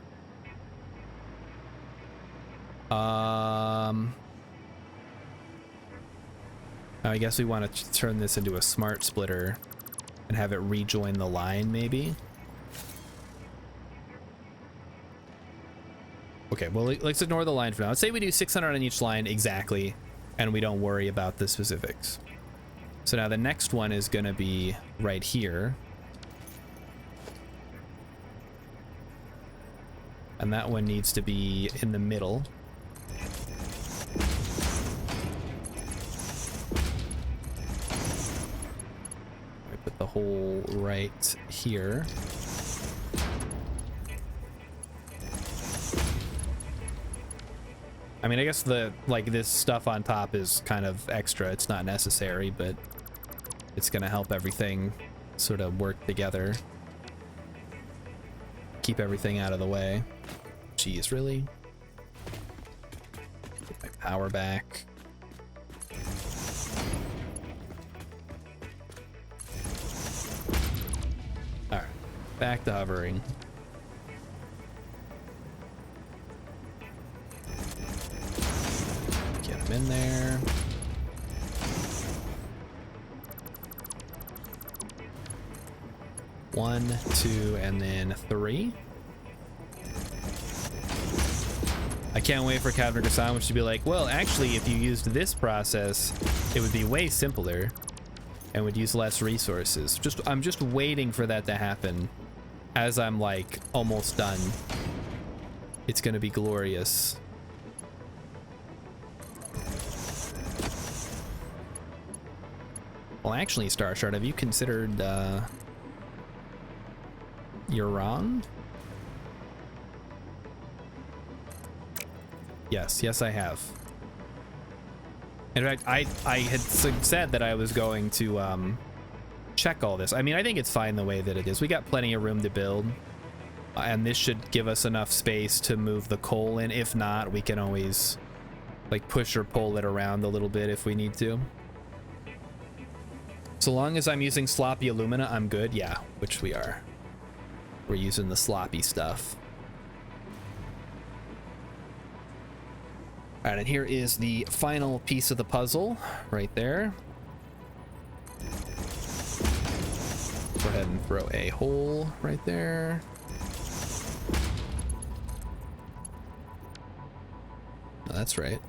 Now I guess we want to turn this into a smart splitter and have it rejoin the line, maybe. Okay, well, let's ignore the line for now. Let's say we do 600 on each line exactly, and we don't worry about the specifics. So now the next one is going to be right here. And that one needs to be in the middle. I put the hole right here. I mean, I guess this stuff on top is kind of extra. It's not necessary, but it's gonna help everything sort of work together. Keep everything out of the way. Jeez, really? Get my power back. Alright, back to hovering. Get him in there. One, two, and then three. I can't wait for Captain Sandwich to be like, well, actually, if you used this process, it would be way simpler and would use less resources. I'm just waiting for that to happen as I'm like almost done. It's gonna be glorious. Well, actually, Starshard, have you considered, you're wrong? Yes, I have. In fact, I had said that I was going to check all this. I mean, I think it's fine the way that it is. We got plenty of room to build, and this should give us enough space to move the coal in. If not, we can always like push or pull it around a little bit if we need to. So long as I'm using sloppy alumina, I'm good. Yeah, which we are. We're using the sloppy stuff. All right, and here is the final piece of the puzzle right there. Go ahead and throw a hole right there. Oh, that's right.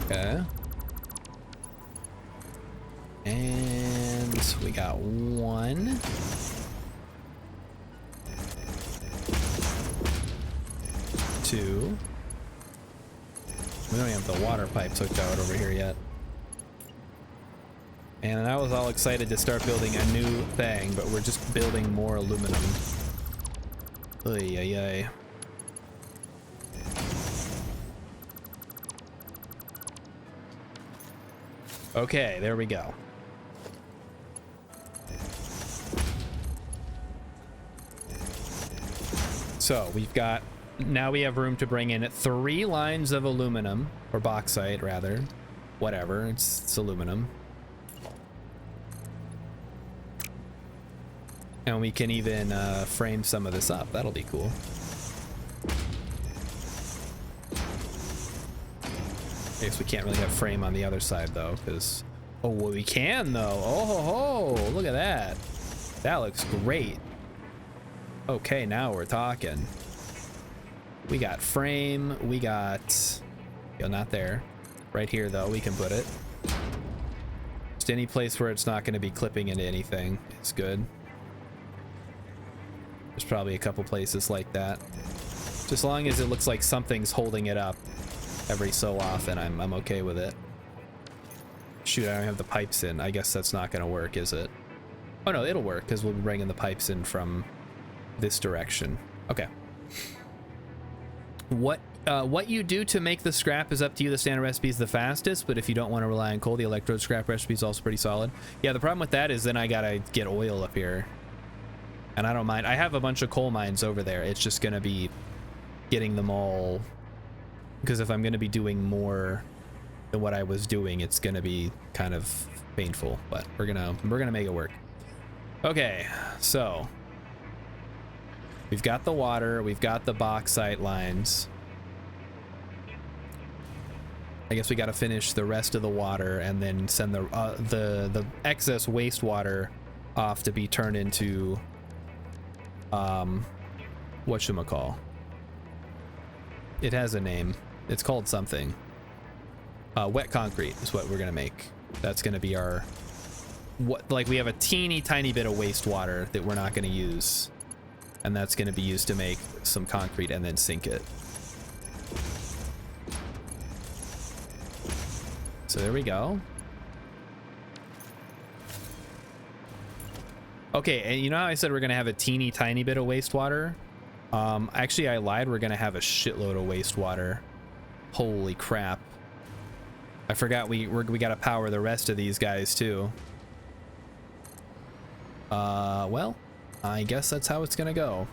Okay. And we got one. Two. We don't even have the water pipes hooked out over here yet. And I was all excited to start building a new thing, but we're just building more aluminum. Oy, oy, oy. Okay, there we go. So we've got, now we have room to bring in 3 lines of aluminum, or bauxite rather. Whatever, it's aluminum. And we can even frame some of this up. That'll be cool. I guess we can't really have frame on the other side though, because... Oh, well, we can though. Oh, ho, ho, look at that. That looks great. Okay, now we're talking. We got frame, we got... Yo, not there. Right here though, we can put it. Just any place where it's not going to be clipping into anything is good. There's probably a couple places like that. Just as long as it looks like something's holding it up every so often, I'm okay with it. Shoot, I don't have the pipes in. I guess that's not gonna work, is it? Oh no, it'll work because we'll be bringing the pipes in from this direction. Okay. What you do to make the scrap is up to you. The standard recipe is the fastest, but if you don't want to rely on coal, the electrode scrap recipe is also pretty solid. Yeah, the problem with that is then I gotta get oil up here. And I don't mind. I have a bunch of coal mines over there. It's just gonna be getting them all, because if I'm gonna be doing more than what I was doing, it's gonna be kind of painful, but we're gonna make it work. Okay, so we've got the water, we've got the bauxite lines. I guess we got to finish the rest of the water and then send the excess wastewater off to be turned into whatchamacall. It has a name. It's called something. Wet concrete is what we're gonna make. That's gonna be our like we have a teeny tiny bit of wastewater that we're not gonna use, and that's gonna be used to make some concrete and then sink it. So there we go. Okay, and you know how I said we're gonna have a teeny tiny bit of wastewater? Actually I lied, we're gonna have a shitload of wastewater. Holy crap. I forgot we gotta power the rest of these guys too. Well, I guess that's how it's gonna go.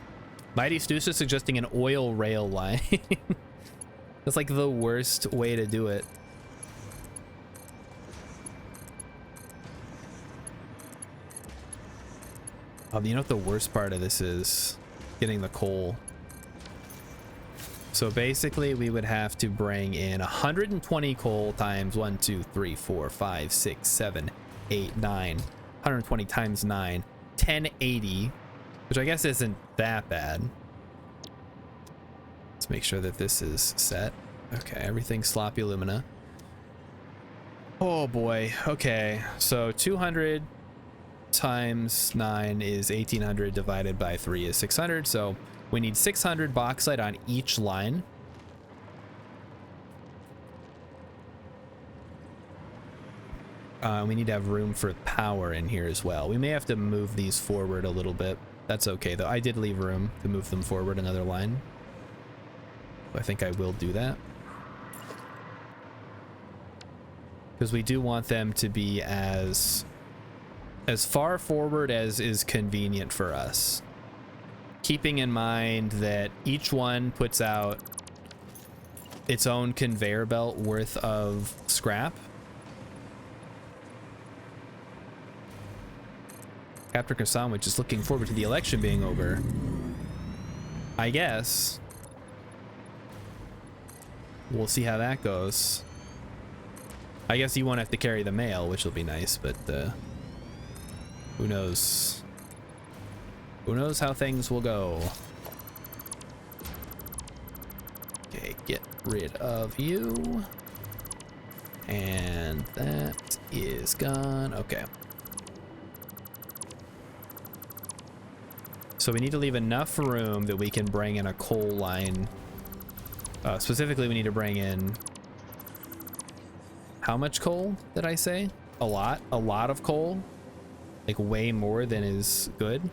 Mighty Stusa suggesting an oil rail line. That's like the worst way to do it. You know what the worst part of this is? Getting the coal. So basically we would have to bring in 120 coal times 1, 2, 3, 4, 5, 6, 7, 8, 9. 120 times 9. 1080, which I guess isn't that bad. Let's make sure that this is set. Okay, everything's sloppy alumina. Oh boy. Okay, so 200 times 9 is 1800 divided by 3 is 600, so we need 600 bauxite on each line. We need to have room for power in here as well. We may have to move these forward a little bit. That's okay though. I did leave room to move them forward another line. I think I will do that, because we do want them to be as far forward as is convenient for us, keeping in mind that each one puts out its own conveyor belt worth of scrap. Captain Krasowicz is looking forward to the election being over. I guess. We'll see how that goes. I guess you won't have to carry the mail, which will be nice, but who knows? Who knows how things will go? Okay, get rid of you. And that is gone. Okay. So we need to leave enough room that we can bring in a coal line. Specifically, we need to bring in... How much coal did I say? A lot? A lot of coal? Like way more than is good?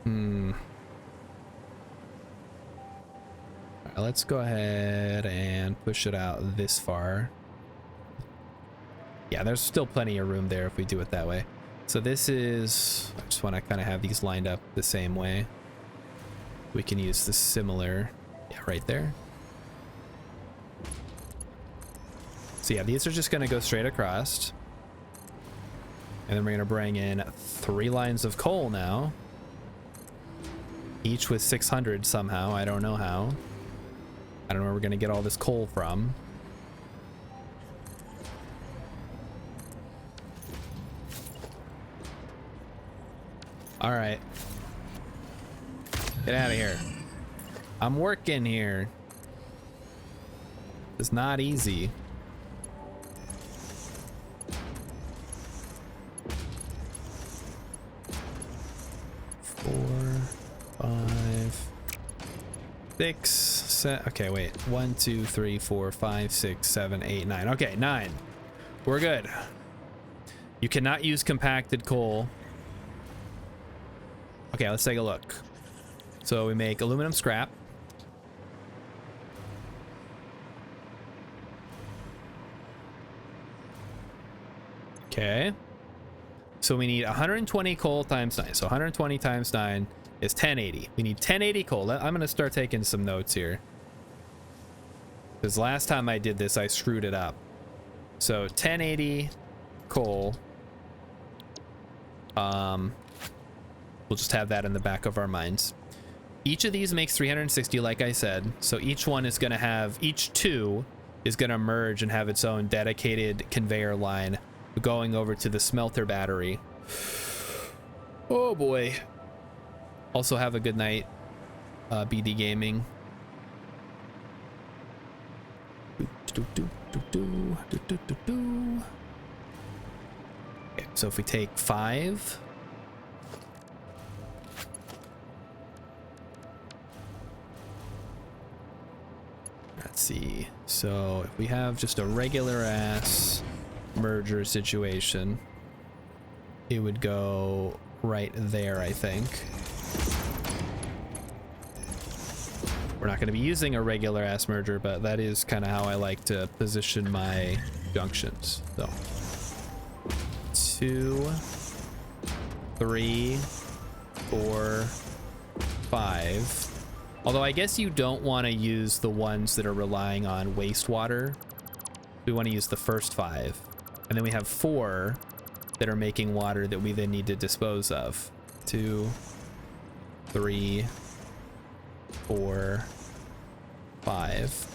Alright, let's go ahead and push it out this far. Yeah, there's still plenty of room there if we do it that way. So this is... I just want to kind of have these lined up the same way. We can use the similar... Yeah, right there. So yeah, these are just going to go straight across. And then we're going to bring in 3 lines of coal now. Each with 600 somehow. I don't know how. I don't know where we're going to get all this coal from. All right. Get out of here. I'm working here. It's not easy. Four, 5, 6, 7. Okay, wait. 1, 2, 3, 4, 5, 6, 7, 8, 9. Okay, 9. We're good. You cannot use compacted coal. Okay, let's take a look. So we make aluminum scrap. Okay. So we need 120 coal times 9. So 120 times 9 is 1080. We need 1080 coal. I'm gonna start taking some notes here, because last time I did this I screwed it up. So 1080 coal. We'll just have that in the back of our minds. Each of these makes 360, like I said. So each one is going to have, each two is going to merge and have its own dedicated conveyor line going over to the smelter battery. Oh boy. Also have a good night, BD Gaming. Okay, so if we take 5, let's see. So if we have just a regular ass merger situation, it would go right there, I think. We're not going to be using a regular ass merger, but that is kind of how I like to position my junctions. So 2, 3, 4, 5. Although I guess you don't want to use the ones that are relying on wastewater. We want to use the first 5. And then we have 4 that are making water that we then need to dispose of. 2, 3, 4, 5.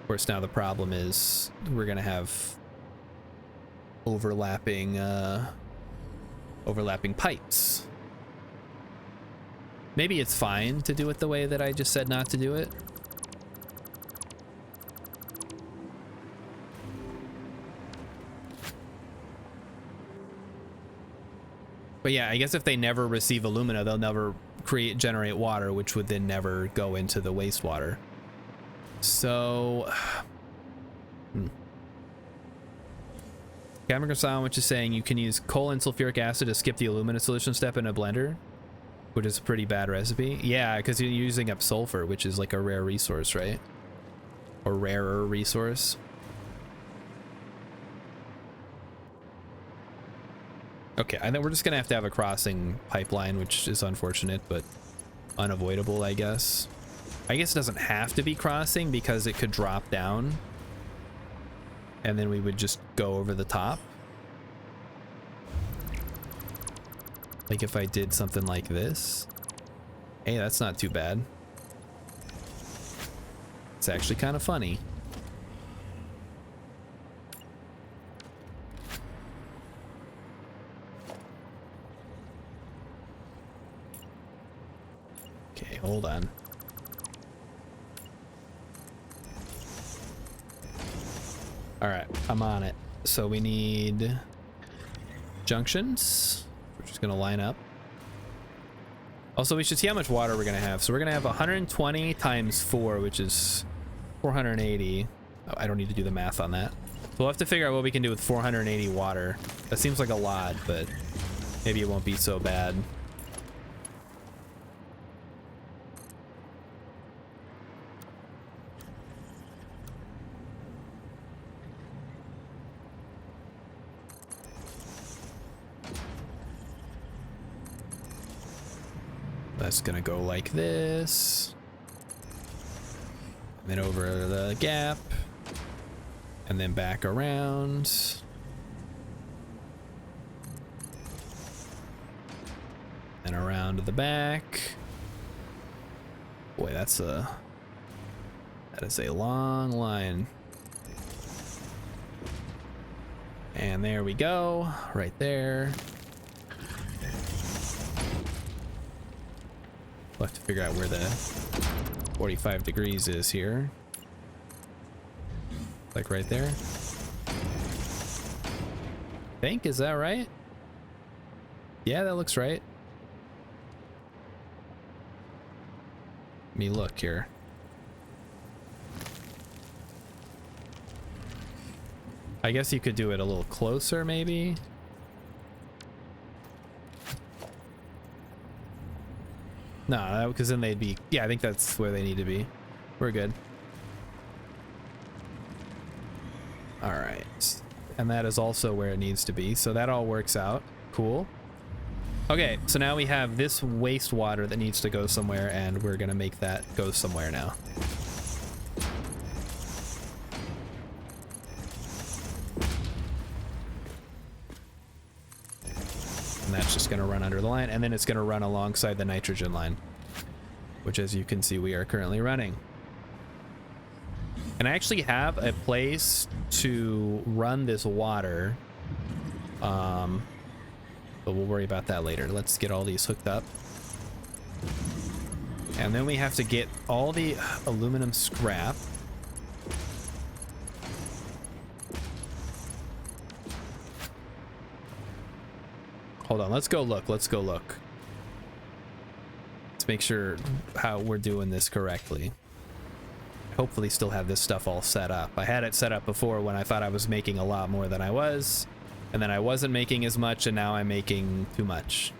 Of course, now the problem is we're gonna have overlapping pipes. Maybe it's fine to do it the way that I just said not to do it. But yeah, I guess if they never receive alumina, they'll never generate water, which would then never go into the wastewater. So, Gamagrasan, which is saying you can use coal and sulfuric acid to skip the alumina solution step in a blender, which is a pretty bad recipe. Yeah, because you're using up sulfur, which is like a rare resource, right? Or rarer resource. Okay, I think we're just gonna have to have a crossing pipeline, which is unfortunate, but unavoidable, I guess. I guess it doesn't have to be crossing because it could drop down and then we would just go over the top. Like if I did something like this. Hey, that's not too bad. It's actually kind of funny. Okay, hold on. All right, I'm on it. So we need junctions. We're just gonna line up. Also, we should see how much water we're gonna have. So we're gonna have 120 times 4, which is 480. Oh, I don't need to do the math on that. So we'll have to figure out what we can do with 480 water. That seems like a lot, but maybe it won't be so bad. That's gonna go like this, and then over the gap, and then back around, and around to the back. Boy, that is a long line. And there we go, right there. We'll have to figure out where the 45 degrees is here. Like right there. I think, is that right? Yeah, that looks right. Let me look here. I guess you could do it a little closer, maybe. No, because then they'd be... Yeah, I think that's where they need to be. We're good. Alright. and that is also where it needs to be. So that all works out. Cool. Okay, so now we have this wastewater that needs to go somewhere, and we're gonna make that go somewhere now. And that's just gonna run under the line, and then it's gonna run alongside the nitrogen line, which, as you can see, we are currently running. And I actually have a place to run this water, but we'll worry about that later. Let's get all these hooked up. And then we have to get all the aluminum scrap. Hold on, let's go look. Let's make sure how we're doing this correctly. Hopefully still have this stuff all set up. I had it set up before when I thought I was making a lot more than I was, and then I wasn't making as much, and now I'm making too much,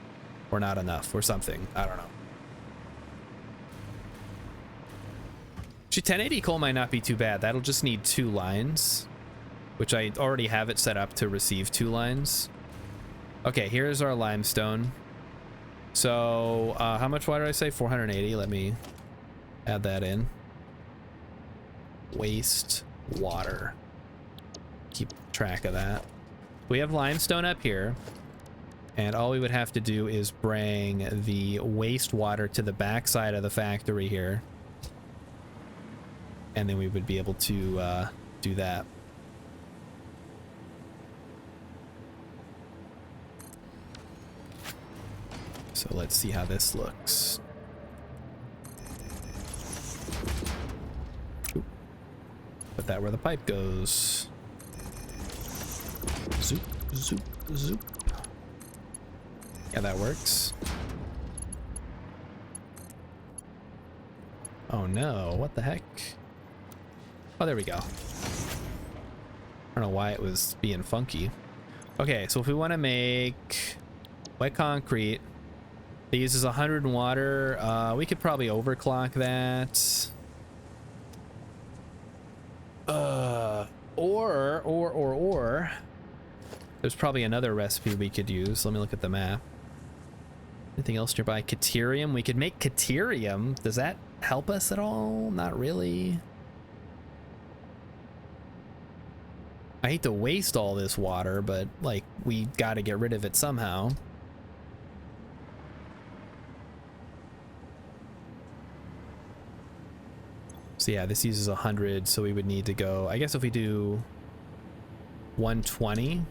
or not enough, or something. I don't know. Actually, 1080 coal might not be too bad. That'll just need 2 lines, which I already have it set up to receive 2 lines. Okay, here's our limestone. So, how much water did I say? 480. Let me add that in. Waste water. Keep track of that. We have limestone up here, and all we would have to do is bring the wastewater to the back side of the factory here, and then we would be able to do that. So let's see how this looks. Put that where the pipe goes. Zoop, zoop, zoop. Yeah, that works. Oh no, what the heck? Oh, there we go. I don't know why it was being funky. Okay, so if we want to make wet concrete, it uses 100 in water. We could probably overclock that. Or there's probably another recipe we could use. Let me look at the map. Anything else nearby? Caterium. We could make caterium. Does that help us at all? Not really. I hate to waste all this water, but like we got to get rid of it somehow. So yeah, this uses 100, so we would need to go, I guess if we do 120,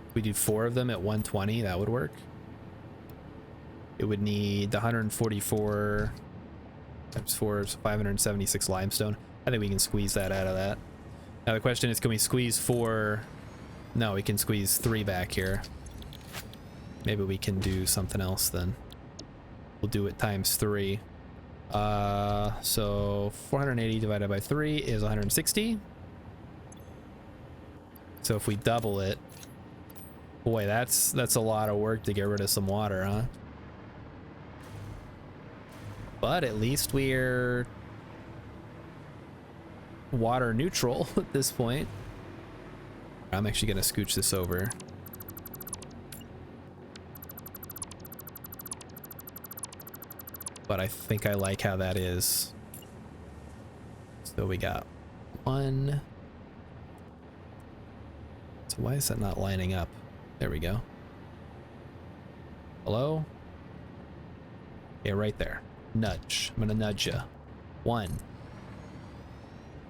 if we do 4 of them at 120, that would work. It would need the 144 times 4 is 576 limestone. I think we can squeeze that out of that. Now the question is, can we squeeze 4? No, we can squeeze 3 back here. Maybe we can do something else then. We'll do it times 3. So 480 divided by 3 is 160. So if we double it, boy, that's a lot of work to get rid of some water, huh? But at least we're water neutral at this point. I'm actually gonna scooch this over. But I think I like how that is. So we got 1. So why is that not lining up? There we go. Hello? Yeah, right there. Nudge. I'm gonna nudge you. 1,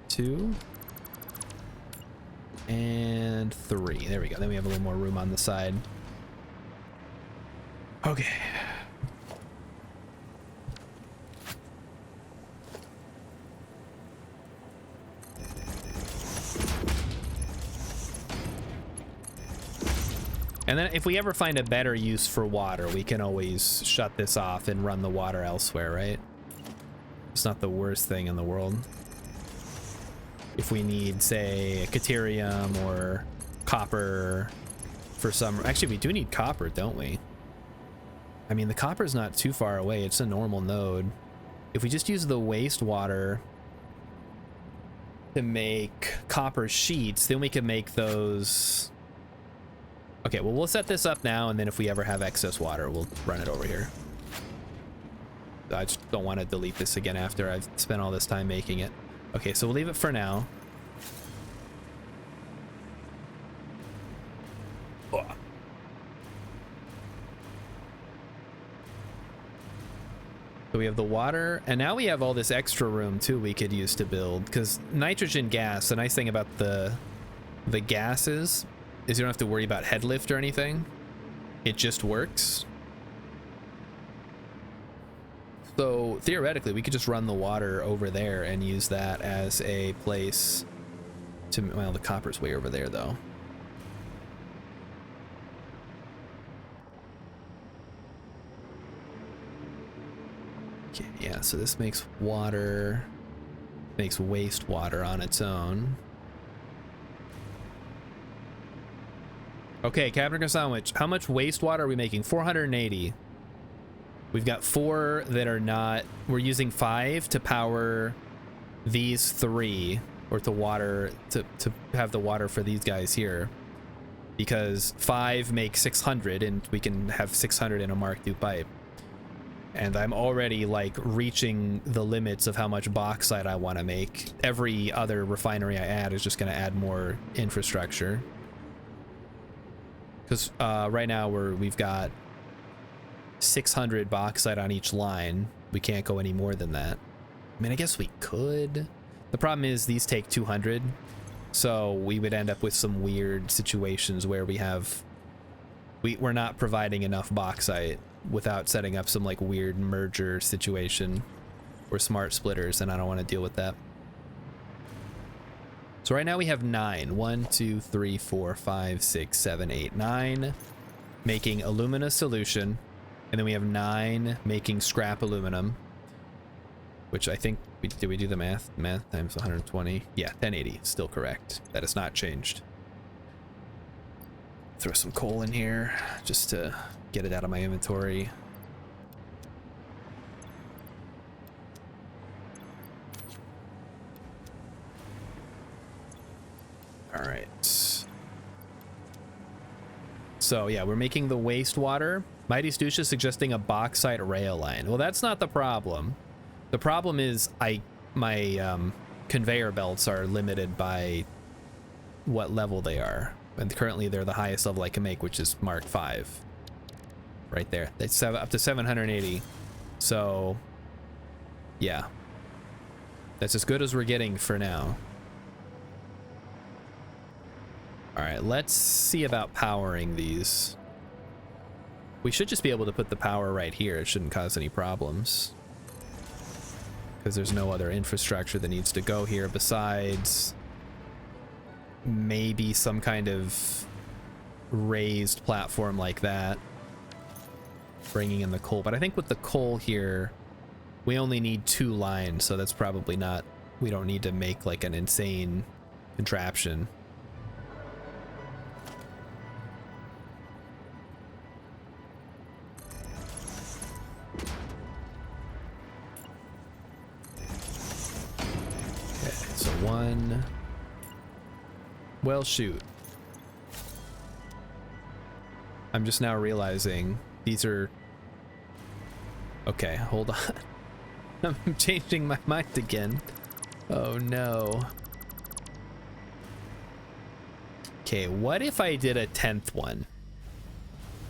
2, and 3. There we go. Then we have a little more room on the side. Okay. And then if we ever find a better use for water, we can always shut this off and run the water elsewhere, right? It's not the worst thing in the world. If we need, say, caterium or copper for some... Actually, we do need copper, don't we? I mean, the copper's not too far away. It's a normal node. If we just use the wastewater to make copper sheets, then we can make those. Okay, well, we'll set this up now, and then if we ever have excess water, we'll run it over here. I just don't want to delete this again after I've spent all this time making it. Okay, so we'll leave it for now. Oh. So we have the water, and now we have all this extra room too we could use to build, because nitrogen gas, the nice thing about the gases is you don't have to worry about head lift or anything. It just works. So theoretically, we could just run the water over there and use that as a place to, well, the copper's way over there though. Okay, yeah, so this makes water, makes wastewater on its own. Okay, Captain Sandwich, how much wastewater are we making? 480. We've got 4 that are not, we're using 5 to power these 3, or to water, to have the water for these guys here. Because 5 makes 600, and we can have 600 in a Mark II pipe. And I'm already like reaching the limits of how much bauxite I want to make. Every other refinery I add is just going to add more infrastructure. Because right now we've got 600 bauxite on each line. We can't go any more than that. I mean, I guess we could. The problem is these take 200, so we would end up with some weird situations where we're not providing enough bauxite without setting up some like weird merger situation or smart splitters, and I don't want to deal with that. So right now we have 9. 1, 2, 3, 4, 5, 6, 7, 8, 9 making alumina solution. And then we have 9 making scrap aluminum, which I think, did we do the math? Math times 120. Yeah, 1080, still correct. That has not changed. Throw some coal in here just to get it out of my inventory. All right. So yeah, we're making the wastewater. Mighty Stoosh is suggesting a bauxite rail line. Well, that's not the problem. The problem is my conveyor belts are limited by what level they are. And currently they're the highest level I can make, which is Mark V. Right there. That's up to 780. So yeah. That's as good as we're getting for now. All right, let's see about powering these. We should just be able to put the power right here. It shouldn't cause any problems, because there's no other infrastructure that needs to go here besides maybe some kind of raised platform like that, bringing in the coal. But I think with the coal here, we only need 2 lines, so that's probably not, we don't need to make like an insane contraption. So 1. Well, shoot. I'm just now realizing these are... Okay, hold on. I'm changing my mind again. Oh no. Okay, what if I did a 10th one?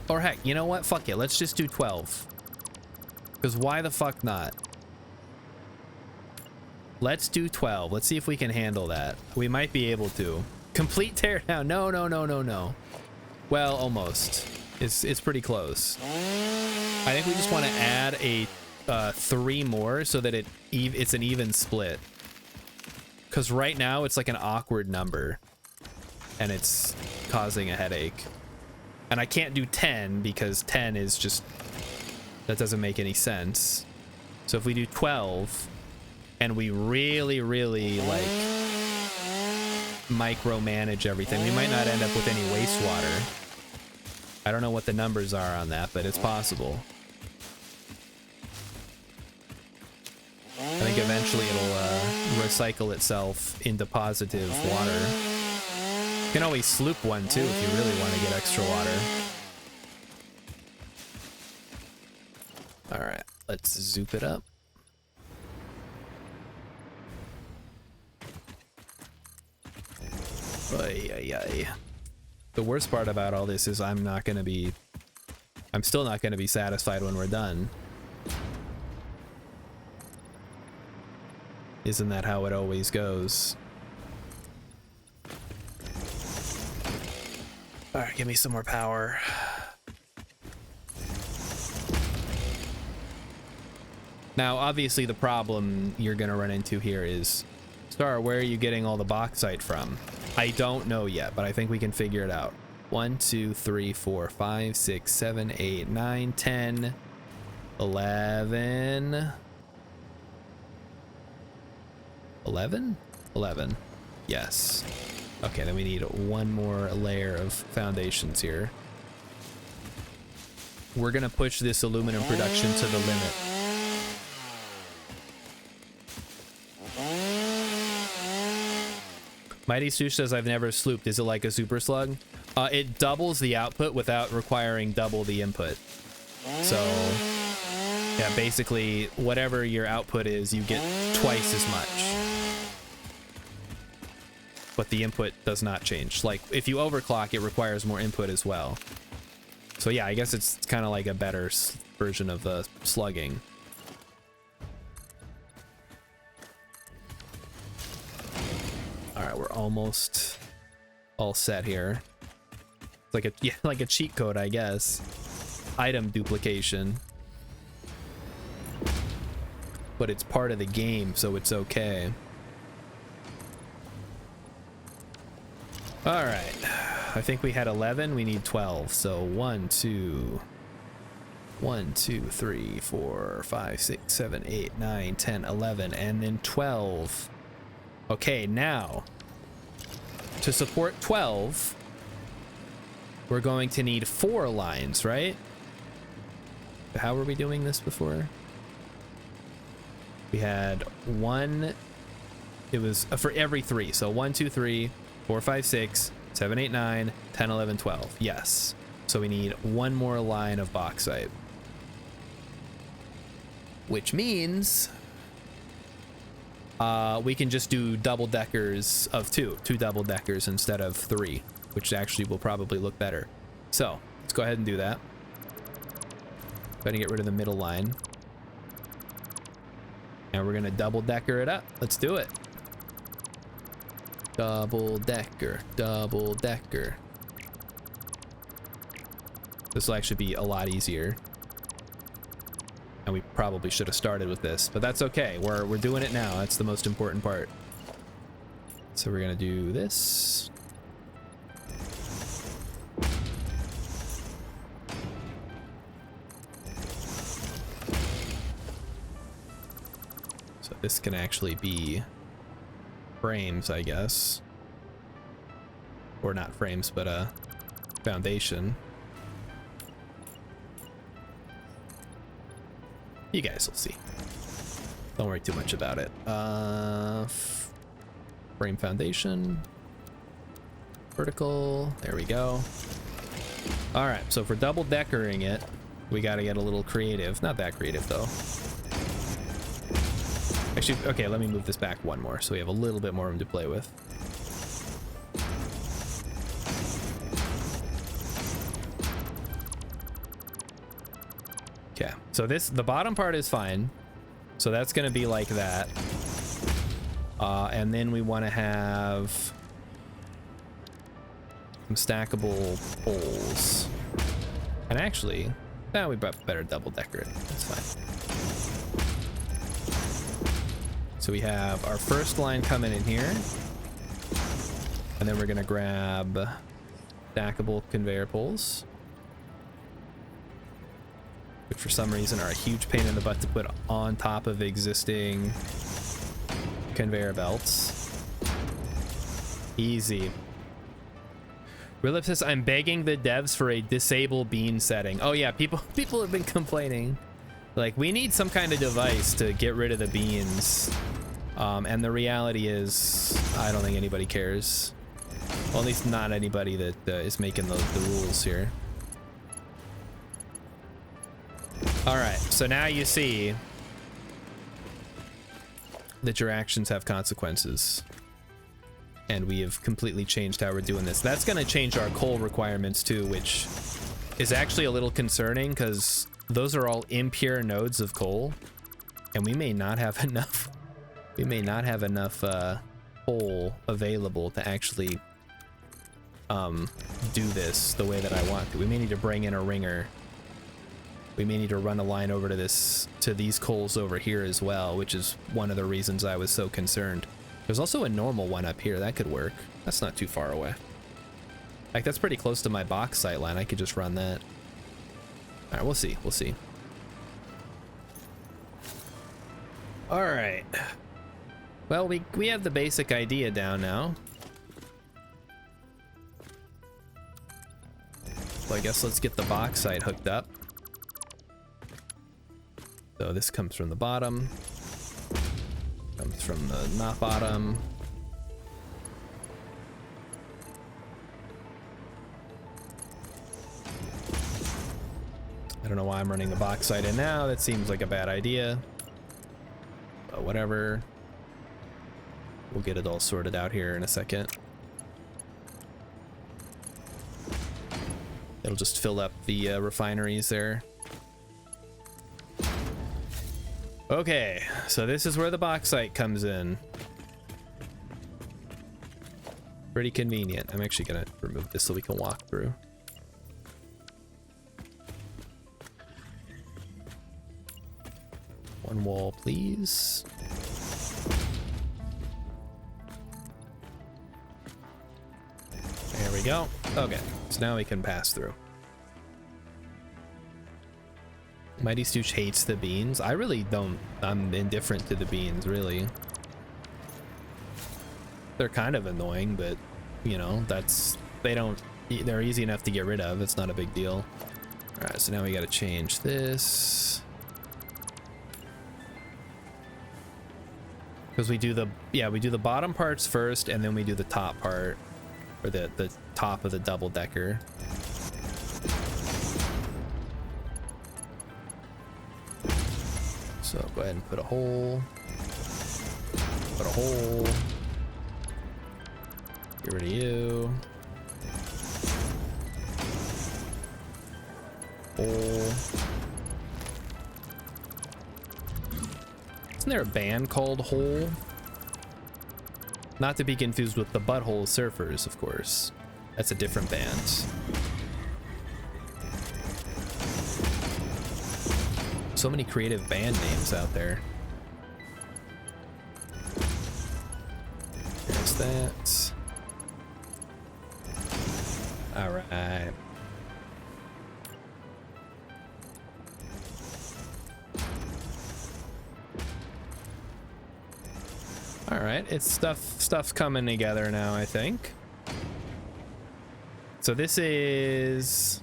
Or heck, you know what? Fuck it, let's just do 12. Because why the fuck not? Let's do 12. Let's see if we can handle that. We might be able to. Complete teardown. No, no, no, no, no. Well, almost. It's pretty close. I think we just want to add a 3 more so that it's an even split. Because right now it's like an awkward number. And it's causing a headache. And I can't do 10 because 10 is just... That doesn't make any sense. So if we do 12... and we really, really, like, micromanage everything, we might not end up with any wastewater. I don't know what the numbers are on that, but it's possible. I think eventually it'll recycle itself into positive water. You can always sloop one too if you really want to get extra water. All right, let's zoop it up. Ay, ay, ay. The worst part about all this is I'm still not going to be satisfied when we're done. Isn't that how it always goes? All right, give me some more power. Now, obviously, the problem you're going to run into here is, Star, where are you getting all the bauxite from? I don't know yet, but I think we can figure it out. 1, 2, 3, 4, 5, 6, 7, 8, 9, 10, 11. 11? 11. Yes. Okay, then we need one more layer of foundations here. We're gonna push this aluminum production to the limit. Mighty Stoosh says, I've never slooped. Is it like a super slug? It doubles the output without requiring double the input. So, yeah, basically, whatever your output is, you get twice as much. But the input does not change. Like, if you overclock, it requires more input as well. So yeah, I guess it's kind of like a better version of the slugging. All right, we're almost all set here. It's like like a cheat code, I guess. Item duplication. But it's part of the game, so it's okay. All right, I think we had 11, we need 12. So 1, 2, 3, 4, 5, 6, 7, 8, 9, 10, 11, and then 12. Okay, now, to support 12, we're going to need 4 lines, right? How were we doing this before? We had 1, it was for every 3, so 1, 2, 3, 4, 5, 6, 7, 8, 9, 10, 11, 12. Yes. So we need 1 more line of bauxite. Which means we can just do double deckers of 2 double deckers instead of 3, which actually will probably look better. So let's go ahead and do that. Go ahead and get rid of the middle line. And we're gonna double decker it up. Let's do it. Double decker, double decker. This will actually be a lot easier. And we probably should have started with this, but that's okay. We're doing it now. That's the most important part. So we're gonna do this. So this can actually be frames, I guess. Or not frames, but a foundation. You guys will see. Don't worry too much about it. Frame foundation. Vertical. There we go. All right, so for double deckering it, we got to get a little creative. Not that creative though. Actually, okay, let me move this back 1 more so we have a little bit more room to play with. Okay, so the bottom part is fine. So that's gonna be like that. And then we wanna have some stackable poles. And actually, now we better double decker it, that's fine. So we have our first line coming in here. And then we're gonna grab stackable conveyor poles, which for some reason are a huge pain in the butt to put on top of existing conveyor belts. Easy. Rilip says, I'm begging the devs for a disable bean setting. Oh yeah, people have been complaining. Like, we need some kind of device to get rid of the beans. And the reality is, I don't think anybody cares. Well, at least not anybody that is making the rules here. All right, so now you see that your actions have consequences. And we have completely changed how we're doing this. That's going to change our coal requirements too, which is actually a little concerning because those are all impure nodes of coal. And we may not have enough. We may not have enough coal available to actually do this the way that I want to. We may need to bring in a ringer. We may need to run a line over to these coals over here as well, which is one of the reasons I was so concerned. There's also a normal one up here that could work. That's not too far away. Like, that's pretty close to my bauxite line. I could just run that. All right, we'll see. We'll see. All right. Well, we have the basic idea down now. So I guess let's get the bauxite hooked up. So this comes from the bottom. Comes from the not bottom. I don't know why I'm running the bauxite in now. That seems like a bad idea. But whatever. We'll get it all sorted out here in a second. It'll just fill up the refineries there. Okay, so this is where the bauxite comes in. Pretty convenient. I'm actually gonna remove this so we can walk through. One wall, please. There we go. Okay, so now we can pass through. Mighty Stooge hates the beans. I really don't. I'm indifferent to the beans, really. They're kind of annoying, but, you know, they're easy enough to get rid of. It's not a big deal. All right, so now we got to change this. Because we do the bottom parts first, and then we do the top part, or the top of the double decker. So go ahead and put a hole. Put a hole. Get rid of you. Hole. Isn't there a band called Hole? Not to be confused with the Butthole Surfers, of course. That's a different band. So many creative band names out there. There's that. All right. All right, it's stuff's coming together now, I think. So this is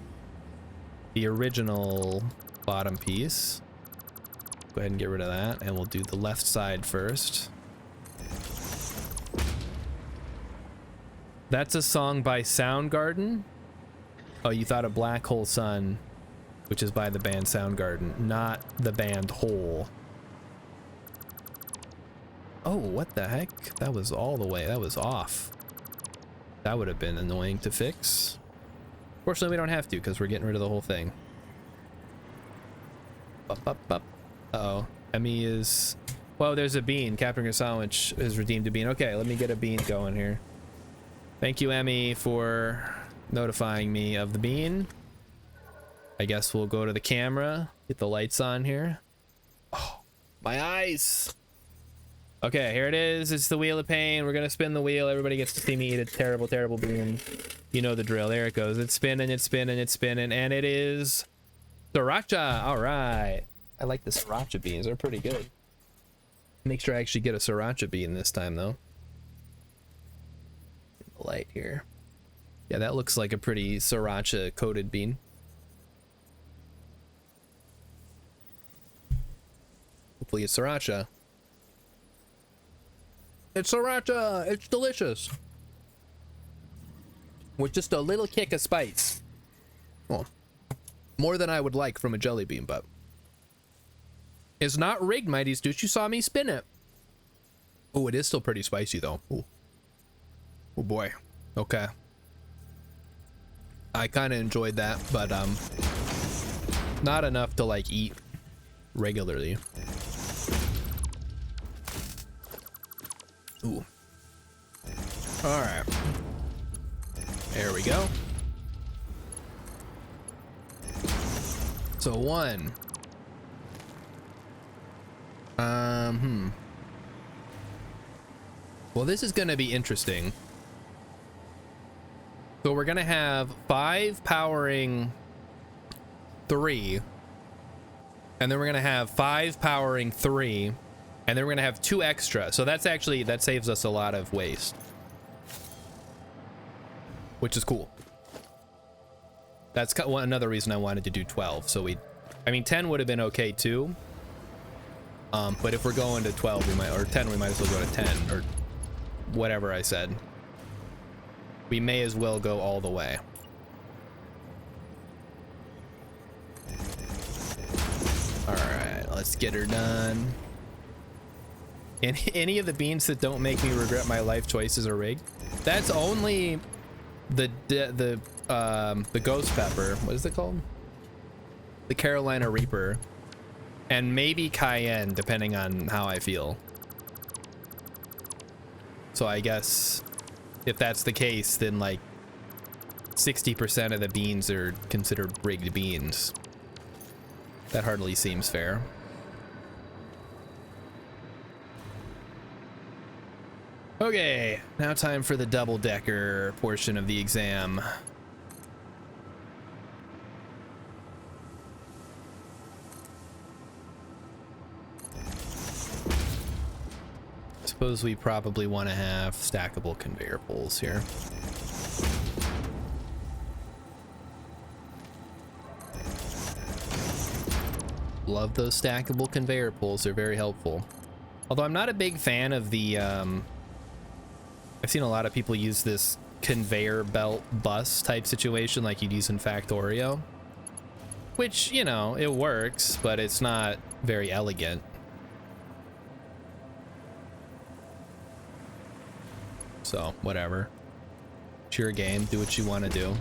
the original bottom piece. Go ahead and get rid of that, and we'll do the left side first. That's a song by Soundgarden. Oh, you thought of Black Hole Sun, which is by the band Soundgarden, not the band Hole. Oh, what the heck? That was all the way. That was off. That would have been annoying to fix. Fortunately, we don't have to because we're getting rid of the whole thing. Up, up, up. Uh-oh. Emmy is... Whoa, there's a bean. Captain Sandwich has redeemed a bean. Okay, let me get a bean going here. Thank you, Emmy, for notifying me of the bean. I guess we'll go to the camera. Get the lights on here. Oh, my eyes. Okay, here it is. It's the Wheel of Pain. We're gonna spin the wheel. Everybody gets to see me eat a terrible, terrible bean. You know the drill. There it goes. It's spinning, it's spinning, it's spinning, and it is sriracha. All right. I like the sriracha beans. They're pretty good. Make sure I actually get a sriracha bean this time, though. The light here. Yeah, that looks like a pretty sriracha coated bean. Hopefully it's sriracha. It's sriracha. It's delicious. With just a little kick of spice. Well, more than I would like from a jelly bean, but it's not rigged, Mighty Stoosh. You saw me spin it. Oh, it is still pretty spicy though. Ooh. Oh boy. Okay. I kind of enjoyed that, but not enough to like eat regularly. Ooh. All right. There we go. So one. Well, this is gonna be interesting. So we're gonna have 5 powering 3, and then we're gonna have 5 powering 3, and then we're gonna have 2 extra. So that's actually, that saves us a lot of waste, which is cool. That's another reason I wanted to do 12. So I mean 10 would have been okay too. But if we're going to 12, we might, or 10, we might as well go to 10, or whatever I said. We may as well go all the way. All right, let's get her done. Any of the beans that don't make me regret my life choices are rigged. That's only the ghost pepper. What is it called? The Carolina Reaper, and maybe cayenne, depending on how I feel. So I guess if that's the case, then like 60% of the beans are considered rigged beans. That hardly seems fair. Okay, now time for the double-decker portion of the exam. Suppose we probably want to have stackable conveyor poles here. Love those stackable conveyor poles, they're very helpful. Although I'm not a big fan of the, I've seen a lot of people use this conveyor belt bus type situation like you'd use in Factorio. Which, you know, it works, but it's not very elegant. So, whatever. It's your game, do what you want to do.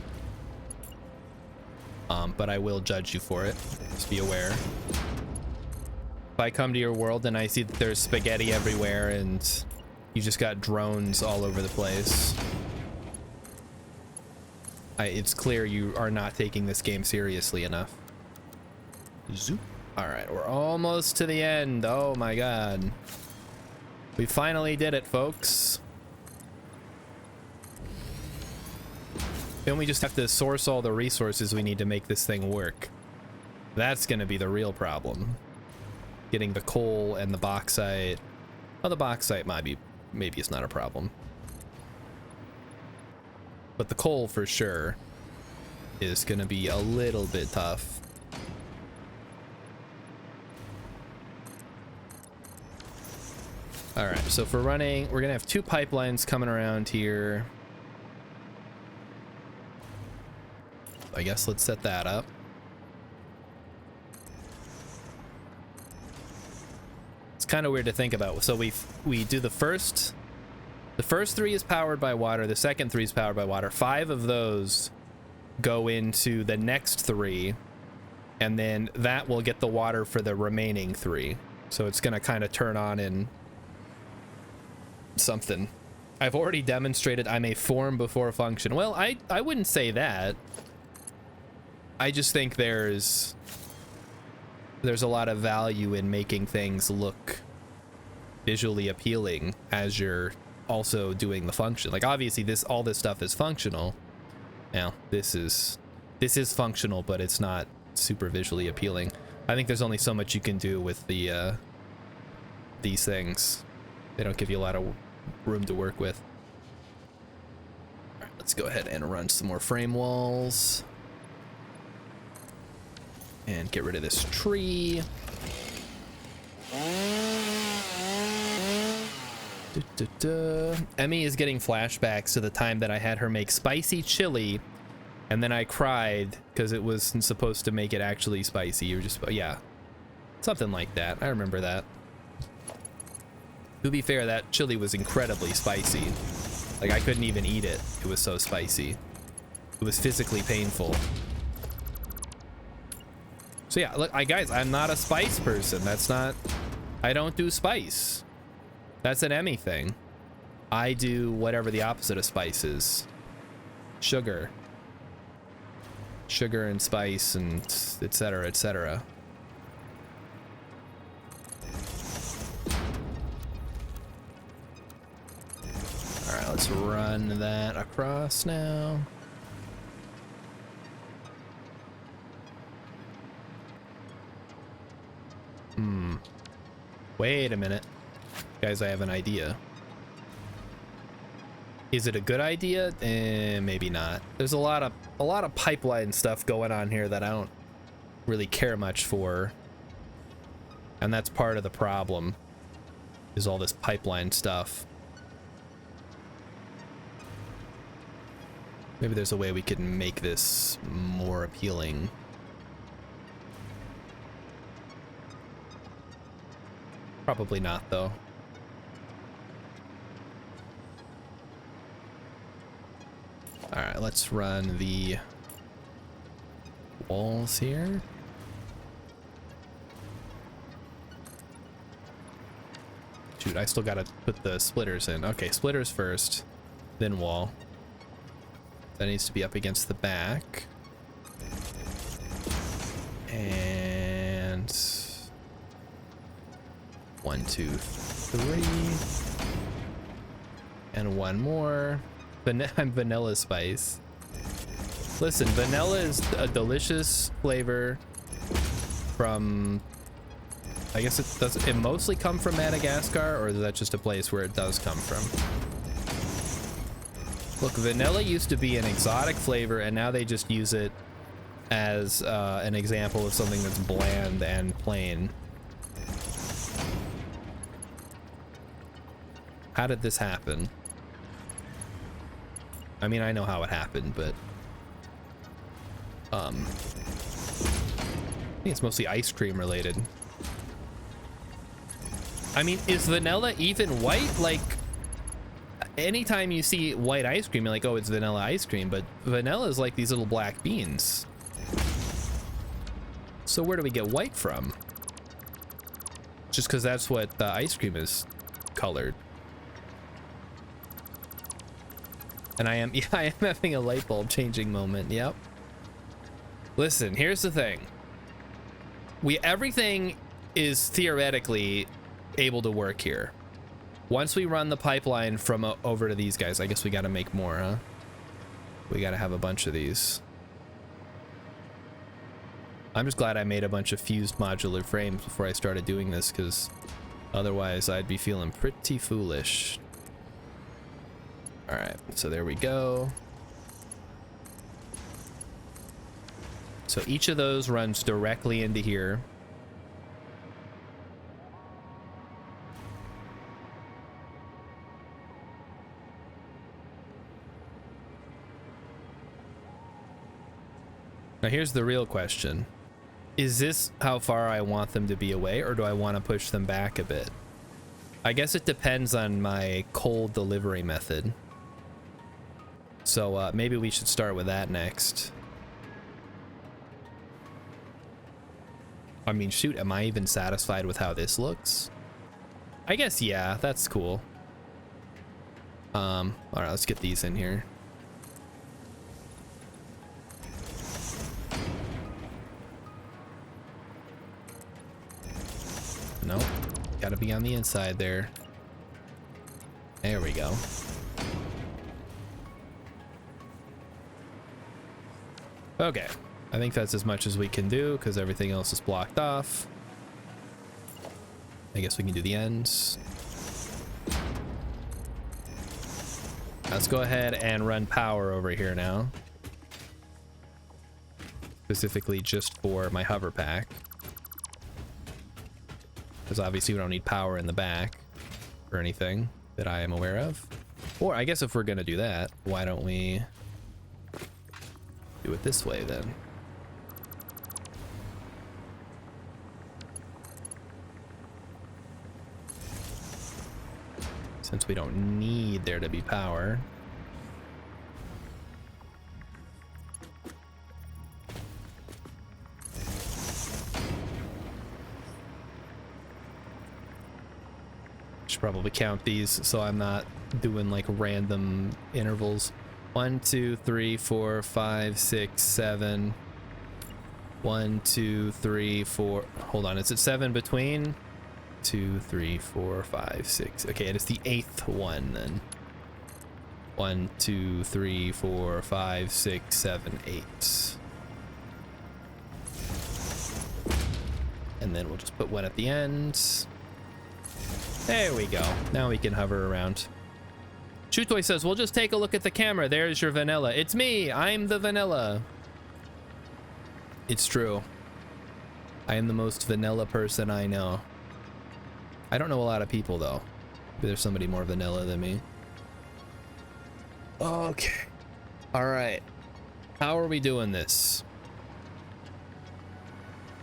But I will judge you for it. Just be aware. If I come to your world and I see that there's spaghetti everywhere and you just got drones all over the place, it's clear you are not taking this game seriously enough. Zoop. All right, we're almost to the end. Oh my god. We finally did it, folks. Then we just have to source all the resources we need to make this thing work. That's gonna be the real problem. Getting the coal and the bauxite. Well, the bauxite maybe it's not a problem. But the coal for sure is gonna be a little bit tough. All right, so if we're running, we're gonna have 2 pipelines coming around here. I guess let's set that up. It's kind of weird to think about. So we do the first 3 is powered by water, the second 3 is powered by water. 5 of those go into the next 3, and then that will get the water for the remaining 3. So it's gonna kind of turn on in something. I've already demonstrated I'm a form before a function. Well, I wouldn't say that. I just think there's a lot of value in making things look visually appealing as you're also doing the function. Like obviously all this stuff is functional. Now this is functional, but it's not super visually appealing. I think there's only so much you can do with the these things. They don't give you a lot of room to work with. All right, let's go ahead and run some more frame walls. And get rid of this tree. Emmy is getting flashbacks to the time that I had her make spicy chili, and then I cried because it wasn't supposed to make it actually spicy. You were just, yeah, something like that. I remember that. To be fair, that chili was incredibly spicy. Like, I couldn't even eat it. It was so spicy. It was physically painful. So yeah, look, guys, I'm not a spice person. That's not, I don't do spice. That's an Emmy thing. I do whatever the opposite of spice is. Sugar. Sugar and spice and etc., etc. All right, let's run that across now. Wait a minute. Guys, I have an idea. Is it a good idea? Maybe not. There's a lot of pipeline stuff going on here that I don't really care much for. And that's part of the problem, is all this pipeline stuff. Maybe there's a way we can make this more appealing. Probably not, though. All right, let's run the walls here. Shoot, I still gotta put the splitters in. Okay, splitters first, then wall. That needs to be up against the back. And 1, 2, 3. And one more. I'm vanilla spice. Listen, vanilla is a delicious flavor from, I guess it mostly come from Madagascar, or is that just a place where it does come from? Look, vanilla used to be an exotic flavor, and now they just use it as an example of something that's bland and plain. How did this happen? I mean, I know how it happened, but I think it's mostly ice cream related. I mean, is vanilla even white? Like, anytime you see white ice cream, you're like, oh, it's vanilla ice cream, but vanilla is like these little black beans. So where do we get white from? Just because that's what the ice cream is colored. And I am having a light bulb changing moment. Yep. Listen, here's the thing. Everything is theoretically able to work here. Once we run the pipeline from over to these guys, I guess we got to make more, huh? We got to have a bunch of these. I'm just glad I made a bunch of fused modular frames before I started doing this, because otherwise I'd be feeling pretty foolish. All right, so there we go. So each of those runs directly into here. Now here's the real question. Is this how far I want them to be away, or do I want to push them back a bit? I guess it depends on my cold delivery method. So maybe we should start with that next. I mean, shoot, am I even satisfied with how this looks? I guess, yeah, that's cool. All right, let's get these in here. Nope, gotta be on the inside there. There we go. Okay, I think that's as much as we can do because everything else is blocked off. I guess we can do the ends. Let's go ahead and run power over here now. Specifically just for my hover pack. Because obviously we don't need power in the back or anything. that I am aware of. Or I guess if we're gonna do that, why don't we do it this way then? Since we don't need there to be power. Should probably count these so I'm not doing like random intervals. 1, 2, 3, 4, 5, 6, 7. 1, 2, 3, 4. Hold on, is it 7 between? 2, 3, 4, 5, 6. Okay, it is the 8th one then. 1, 2, 3, 4, 5, 6, 7, 8. And then we'll just put one at the end. There we go. Now we can hover around. Chutoy says, we'll just take a look at the camera. There's your vanilla. It's me. I'm the vanilla. It's true. I am the most vanilla person I know. I don't know a lot of people though. Maybe there's somebody more vanilla than me. Okay. All right. How are we doing this?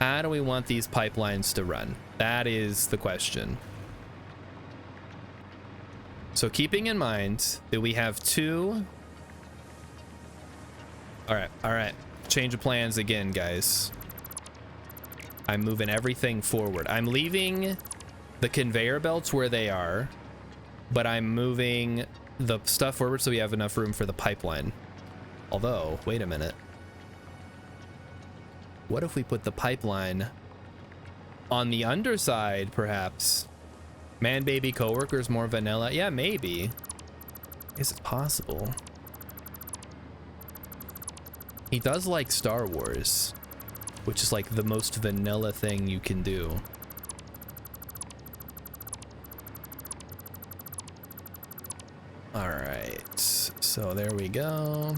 How do we want these pipelines to run? That is the question. So keeping in mind that we have two. All right. Change of plans again, guys. I'm moving everything forward. I'm leaving the conveyor belts where they are, but I'm moving the stuff forward so we have enough room for the pipeline. Although, wait a minute. What if we put the pipeline on the underside, perhaps? Man, baby, coworkers, more vanilla. Yeah, maybe. Is it possible? He does like Star Wars, which is like the most vanilla thing you can do. All right, so there we go.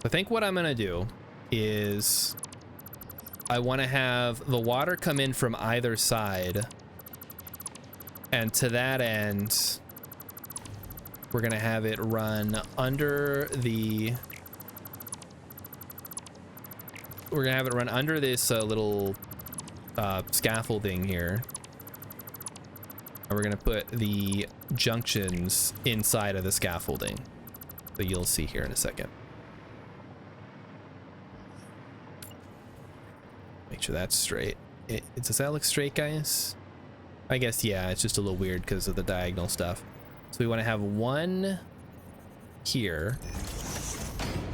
I think what I'm gonna do is I want to have the water come in from either side, and to that end we're gonna have it run under the this little scaffolding here, and we're gonna put the junctions inside of the scaffolding, so you'll see here in a second. Make sure that's straight. Does that look straight, guys? I guess, yeah, it's just a little weird because of the diagonal stuff. So we want to have one here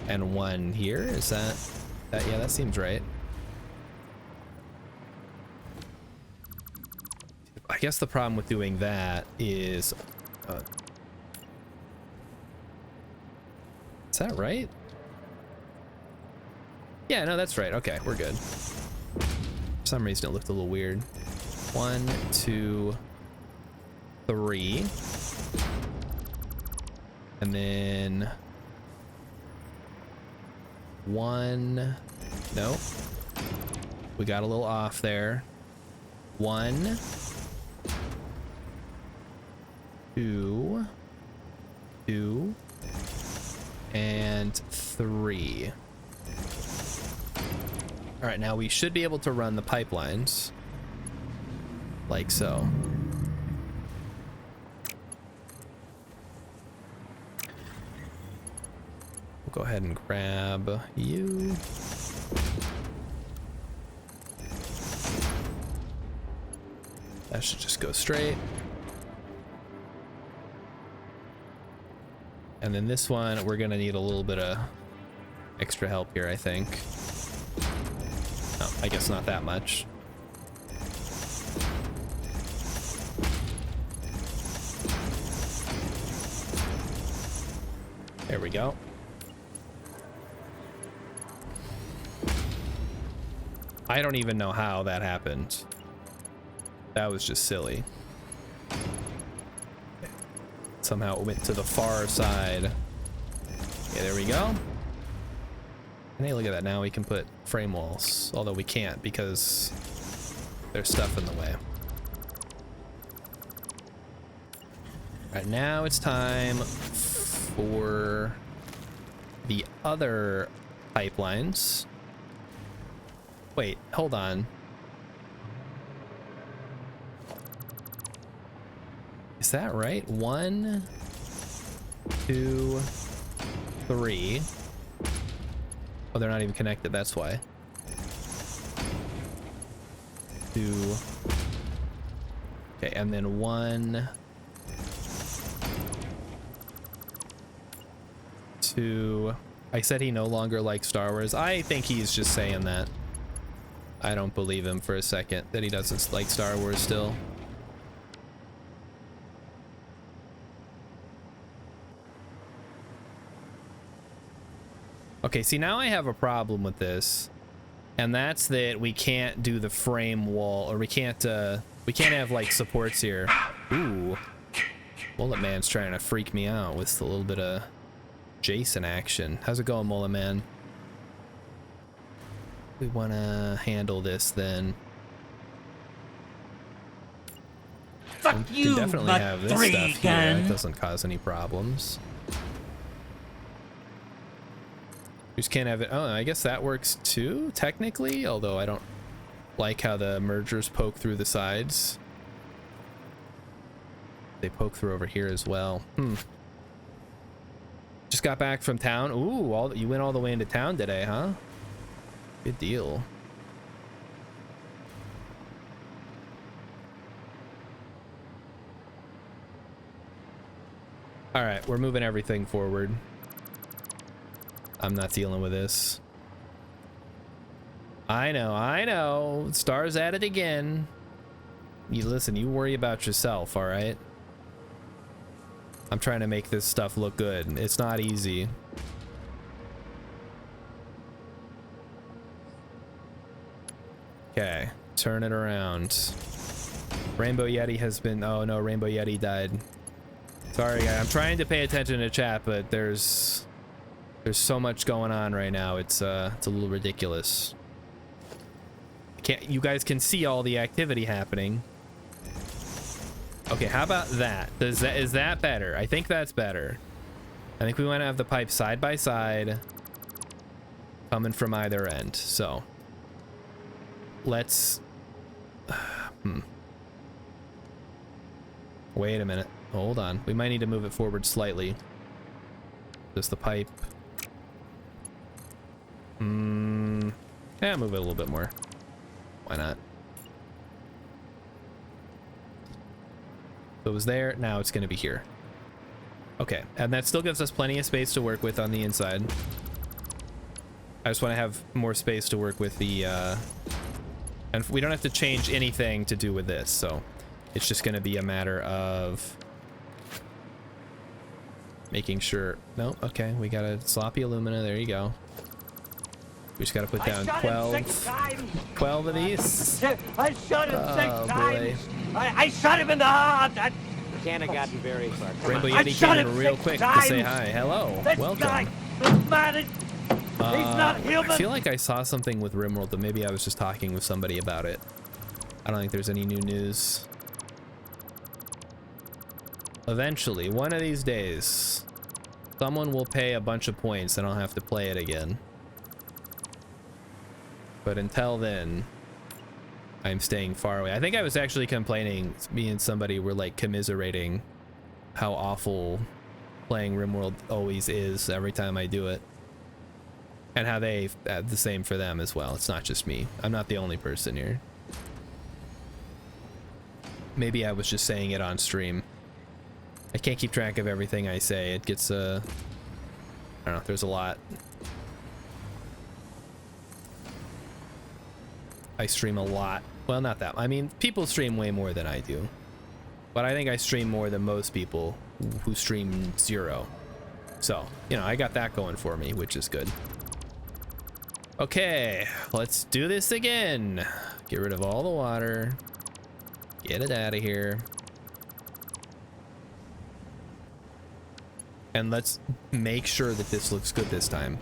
and one here. Is that yeah, that seems right. I guess the problem with doing that is that right? Yeah, no, that's right. Okay, we're good. For some reason it looked a little weird. 1, 2, 3. And then 1. Nope. We got a little off there. 1, 2, 2, and 3. All right, now we should be able to run the pipelines like so. We'll go ahead and grab you. That should just go straight. And then this one, we're gonna need a little bit of extra help here, I think. Oh, I guess not that much. There we go. I don't even know how that happened. That was just silly. Somehow it went to the far side. Okay, there we go. And hey, look at that. Now we can put frame walls, although we can't because there's stuff in the way. Right now it's time for the other pipelines. Wait, hold on. Is that right? 1, 2, 3. Oh, they're not even connected, that's why. 2. Okay, and then 1, 2. I said he no longer likes Star Wars. I think he's just saying that. I don't believe him for a second that he doesn't like Star Wars still. Okay, see, now I have a problem with this, and that's that we can't do the frame wall, or we can't have like supports here. Ooh, Mullet Man's trying to freak me out with a little bit of Jason action. How's it going, Mullet Man? We want to handle this then. Fuck We you, can definitely have this stuff here. That gun. doesn't cause any problems. We just can't have it. Oh, I guess that works too, technically, although I don't like how the mergers poke through the sides. They poke through over here as well. Just got back from town. Ooh, you went all the way into town today, huh? Good deal. All right, we're moving everything forward. I'm not dealing with this. I know. Star's at it again. You listen, you worry about yourself, all right? I'm trying to make this stuff look good. It's not easy. Okay, turn it around. Rainbow Yeti has been... Oh no, Rainbow Yeti died. Sorry, guys. I'm trying to pay attention to chat, but there's so much going on right now. It's a little ridiculous. You guys can see all the activity happening. Okay, how about that? Is that better? I think that's better. I think we want to have the pipe side by side, coming from either end. So let's wait a minute. Hold on. We might need to move it forward slightly. Just the pipe. Yeah, move it a little bit more. Why not? So it was there, now it's gonna be here. Okay, and that still gives us plenty of space to work with on the inside. I just want to have more space to work with the, and we don't have to change anything to do with this, so it's just gonna be a matter of making sure. No, okay, we got a sloppy alumina, there you go. We just gotta put down 12 of these. I shot him 6 Oh, times. I shot him in the heart. Can't have gotten very far. Rainbow I Yeti shot came in him real 6 quick to times. say hi. Hello, This welcome. guy is mad at... He's not human. I feel like I saw something with Rimworld, but maybe I was just talking with somebody about it. I don't think there's any new news. Eventually, one of these days, someone will pay a bunch of points and I'll have to play it again. But until then, I'm staying far away. I think I was actually complaining, me and somebody were like commiserating how awful playing Rimworld always is every time I do it. And how they, the same for them as well. It's not just me. I'm not the only person here. Maybe I was just saying it on stream. I can't keep track of everything I say. It gets, I don't know, there's a lot. I stream a lot. Well, not that. I mean, people stream way more than I do. But I think I stream more than most people who stream 0. So, you know, I got that going for me, which is good. Okay, let's do this again. Get rid of all the water. Get it out of here. And let's make sure that this looks good this time.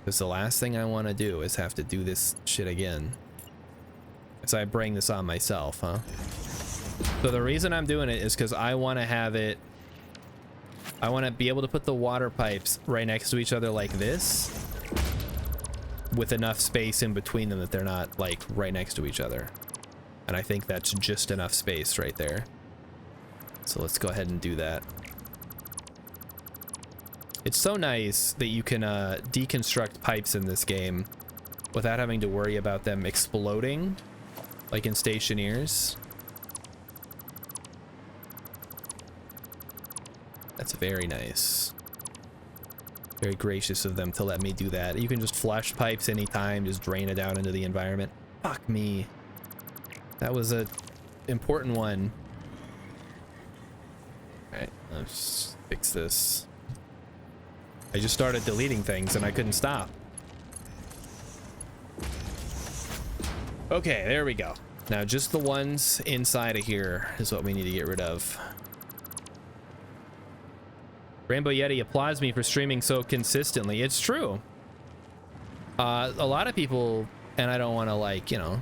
Because the last thing I want to do is have to do this shit again. So I bring this on myself, huh? So the reason I'm doing it is because I want to have it I want to be able to put the water pipes right next to each other like this, with enough space in between them that they're not like right next to each other. And I think that's just enough space right there. So let's go ahead and do that. It's so nice that you can deconstruct pipes in this game without having to worry about them exploding like in Stationeers. That's very nice. Very gracious of them to let me do that. You can just flush pipes anytime, just drain it out into the environment. Fuck me. That was a important one. Alright, let's fix this. I just started deleting things and I couldn't stop. Okay, there we go. Now just the ones inside of here is what we need to get rid of. Rainbow Yeti applauds me for streaming so consistently. It's true. A lot of people, and I don't want to like, you know,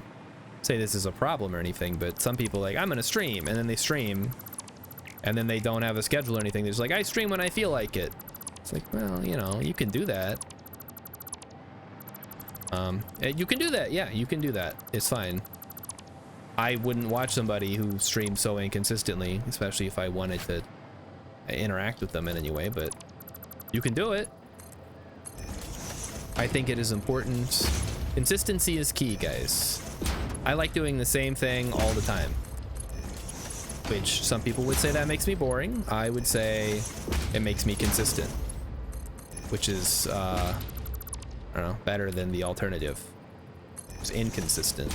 say this is a problem or anything, but some people like, I'm gonna stream, and then they stream, and then they don't have a schedule or anything. They're just like, I stream when I feel like it. It's like, well, you know, you can do that. You can do that. Yeah, you can do that. It's fine. I wouldn't watch somebody who streams so inconsistently, especially if I wanted to interact with them in any way, but you can do it. I think it is important. Consistency is key, guys. I like doing the same thing all the time, which some people would say that makes me boring. I would say it makes me consistent, which is I don't know, better than the alternative. It's inconsistent.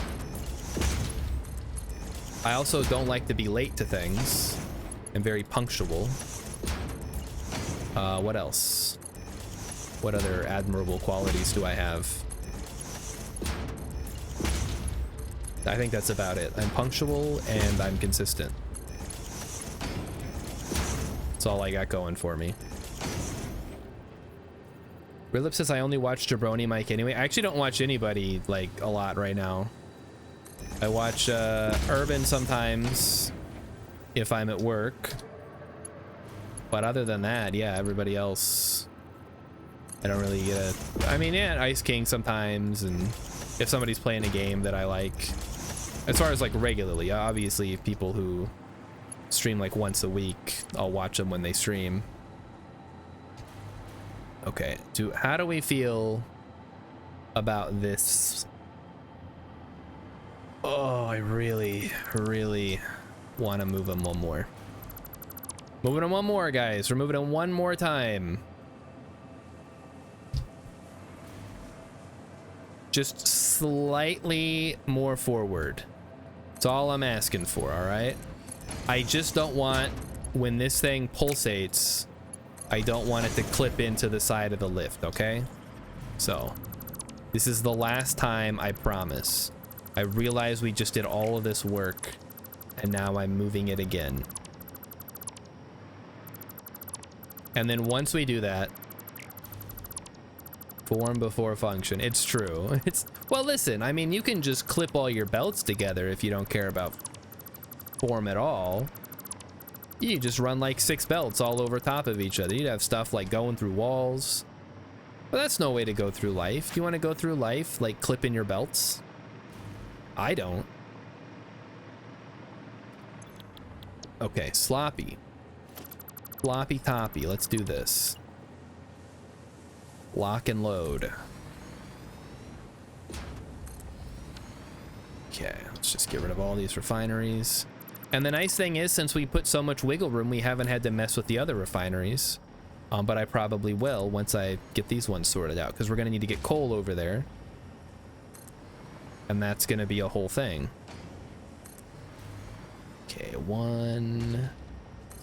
I also don't like to be late to things. I'm very punctual. What else? What other admirable qualities do I have? I think that's about it. I'm punctual and I'm consistent. That's all I got going for me. Rilip says I only watch Jabroni Mike anyway. I actually don't watch anybody like a lot right now. I watch Urban sometimes if I'm at work. But other than that, yeah, everybody else, I don't really get a... I mean, yeah, Ice King sometimes, and if somebody's playing a game that I like. As far as like regularly, obviously people who stream like once a week, I'll watch them when they stream. Okay, how do we feel about this? Oh, I really, really want to move him one more. Moving him one more, guys. We're moving him one more time. Just slightly more forward. That's all I'm asking for, all right? I just don't want, when this thing pulsates, I don't want it to clip into the side of the lift, okay? So, this is the last time, I promise. I realize we just did all of this work, and now I'm moving it again. And then once we do that, form before function. It's true. It's, well, listen, I mean, you can just clip all your belts together if you don't care about form at all. You just run like 6 belts all over top of each other. You'd have stuff like going through walls. But that's no way to go through life. Do you want to go through life like clipping your belts? I don't. Okay, sloppy. Floppy toppy, let's do this. Lock and load. Okay, let's just get rid of all these refineries. And the nice thing is, since we put so much wiggle room, we haven't had to mess with the other refineries. But I probably will once I get these ones sorted out, because we're going to need to get coal over there. And that's going to be a whole thing. Okay, 1,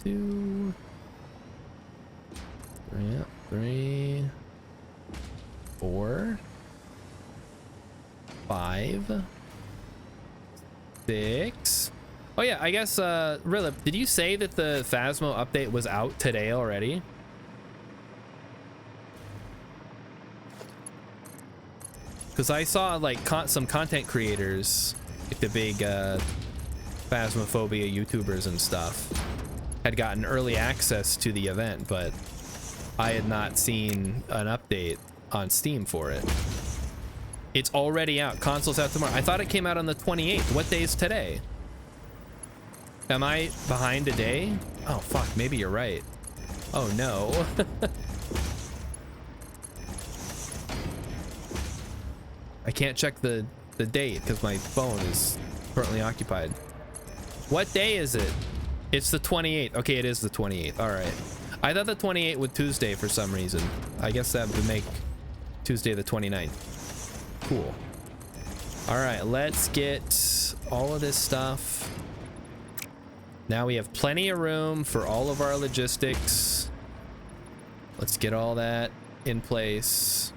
2... 3, 4, 5, 6. Oh yeah, I guess Rilip, did you say that the Phasmo update was out today already? Because I saw like some content creators, like the big Phasmophobia YouTubers and stuff, had gotten early access to the event, but I had not seen an update on Steam for it. It's already out. Console's out tomorrow. I thought it came out on the 28th. What day is today? Am I behind a day? Oh, fuck. Maybe you're right. Oh, no. I can't check the date because my phone is currently occupied. What day is it? It's the 28th. Okay, it is the 28th. All right. I thought the 28th was Tuesday for some reason. I guess that would make Tuesday the 29th. Cool. All right, let's get all of this stuff. Now we have plenty of room for all of our logistics. Let's get all that in place.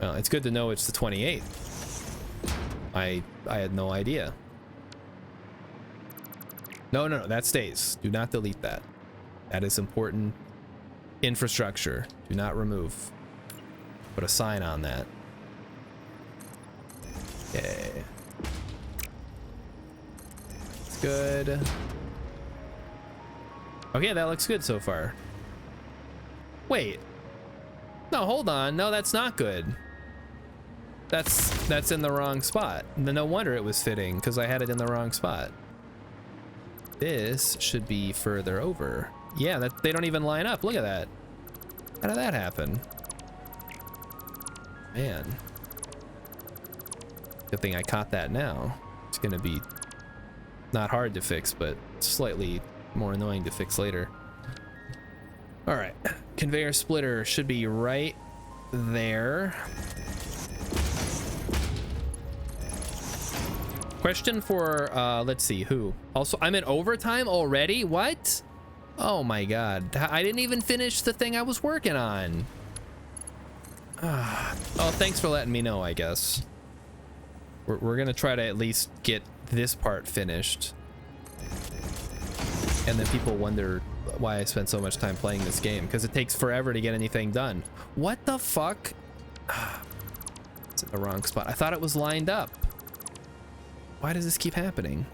Well, it's good to know it's the 28th. I had no idea. No, that stays. Do not delete that. That is important infrastructure. Do not remove. Put a sign on that. Okay. It's good. Okay, that looks good so far. Wait. No, hold on. No, that's not good. That's in the wrong spot. No wonder it was fitting, because I had it in the wrong spot. This should be further over. Yeah, they don't even line up. Look at that. How did that happen? Man. Good thing I caught that now. It's gonna be not hard to fix, but slightly more annoying to fix later. All right, conveyor splitter should be right there. Question for, let's see, who? Also, I'm in overtime already? What? Oh my God. I didn't even finish the thing I was working on. Oh, thanks for letting me know, I guess. We're gonna try to at least get this part finished. And then people wonder why I spend so much time playing this game, because it takes forever to get anything done. What the fuck? It's in the wrong spot. I thought it was lined up. Why does this keep happening?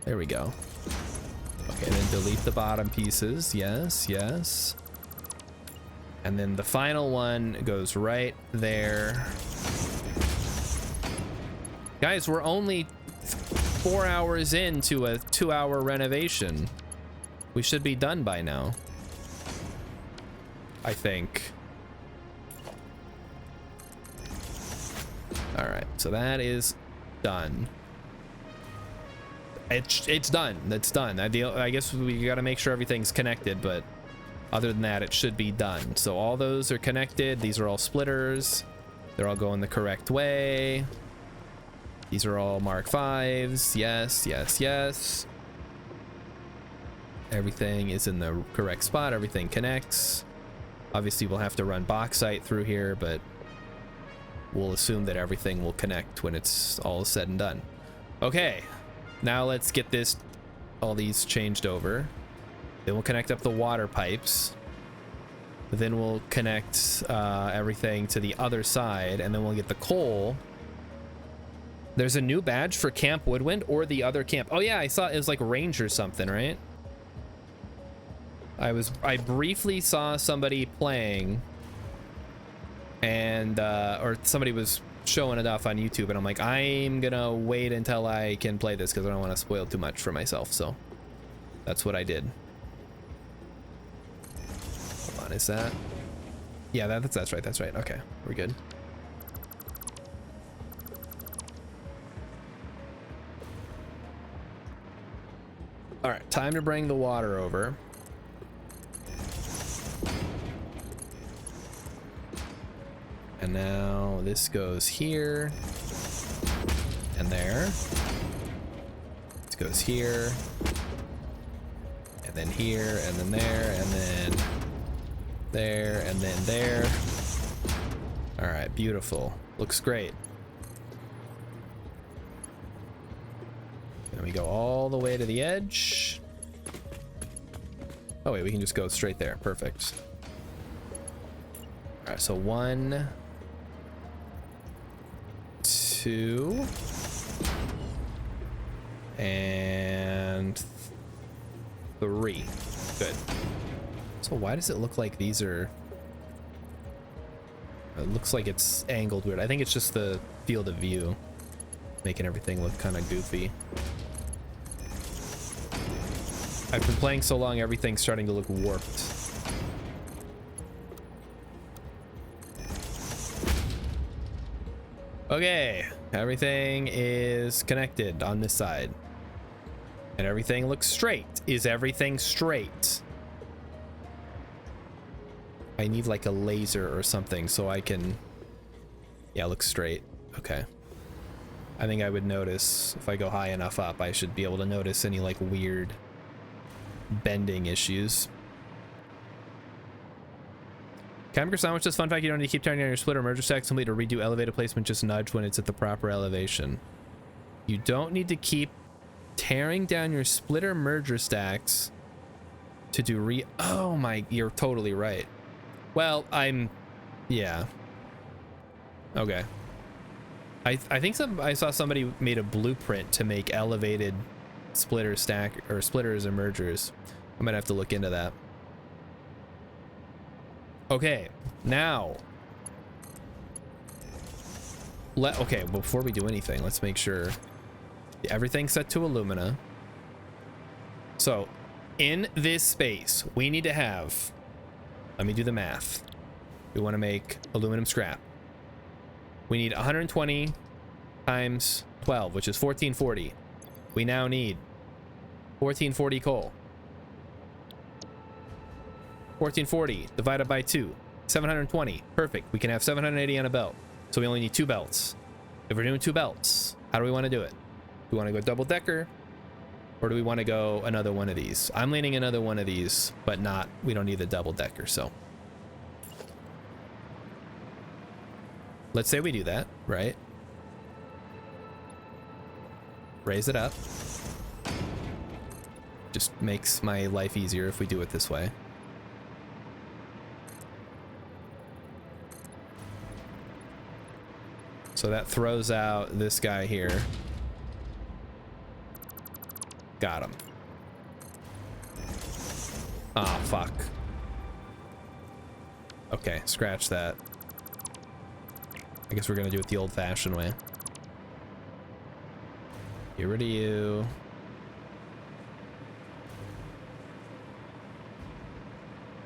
There we go. Okay, then delete the bottom pieces. Yes, yes. And then the final one goes right there. Guys, we're only 4 hours into a 2-hour renovation. We should be done by now, I think. All right, so that is done. It's done. That's done. I guess we gotta make sure everything's connected, but other than that, it should be done. So all those are connected. These are all splitters. They're all going the correct way. These are all Mark 5s. Yes, yes, yes. Everything is in the correct spot. Everything connects. Obviously, we'll have to run bauxite through here, but we'll assume that everything will connect when it's all said and done. Okay, now let's get all these changed over. Then we'll connect up the water pipes. Then we'll connect everything to the other side, and then we'll get the coal. There's a new badge for Camp Woodwind or the other camp. Oh yeah, I saw it was like range or something, right? I briefly saw somebody playing, and or somebody was showing it off on YouTube, and I'm like, I'm gonna wait until I can play this because I don't want to spoil too much for myself. So that's what I did. Hold on, is that? Yeah, that's right. That's right. Okay, we're good. All right, time to bring the water over. And now this goes here and there. This goes here and then here and then there and then there and then there. All right, beautiful. Looks great. And we go all the way to the edge. Oh wait, we can just go straight there. Perfect. All right, so 1, 2, And 3. Good. So why does it look like these are... It looks like it's angled weird. I think it's just the field of view making everything look kind of goofy. I've been playing so long, everything's starting to look warped. Okay, everything is connected on this side. And everything looks straight. Is everything straight? I need like a laser or something so I can... Yeah, it looks straight. Okay. I think I would notice if I go high enough up, I should be able to notice any like weird bending issues. Camper sandwich says, fun fact, you don't need to keep turning on your splitter merger stack simply to redo elevator placement, just nudge when it's at the proper elevation. You don't need to keep tearing down your splitter merger stacks to do oh my, you're totally right. Well, yeah. Okay. I think I saw somebody made a blueprint to make elevated splitter stack or splitters and mergers. I might have to look into that. Okay, now okay, before we do anything, let's make sure everything's set to alumina. So in this space we need to have, let me do the math. We want to make aluminum scrap. We need 120 times 12, which is 1440. We now need 1440 coal. 1440 divided by 2, 720. Perfect. We can have 780 on a belt. So we only need 2 belts. If we're doing 2 belts, how do we want to do it? Do we want to go double decker, or do we want to go another one of these? I'm leaning another one of these, but not, we don't need the double decker. So let's say we do that, right? Raise it up. Just makes my life easier if we do it this way. So that throws out this guy here. Got him. Ah, fuck. Okay, scratch that. I guess we're gonna do it the old-fashioned way. Get rid of you.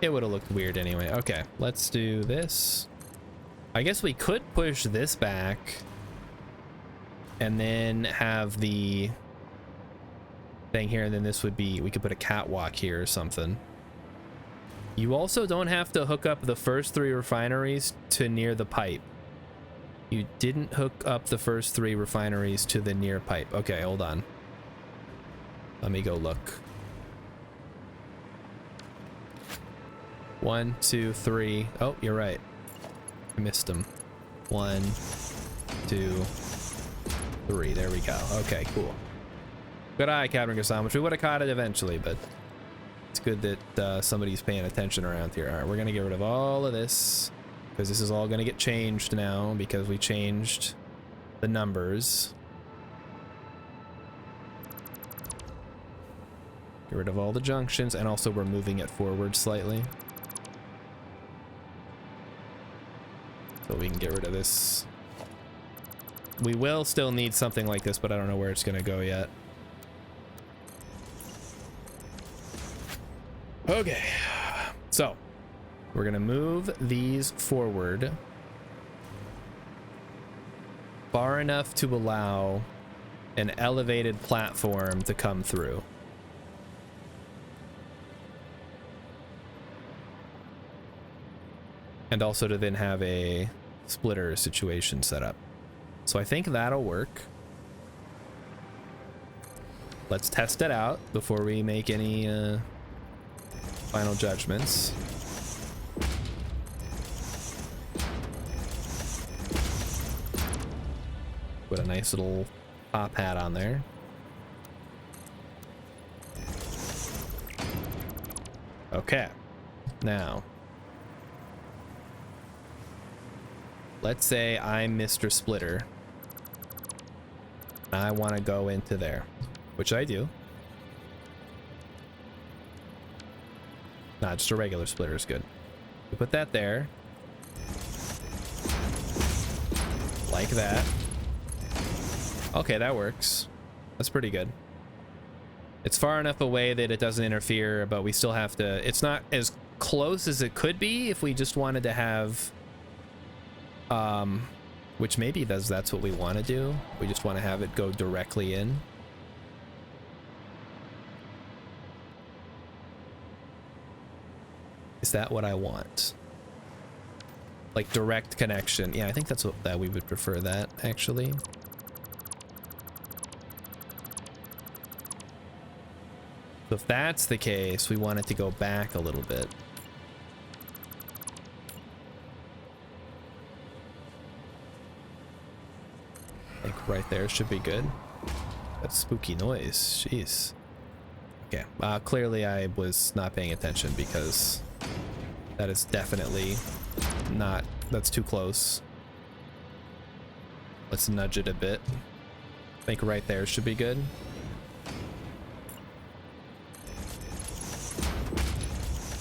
It would have looked weird anyway. Okay, let's do this. I guess we could push this back and then have the thing here, and then this would be, we could put a catwalk here or something. You also don't have to hook up the first 3 refineries to near the pipe. You didn't hook up the first 3 refineries to the near pipe. Okay, hold on. Let me go look. 1, 2, 3. Oh, you're right. I missed them. 1, 2, 3. There we go. Okay, cool. Good eye, Captain Gassan, which we would have caught it eventually, but it's good that somebody's paying attention around here. All right, we're going to get rid of all of this because this is all going to get changed now because we changed the numbers. Get rid of all the junctions, and also we're moving it forward slightly. So we can get rid of this. We will still need something like this, but I don't know where it's going to go yet. Okay, so we're going to move these forward far enough to allow an elevated platform to come through. And also to then have a splitter situation set up. So I think that'll work. Let's test it out before we make any final judgments. Put a nice little top hat on there. Okay, now let's say I'm Mr. Splitter. I want to go into there. which I do. Nah, just a regular splitter is good. We put that there. Like that. Okay, that works. That's pretty good. It's far enough away that it doesn't interfere, but we still have to... It's not as close as it could be if we just wanted to have... which maybe that's what we want to do. We just want to have it go directly in. Is that what I want? Like direct connection. Yeah, I think that's what we would prefer that, actually. So if that's the case, we want it to go back a little bit. I think right there should be good. That spooky noise, jeez. Okay, clearly I was not paying attention because that is definitely not, that's too close. Let's nudge it a bit. I think right there should be good.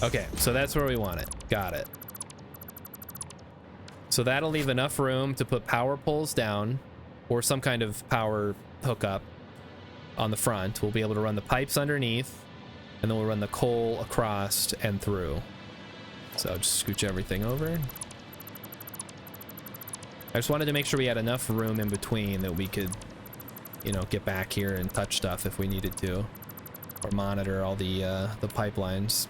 Okay, so that's where we want it. Got it. So that'll leave enough room to put power poles down or some kind of power hookup on the front. We'll be able to run the pipes underneath, and then we'll run the coal across and through. So just scooch everything over. I just wanted to make sure we had enough room in between that we could, you know, get back here and touch stuff if we needed to, or monitor all the pipelines.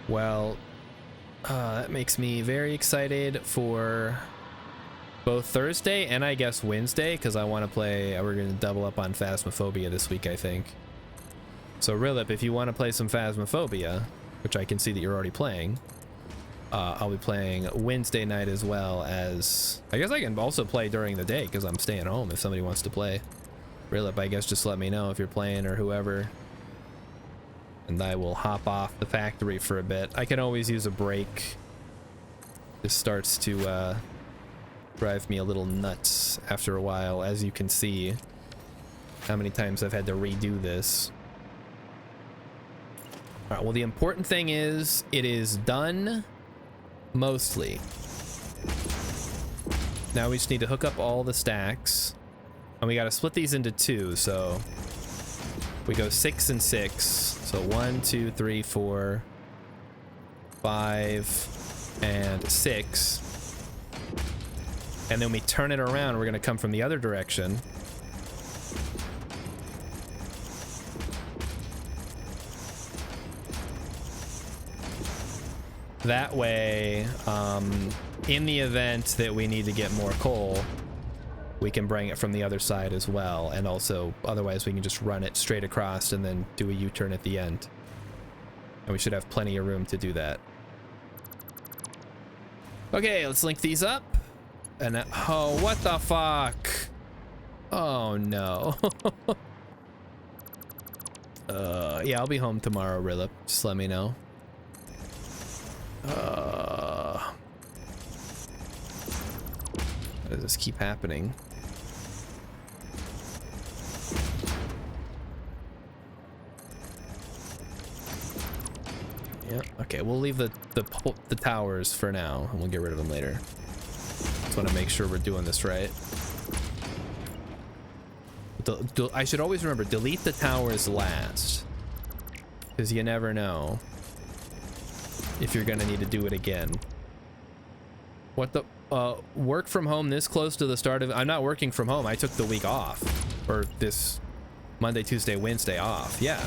Well, that makes me very excited for both Thursday and I guess Wednesday, because I want to play, we're going to double up on Phasmophobia this week, I think. So Rilip, if you want to play some Phasmophobia, which I can see that you're already playing, I'll be playing Wednesday night as well as, I guess I can also play during the day because I'm staying home if somebody wants to play. Rilip, I guess just let me know if you're playing or whoever, and I will hop off the factory for a bit. I can always use a break. This starts to drive me a little nuts after a while, as you can see how many times I've had to redo this. All right, well, the important thing is it is done mostly. Now we just need to hook up all the stacks, and we got to split these into two, so we go 6 and 6. So 1, 2, 3, 4, 5, and 6. And then we turn it around, we're gonna come from the other direction. That way, in the event that we need to get more coal, we can bring it from the other side as well, and also otherwise we can just run it straight across and then do a U-turn at the end, and we should have plenty of room to do that. Okay, let's link these up, and oh, what the fuck? Oh no. Yeah, I'll be home tomorrow, Rilip, just let me know. Why does this keep happening? Yeah, okay, we'll leave the towers for now, and we'll get rid of them later. Just want to make sure we're doing this right. I should always remember, delete the towers last, because you never know if you're gonna need to do it again. What the work from home this close to the start of... I'm not working from home. I took the week off, or this Monday, Tuesday, Wednesday off. Yeah.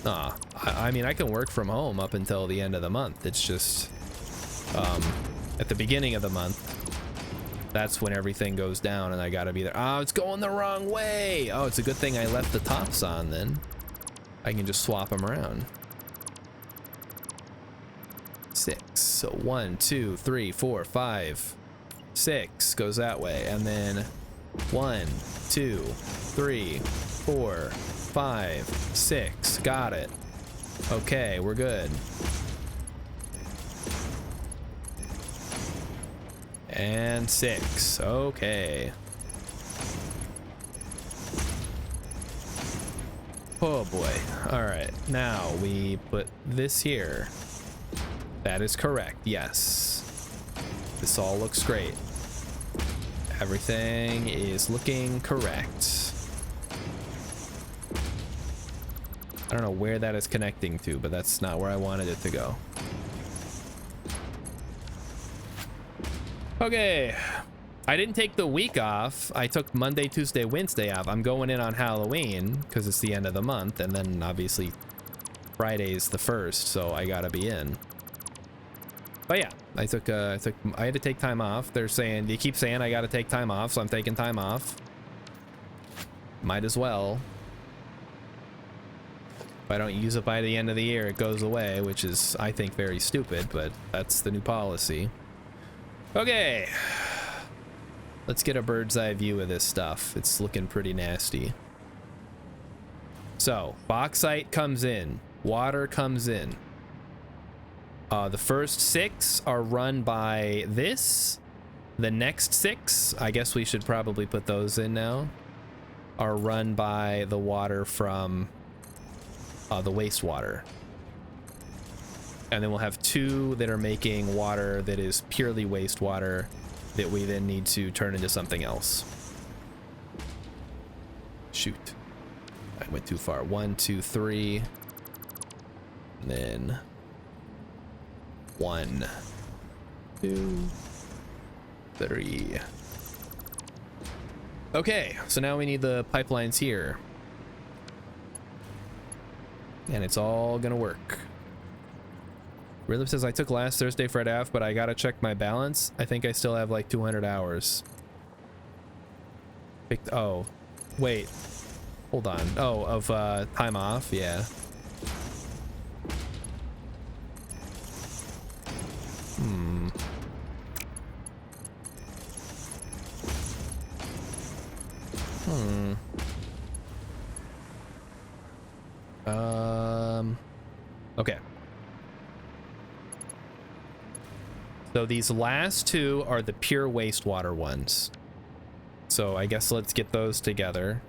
I mean, I can work from home up until the end of the month. It's just at the beginning of the month, that's when everything goes down and I gotta be there. Oh, it's going the wrong way. Oh, it's a good thing I left the tops on then. I can just swap them around. 6. So 1, 2, 3, 4, 5, 6 goes that way, and then 1, 2, 3, 4, 5, 6. Got it. Okay, we're good. And 6. Okay. Oh boy. All right, now we put this here. That is correct, yes. This all looks great. Everything is looking correct. I don't know where that is connecting to, but that's not where I wanted it to go. Okay. I didn't take the week off. I took Monday, Tuesday, Wednesday off. I'm going in on Halloween because it's the end of the month, and then obviously Friday's the 1st, so I gotta be in. But yeah, I had to take time off. They keep saying I gotta take time off, so I'm taking time off. Might as well. If I don't use it by the end of the year, it goes away, which is, I think, very stupid, but that's the new policy. Okay. Let's get a bird's eye view of this stuff. It's looking pretty nasty. So, bauxite comes in. Water comes in. The first 6 are run by this. The next 6, I guess we should probably put those in now, are run by the water from the wastewater. And then we'll have 2 that are making water that is purely wastewater that we then need to turn into something else. Shoot. I went too far. 1, 2, 3. And then 1, 2, 3. Okay, so now we need the pipelines here. And it's all gonna work. Rhythm says, I took last Thursday for half, but I gotta check my balance. I think I still have like 200 hours. Oh, wait. Hold on. Oh, of time off? Yeah. Okay. So these last 2 are the pure wastewater ones. So I guess let's get those together.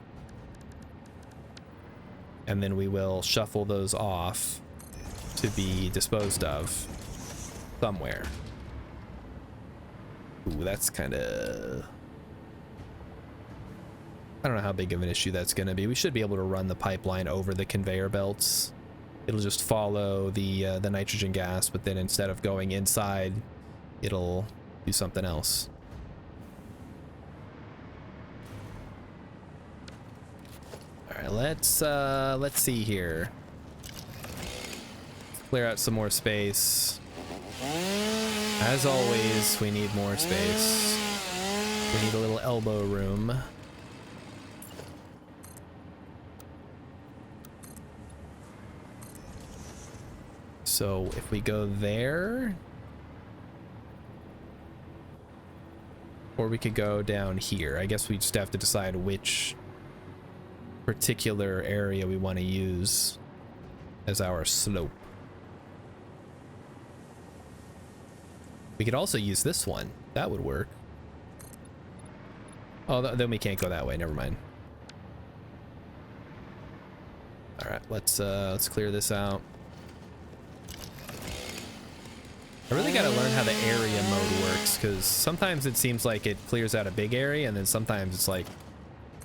And then we will shuffle those off to be disposed of somewhere. Ooh, that's kind of... I don't know how big of an issue that's going to be. We should be able to run the pipeline over the conveyor belts. It'll just follow the nitrogen gas, but then instead of going inside, it'll do something else. All right, let's see here. Clear out some more space. As always, we need more space. We need a little elbow room. So if we go there, or we could go down here. I guess we just have to decide which particular area we want to use as our slope. We could also use this one. That would work. Oh, then we can't go that way. Never mind. All right, let's clear this out. I really gotta learn how the area mode works, because sometimes it seems like it clears out a big area, and then sometimes it's like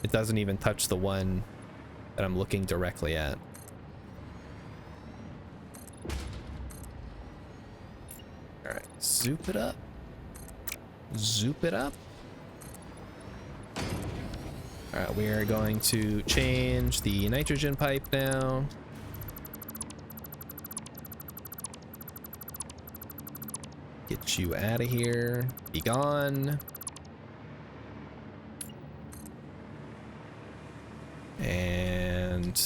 it doesn't even touch the one that I'm looking directly at. All right, zoop it up. Zoop it up. All right, we are going to change the nitrogen pipe now. Get you out of here. Be gone. And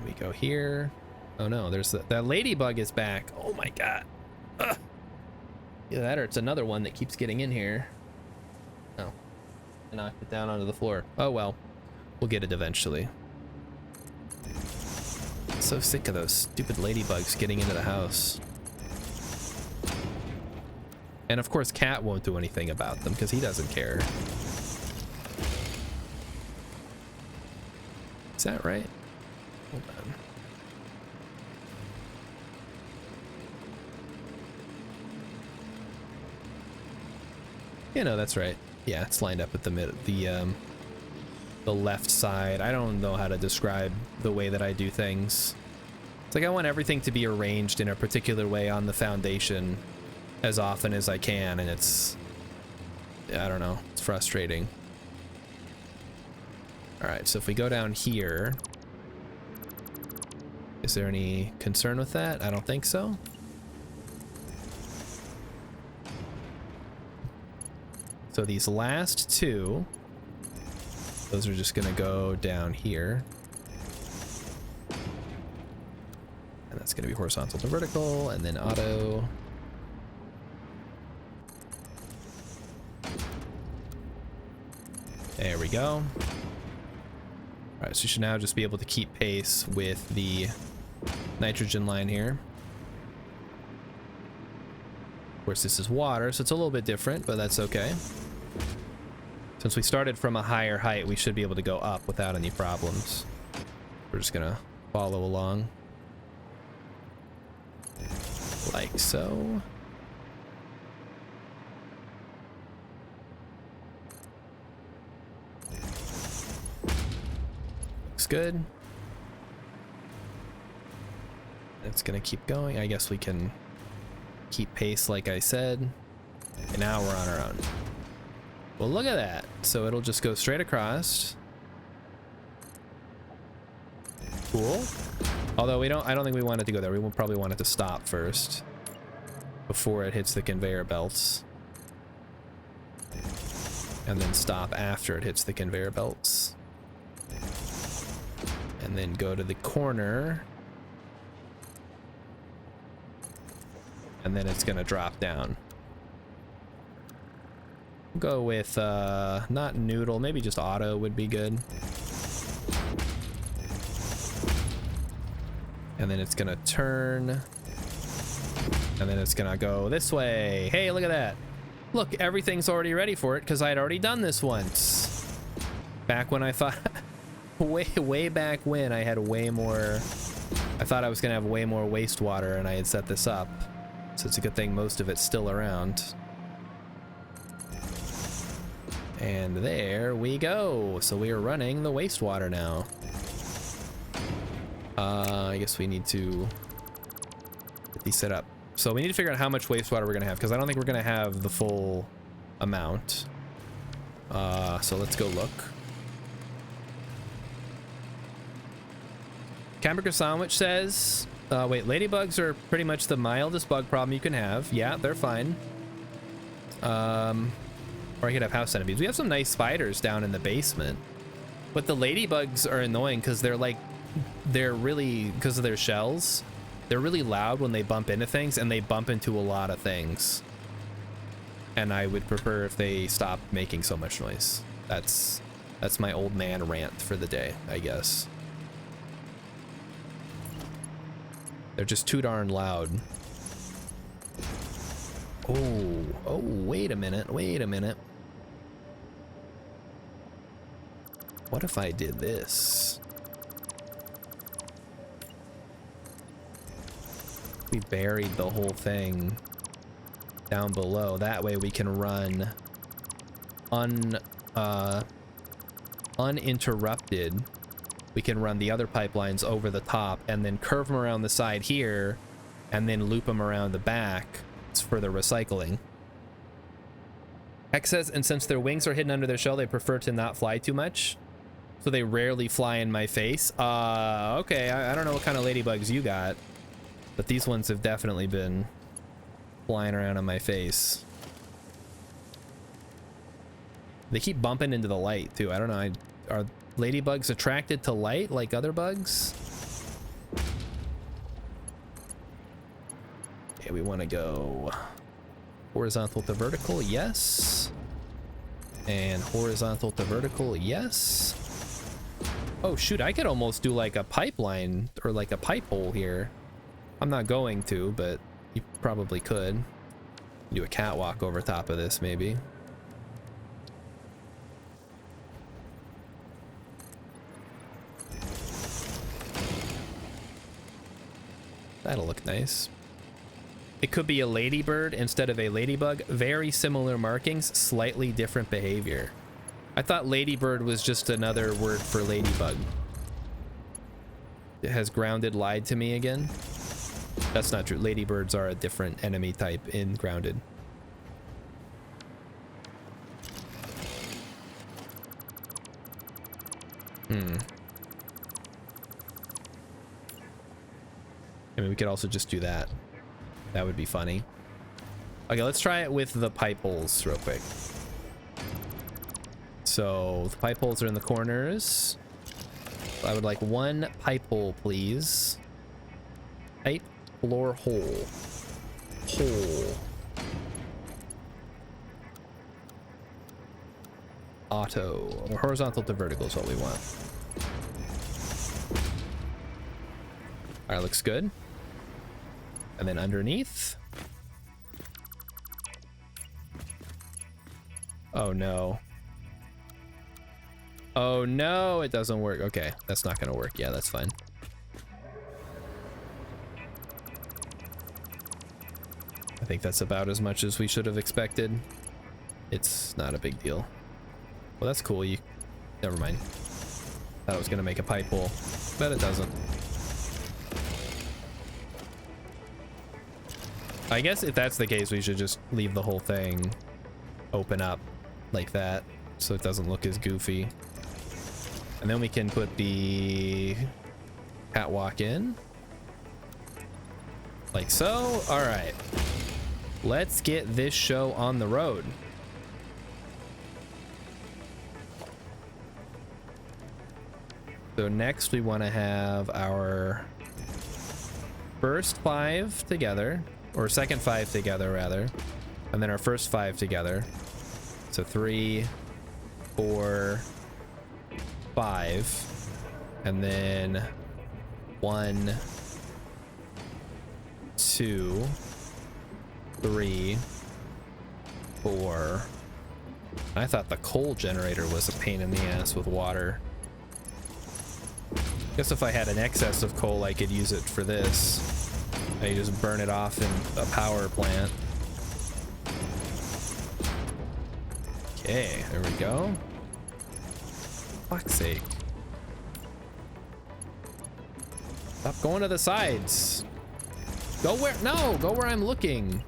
we go here. Oh no, there's that ladybug is back. Oh my god. Ugh. Either that or it's another one that keeps getting in here. Oh, I knocked it down onto the floor. Oh well, we'll get it eventually. So sick of those stupid ladybugs getting into the house. And of course Cat won't do anything about them because he doesn't care. Is that right? Hold on. Yeah, no, that's right. Yeah, it's lined up at the left side. I don't know how to describe the way that I do things. It's like I want everything to be arranged in a particular way on the foundation as often as I can, and it's, I don't know, it's frustrating. All right, so if we go down here, is there any concern with that? I don't think so. So these last two, those are just gonna go down here. And that's gonna be horizontal to vertical, and then auto. There we go. All right, so you should now just be able to keep pace with the nitrogen line here. Of course, this is water, so it's a little bit different, but that's okay. Since we started from a higher height, we should be able to go up without any problems. We're just gonna follow along. Like so. Looks good. It's gonna keep going. I guess we can keep pace like I said. And now we're on our own. Well, look at that. So it'll just go straight across. Cool. Although I don't think we want it to go there. We will probably want it to stop first before it hits the conveyor belts. And then stop after it hits the conveyor belts. And then go to the corner. And then it's gonna drop down. Go with not noodle, maybe just auto would be good. And then it's gonna turn, and then it's gonna go this way. Hey, look at that. Look, everything's already ready for it because I'd already done this once. Back when I thought, way back when I had way more, I thought I was gonna have way more wastewater and I had set this up. So it's a good thing most of it's still around. And there we go. So we are running the wastewater now. I guess we need to get these set up. So we need to figure out how much wastewater we're gonna have, because I don't think we're gonna have the full amount. So let's go look. Hamburger Sandwich says, wait, ladybugs are pretty much the mildest bug problem you can have. Yeah, they're fine. Or I could have house centipedes. We have some nice spiders down in the basement. But the ladybugs are annoying because they're really, because of their shells, they're really loud when they bump into things, and they bump into a lot of things. And I would prefer if they stopped making so much noise. That's my old man rant for the day, I guess. They're just too darn loud. Oh, wait a minute. What if I did this? We buried the whole thing down below. That way we can run uninterrupted. We can run the other pipelines over the top and then curve them around the side here and then loop them around the back for the recycling. Heck says, and since their wings are hidden under their shell, they prefer to not fly too much. So they rarely fly in my face. Okay, I don't know what kind of ladybugs you got, but these ones have definitely been flying around in my face. They keep bumping into the light too. I don't know. Are ladybugs attracted to light like other bugs? Okay, we want to go horizontal to vertical, yes. And horizontal to vertical, yes. Oh shoot, I could almost do like a pipeline or like a pipe hole here. I'm not going to, but you probably could. Do a catwalk over top of this, maybe. That'll look nice. It could be a ladybird instead of a ladybug. Very similar markings, slightly different behavior. I thought ladybird was just another word for ladybug. It has grounded lied to me again. That's not true. Ladybirds are a different enemy type in grounded. I mean, we could also just do that. That would be funny. Okay, let's try it with the pipe holes real quick. So the pipe holes are in the corners. I would like one pipe hole, please. Pipe floor hole. Hole. Auto. Or horizontal to vertical is what we want. All right, looks good. And then underneath. Oh no. Oh no, it doesn't work. Okay, that's not gonna work. Yeah, that's fine. I think that's about as much as we should have expected. It's not a big deal. Well, that's cool. Never mind. Thought I was gonna make a pipe hole, but it doesn't. I guess if that's the case, we should just leave the whole thing open up like that so it doesn't look as goofy. And then we can put the catwalk in. Like so. All right. Let's get this show on the road. So next we want to have our first 5 together. Or second 5 together, rather. And then our first 5 together. So 3, 4, 5. And then 1, 2, 3, 4. I thought the coal generator was a pain in the ass with water. Guess if I had an excess of coal, I could use it for this. I just burn it off in a power plant. Okay, there we go. Fuck's sake. Stop going to the sides. Go where? No, go where I'm looking.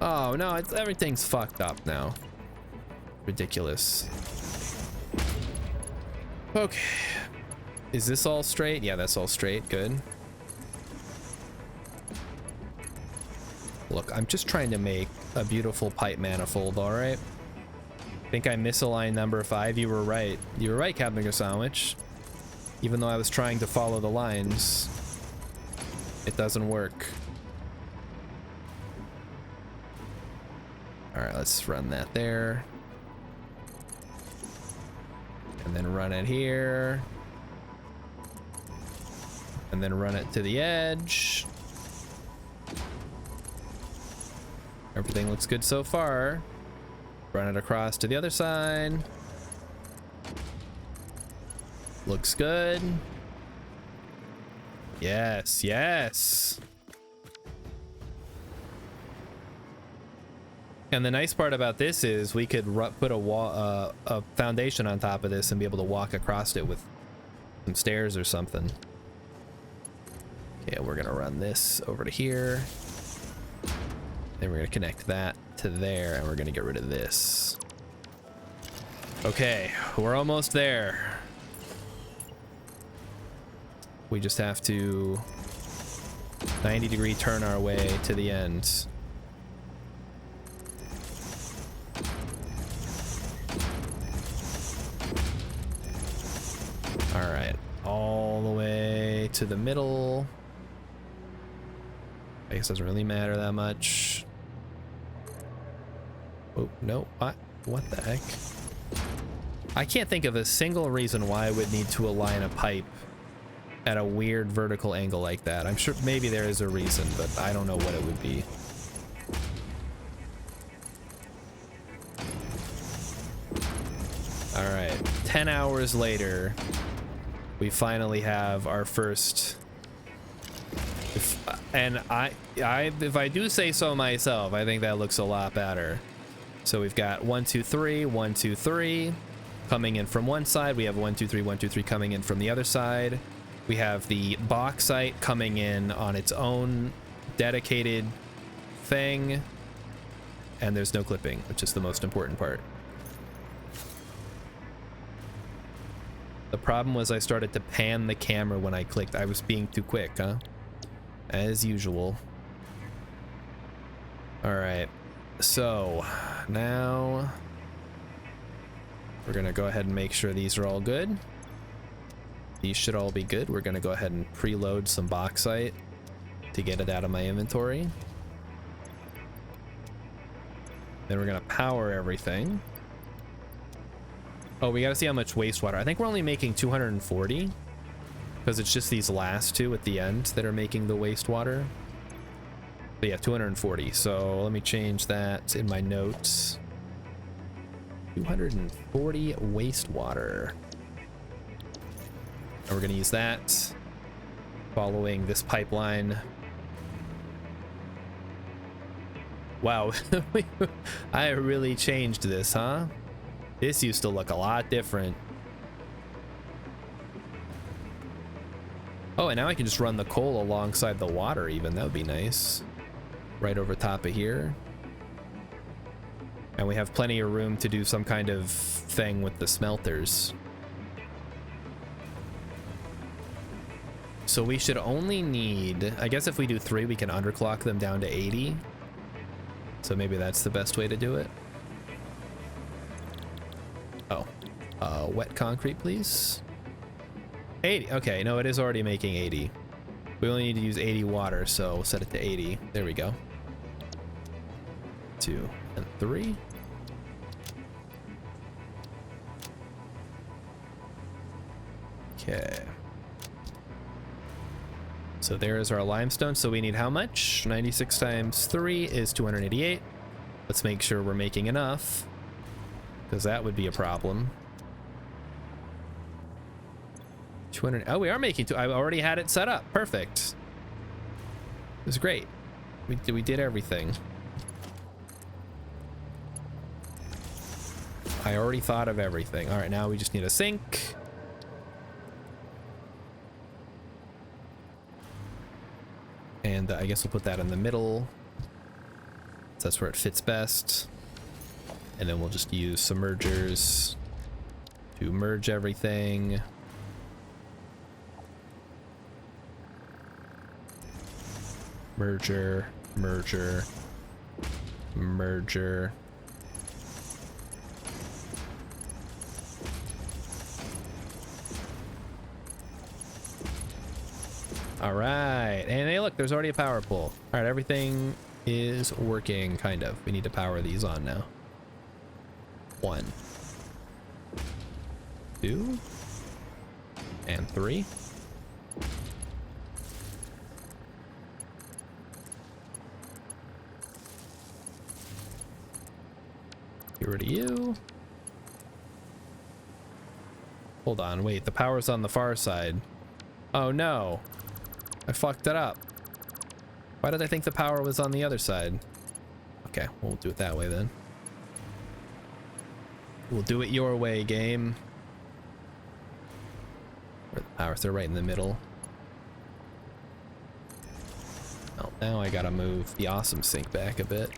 Oh no, everything's fucked up now. Ridiculous. Okay. Is this all straight? Yeah, that's all straight. Good. Look, I'm just trying to make a beautiful pipe manifold, all right? I think I misaligned number 5. You were right. You were right, Captain Sandwich. Even though I was trying to follow the lines, it doesn't work. All right, let's run that there. And then run it here. And then run it to the edge. Everything looks good so far. Run it across to the other side. Looks good. Yes, yes. And the nice part about this is we could put a foundation on top of this and be able to walk across it with some stairs or something. Okay, we're gonna run this over to here. Then we're gonna connect that to there, and we're gonna get rid of this. Okay, we're almost there. We just have to 90-degree turn our way to the end. All right, all the way to the middle. I guess it doesn't really matter that much. Oh, no, what the heck? I can't think of a single reason why I would need to align a pipe at a weird vertical angle like that. I'm sure maybe there is a reason, but I don't know what it would be. All right, 10 hours later, we finally have our first If I do say so myself, I think that looks a lot better. So we've got 1, 2, 3, 1, 2, 3 coming in from one side. We have 1, 2, 3, 1, 2, 3 coming in from the other side. We have the bauxite coming in on its own dedicated thing. And there's no clipping, which is the most important part. The problem was I started to pan the camera when I clicked. I was being too quick, huh? As usual. All right. So now we're gonna go ahead and make sure these are all good. These should all be good. We're gonna go ahead and preload some bauxite to get it out of my inventory. Then we're gonna power everything. Oh, we gotta see how much wastewater. I think we're only making 240 because it's just these last two at the end that are making the wastewater. But yeah, 240. So let me change that in my notes. 240 wastewater. And we're gonna use that following this pipeline. Wow, I really changed this, huh? This used to look a lot different. Oh, and now I can just run the coal alongside the water even. That would be nice. Right over top of here. And we have plenty of room to do some kind of thing with the smelters. So we should only need, I guess if we do 3, we can underclock them down to 80. So maybe that's the best way to do it. Oh, wet concrete, please. 80. Okay, no, it is already making 80. We only need to use 80 water, so we'll set it to 80. There we go. 2 and 3. Okay. So there is our limestone. So we need how much? 96 times 3 is 288. Let's make sure we're making enough, because that would be a problem. 200. Oh, we are making two. I already had it set up. Perfect. It was great. We did everything. I already thought of everything. All right, now we just need a sink. And I guess we'll put that in the middle. So that's where it fits best. And then we'll just use submergers to merge everything. Merger, merger, merger. All right, and hey, look, there's already a power pole. All right, everything is working, kind of. We need to power these on now. 1, 2, and 3. Get rid of you. Hold on, wait, the power's on the far side. Oh no. I fucked it up. Why did I think the power was on the other side? Okay, we'll do it that way then. We'll do it your way, game. Where the power's, they're right in the middle. Oh, now I gotta move the awesome sink back a bit.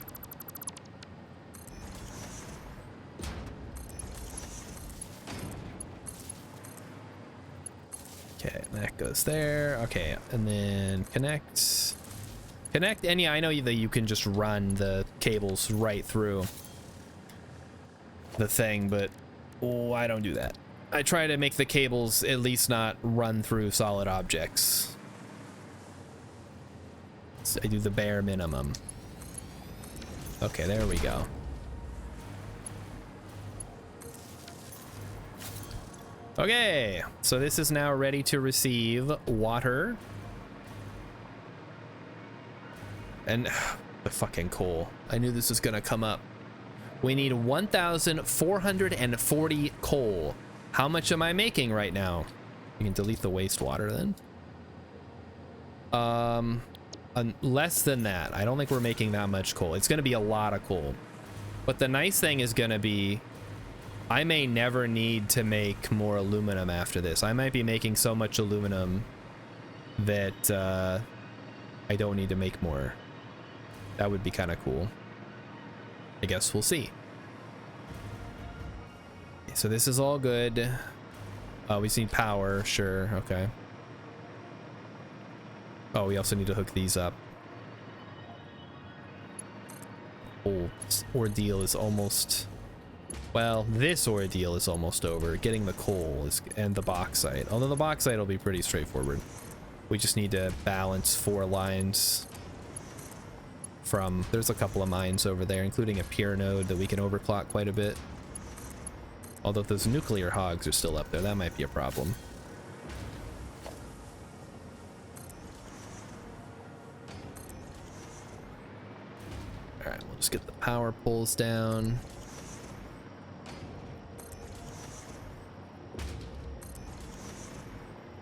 Okay, that goes there. Okay, and then connect. Connect, and yeah, I know that you can just run the cables right through the thing, but oh, I don't do that. I try to make the cables at least not run through solid objects. So I do the bare minimum. Okay, there we go. Okay, so this is now ready to receive water. And the fucking coal. I knew this was gonna come up. We need 1,440 coal. How much am I making right now? You can delete the wastewater then. Less than that. I don't think we're making that much coal. It's going to be a lot of coal. But the nice thing is going to be, I may never need to make more aluminum after this. I might be making so much aluminum that I don't need to make more. That would be kind of cool. I guess we'll see. So this is all good. We just need power. Sure. Okay. Oh, we also need to hook these up. Whole ordeal is almost... Well, this ordeal is almost over. Getting the coal is, and the bauxite. Although the bauxite will be pretty straightforward. We just need to balance 4 lines from... There's a couple of mines over there, including a pier node that we can overclock quite a bit. Although those nuclear hogs are still up there, that might be a problem. Alright, we'll just get the power poles down.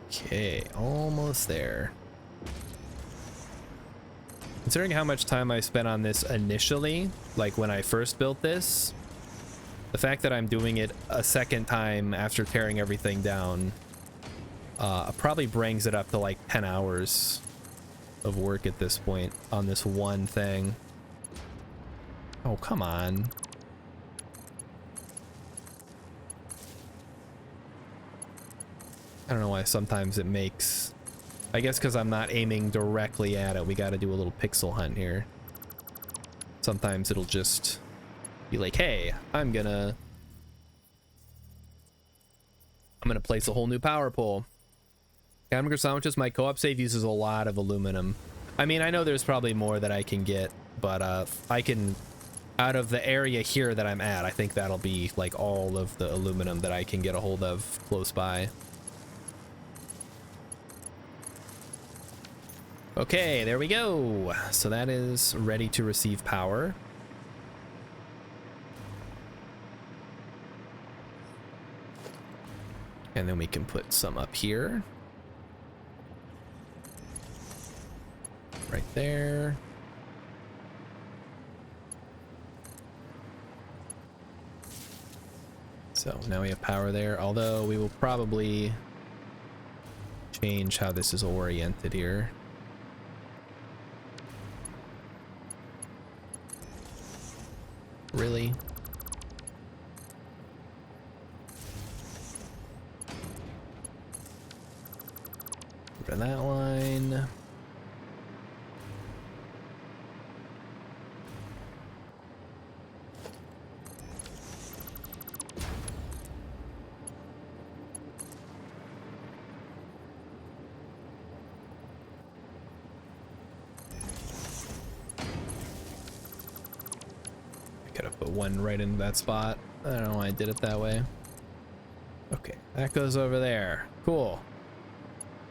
Okay, almost there. Considering how much time I spent on this initially, like when I first built this, the fact that I'm doing it a second time after tearing everything down probably brings it up to like 10 hours of work at this point on this one thing. Oh, come on. I don't know why sometimes it makes... I guess because I'm not aiming directly at it. We got to do a little pixel hunt here. Sometimes it'll just be like, hey, I'm gonna place a whole new power pole. Hamburger sandwiches, my co-op save uses a lot of aluminum. I mean, I know there's probably more that I can get, but I can... Out of the area here that I'm at, I think that'll be like all of the aluminum that I can get a hold of close by. Okay, there we go. So that is ready to receive power. And then we can put some up here. Right there. So now we have power there, although we will probably change how this is oriented here. Really? Rid of that line. One right in that spot. I don't know why I did it that way. Okay, that goes over there. Cool.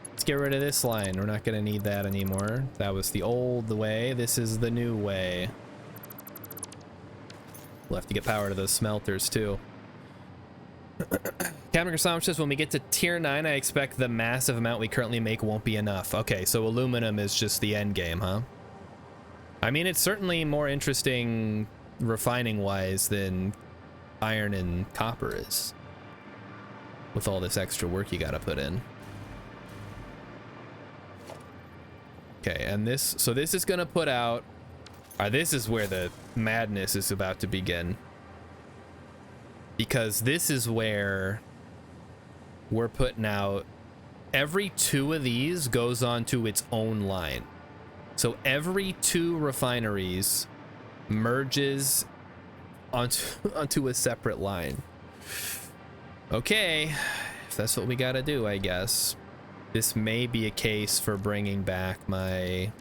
Let's get rid of this line. We're not gonna need that anymore. That was the old way. This is the new way. We'll have to get power to those smelters too. Captain Sandwich says, when we get to tier 9, I expect the massive amount we currently make won't be enough. Okay, so aluminum is just the end game, huh? I mean, it's certainly more interesting refining wise than iron and copper is, with all this extra work you gotta put in. Okay, and this, so this is gonna put out, this is where the madness is about to begin, because this is where we're putting out, every 2 of these goes onto its own line. So every 2 refineries merges onto a separate line. Okay, if that's what we gotta do, I guess. This may be a case for bringing back my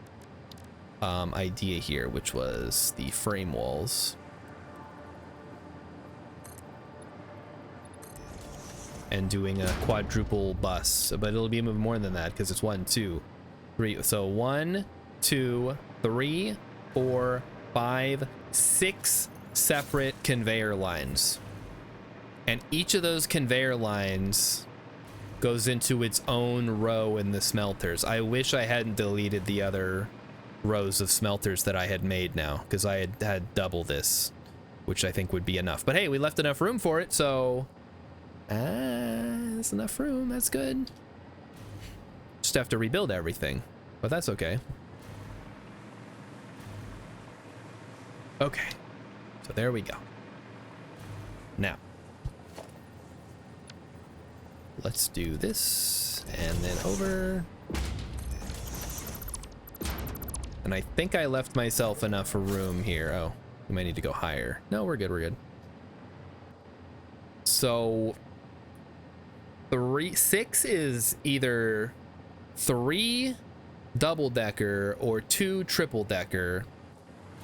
idea here, which was the frame walls. And doing a quadruple bus, but it'll be even more than that because it's 1, 2, 3. So 1, 2, 3, 4, 5, 6 separate conveyor lines, and each of those conveyor lines goes into its own row in the smelters. I wish I hadn't deleted the other rows of smelters that I had made now, because I had double this, which I think would be enough. But hey, we left enough room for it, so there's enough room. That's good. Just have to rebuild everything, but that's okay. Okay, so there we go. Now let's do this and then over. And I think I left myself enough room here. Oh, we might need to go higher. No, we're good, we're good. So 6 is either 3 double-decker or 2 triple-decker.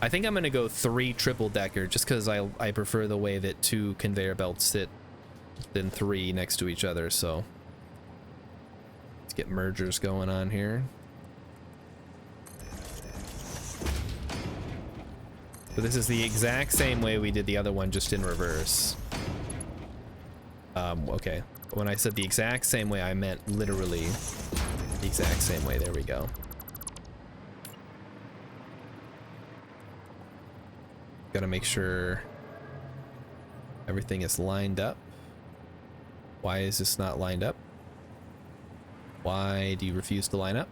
I think I'm gonna go 3 triple-decker just because I prefer the way that 2 conveyor belts sit than 3 next to each other. So let's get mergers going on here. So this is the exact same way we did the other one, just in reverse. Okay. When I said the exact same way, I meant literally the exact same way. There we go. Gotta make sure everything is lined up. Why is this not lined up? Why do you refuse to line up?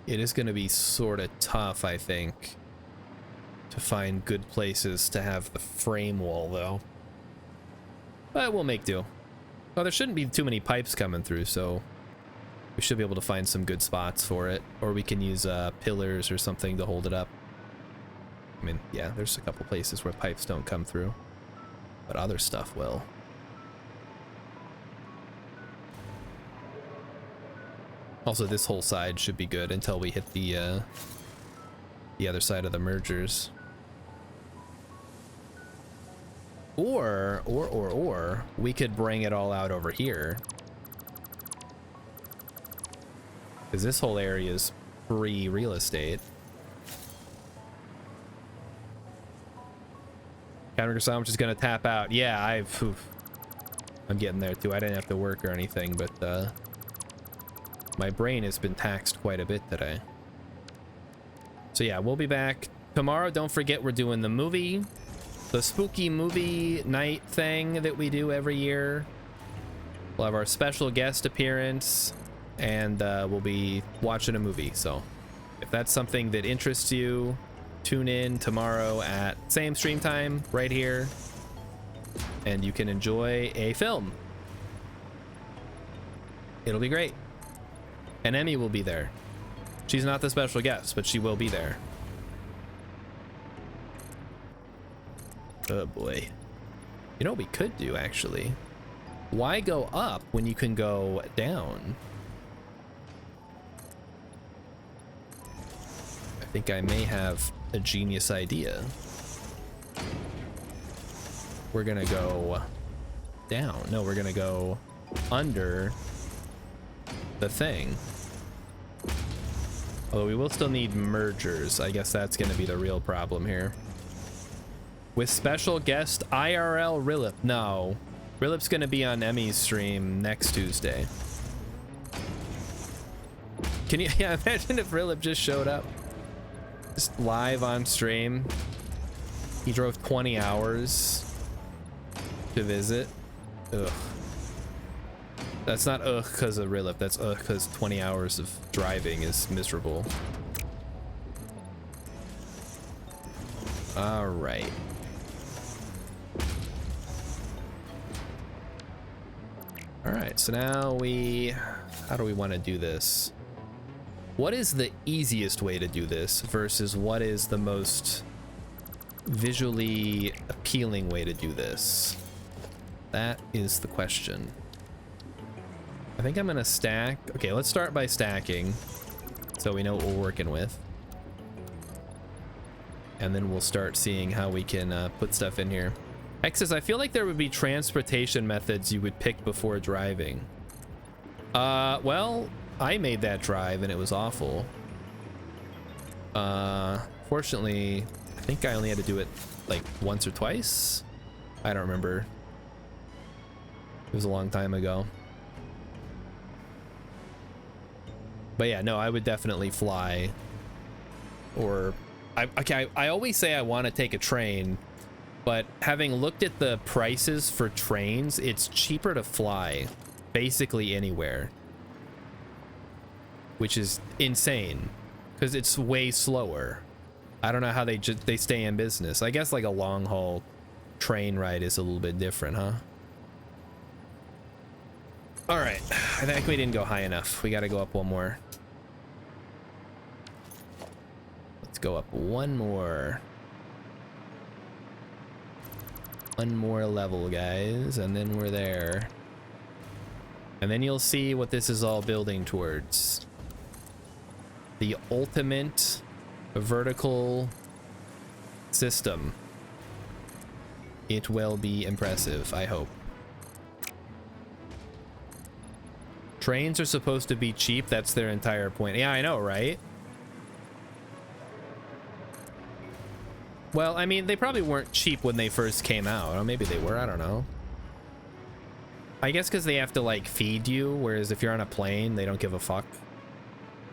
It is going to be sort of tough, I think, to find good places to have the frame wall, though. But we'll make do. Well, there shouldn't be too many pipes coming through, so we should be able to find some good spots for it. Or we can use pillars or something to hold it up. I mean, yeah, there's a couple places where pipes don't come through, but other stuff will. Also, this whole side should be good until we hit the other side of the mergers. Or we could bring it all out over here, because this whole area is free real estate. Counter sandwich is gonna tap out. Yeah, I'm getting there too. I didn't have to work or anything, but my brain has been taxed quite a bit today. So yeah, we'll be back tomorrow. Don't forget, we're doing the movie, the spooky movie night thing that we do every year. We'll have our special guest appearance, and we'll be watching a movie. So if that's something that interests you, tune in tomorrow at same stream time right here, and you can enjoy a film. It'll be great. And Emmy will be there. She's not the special guest, but she will be there. Oh boy. You know what we could do, actually? Why go up when you can go down? I think I may have a genius idea. We're gonna go down. No, we're gonna go under the thing. Although we will still need mergers. I guess that's going to be the real problem here. With special guest IRL Rilip. No. Rilip's going to be on Emmy's stream next Tuesday. Can you imagine if Rilip just showed up? Just live on stream. He drove 20 hours to visit. Ugh. That's not ugh because of Rilip, that's ugh because 20 hours of driving is miserable. All right. All right, so now how do we want to do this? What is the easiest way to do this versus what is the most visually appealing way to do this? That is the question. I think I'm gonna stack. Okay, let's start by stacking so we know what we're working with. And then we'll start seeing how we can put stuff in here. X's, I feel like there would be transportation methods you would pick before driving. Well, I made that drive and it was awful. Fortunately, I think I only had to do it like once or twice. I don't remember. It was a long time ago. But yeah, no, I would definitely fly. Or I always say I want to take a train, but having looked at the prices for trains, it's cheaper to fly basically anywhere, which is insane because it's way slower. I don't know how they stay in business. I guess like a long haul train ride is a little bit different, huh? All right, I think we didn't go high enough. We got to go up one more. Let's go up one more. One more level, guys, and then we're there. And then you'll see what this is all building towards. The ultimate vertical system. It will be impressive, I hope. Trains are supposed to be cheap. That's their entire point. Yeah, I know, right? Well, I mean, they probably weren't cheap when they first came out. Or maybe they were, I don't know. I guess because they have to, like, feed you, whereas if you're on a plane, they don't give a fuck.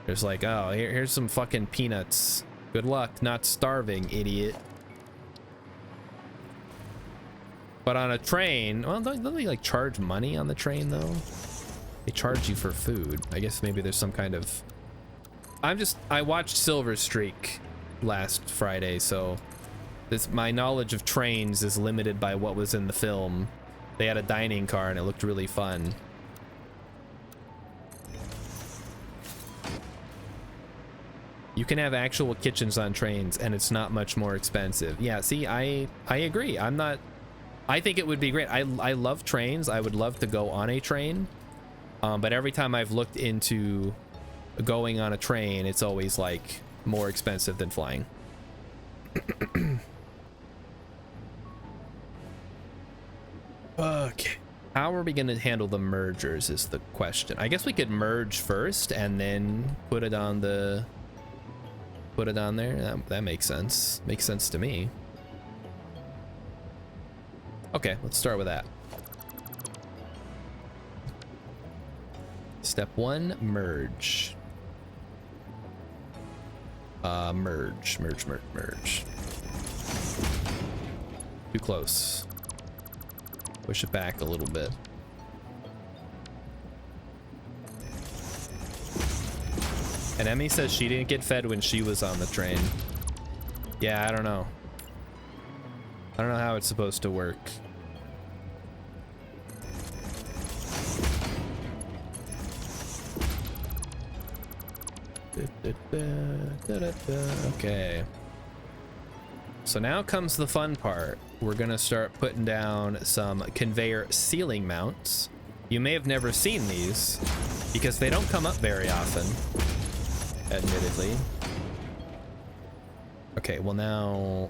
There's like, oh, here's some fucking peanuts. Good luck not starving, idiot. But on a train, well, don't they, like, charge money on the train, though? They charge you for food. I guess maybe there's some kind of... I watched Silver Streak last Friday, so my knowledge of trains is limited by what was in the film. They had a dining car and it looked really fun. You can have actual kitchens on trains and it's not much more expensive. Yeah, see, I agree. I think it would be great. I love trains. I would love to go on a train. But every time I've looked into going on a train, it's always like more expensive than flying. Okay. How are we going to handle the mergers is the question. I guess we could merge first and then put it on there. That makes sense. Makes sense to me. Okay, let's start with that. Step 1, merge. Merge. Too close. Push it back a little bit. And Emmy says she didn't get fed when she was on the train. Yeah, I don't know. I don't know how it's supposed to work. Okay. So now comes the fun part. We're gonna start putting down some conveyor ceiling mounts. You may have never seen these because they don't come up very often, admittedly. Okay, well now...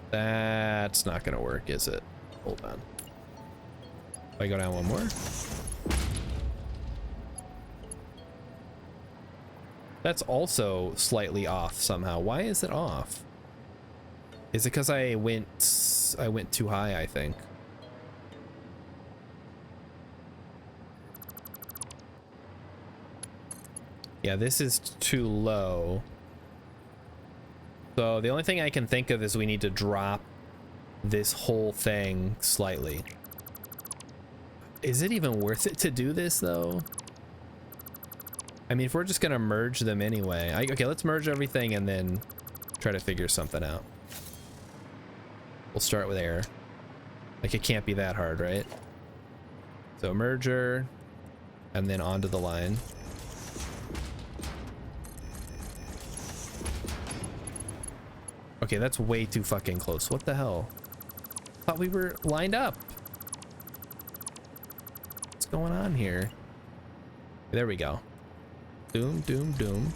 That's not gonna work, is it? Hold on. If I go down one more. That's also slightly off somehow. Why is it off? Is it because I went too high, I think. Yeah, this is too low. So the only thing I can think of is we need to drop this whole thing slightly. Is it even worth it to do this though? I mean, if we're just gonna merge them anyway. Okay, let's merge everything and then try to figure something out. We'll start with air. Like, it can't be that hard, right? So merger, and then onto the line. Okay, that's way too fucking close. What the hell? Thought we were lined up. What's going on here? There we go. Doom, doom, doom.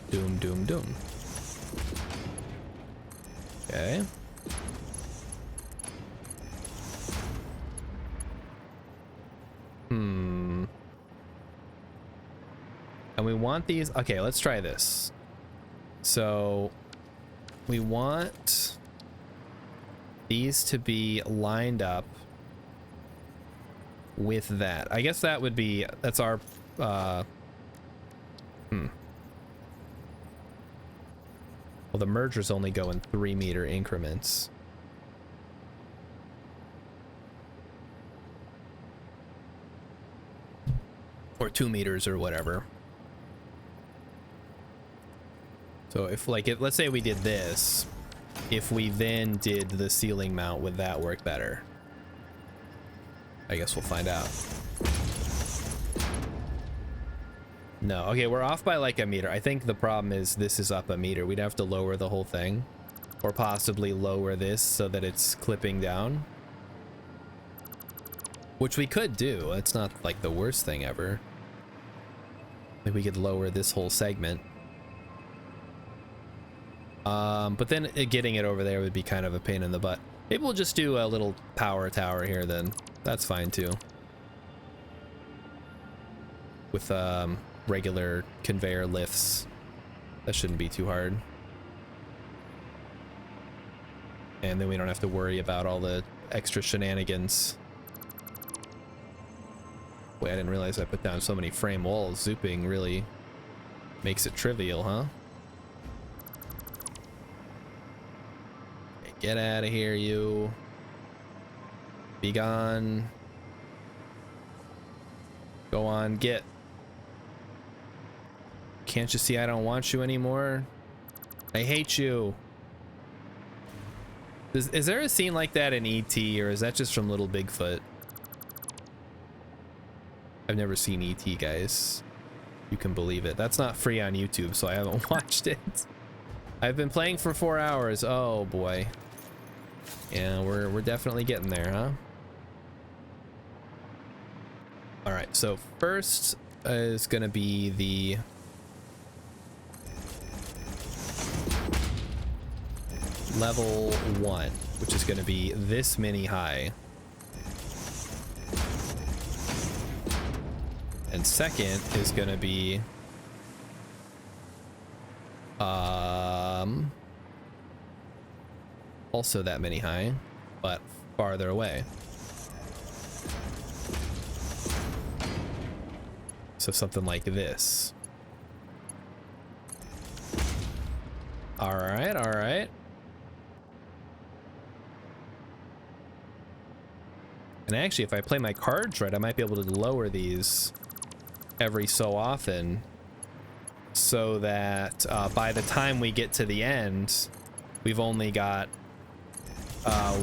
Doom, doom, doom. Okay. And we want these. Okay, let's try this. So we want these to be lined up with that. I guess that would be, that's our, well, the mergers only go in 3-meter increments. Or 2 meters or whatever. So if let's say we did this, if we then did the ceiling mount, would that work better? I guess we'll find out. No, okay, we're off by like a meter. I think the problem is this is up a meter. We'd have to lower the whole thing, or possibly lower this so that it's clipping down. Which we could do. It's not like the worst thing ever. Maybe we could lower this whole segment. But then getting it over there would be kind of a pain in the butt. Maybe we'll just do a little power tower here then. That's fine too. With regular conveyor lifts. That shouldn't be too hard. And then we don't have to worry about all the extra shenanigans. Wait, I didn't realize I put down so many frame walls. Zooping really makes it trivial, huh? Okay, get out of here, you. Be gone. Go on, get. Can't you see I don't want you anymore? I hate you. Is there a scene like that in E.T., or is that just from Little Bigfoot? I've never seen E.T., guys. You can believe it. That's not free on YouTube, so I haven't watched it. I've been playing for 4 hours. Oh boy. Yeah, we're definitely getting there, huh? All right, so first is gonna be the level 1, which is gonna be this many high. And second is gonna be also that many high, but farther away. So something like this. All right, all right. And actually, if I play my cards right, I might be able to lower these every so often, so that by the time we get to the end, we've only got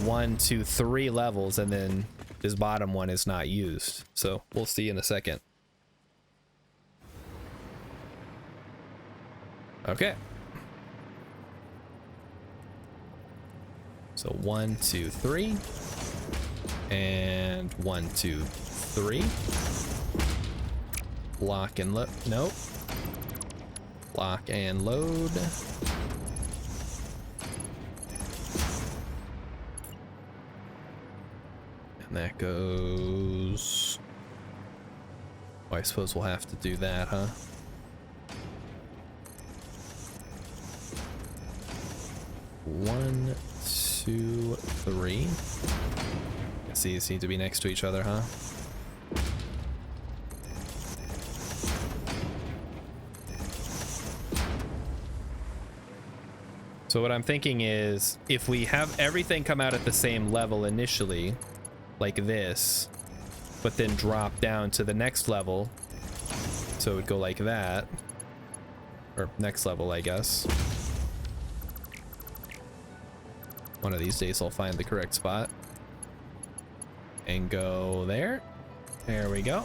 1, 2, 3 levels, and then this bottom one is not used. So we'll see in a second. Okay. So 1, 2, 3, and 1, 2, 3. Lock and load. Nope. Lock and load. And that goes. Oh, I suppose we'll have to do that, huh? One, 2, 3. See, these seem to be next to each other, huh? So what I'm thinking is, if we have everything come out at the same level initially, like this, but then drop down to the next level, so it would go like that, or next level, I guess. One of these days I'll find the correct spot. And go there. There we go.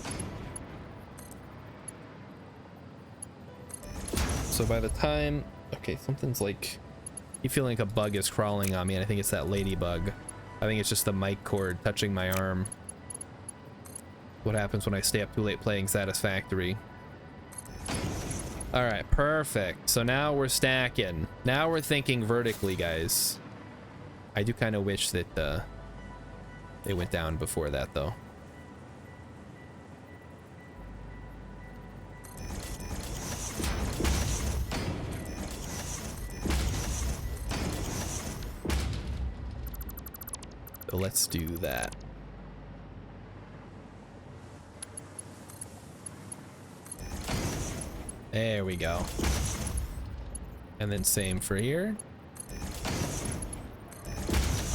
So by the time... Okay, something's like... You feel like a bug is crawling on me, and I think it's that ladybug. I think it's just the mic cord touching my arm. What happens when I stay up too late playing Satisfactory. Alright, perfect. So now we're stacking. Now we're thinking vertically, guys. I do kind of wish that they went down before that, though. So let's do that. There we go. And then same for here.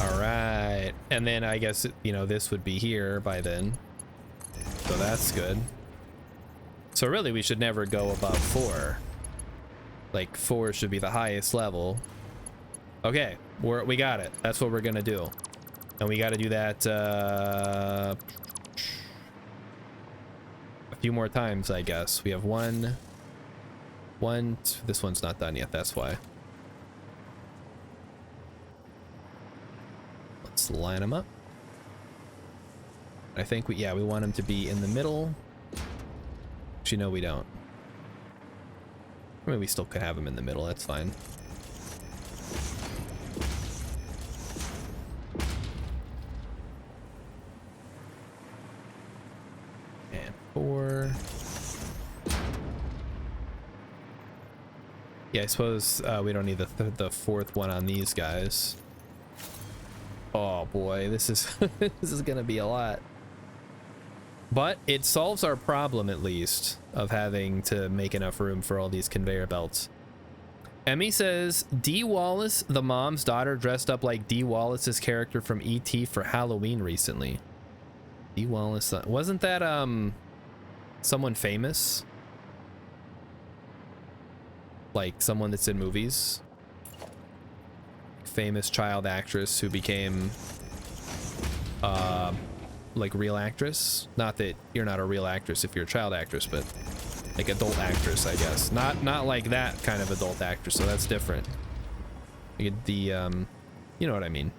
All right. And then I guess, you know, this would be here by then. So that's good. So really we should never go above 4. Like 4 should be the highest level. Okay, we got it. That's what we're gonna do. And we got to do that a few more times, I guess. We have one, this one's not done yet, that's why. Let's line them up. I think we want them to be in the middle. Actually, no, we don't. I mean, we still could have them in the middle, that's fine. And 4. Yeah, I suppose we don't need the 4th one on these guys. Oh boy, this is this is gonna be a lot. But it solves our problem, at least, of having to make enough room for all these conveyor belts. Emmy says, Dee Wallace, the mom's daughter, dressed up like Dee Wallace's character from E.T. for Halloween recently. Dee Wallace, wasn't that someone famous? Like someone that's in movies? Famous child actress who became like real actress. Not that you're not a real actress if you're a child actress, but like adult actress, I guess. Not like that kind of adult actress, so that's different. You get the you know what I mean.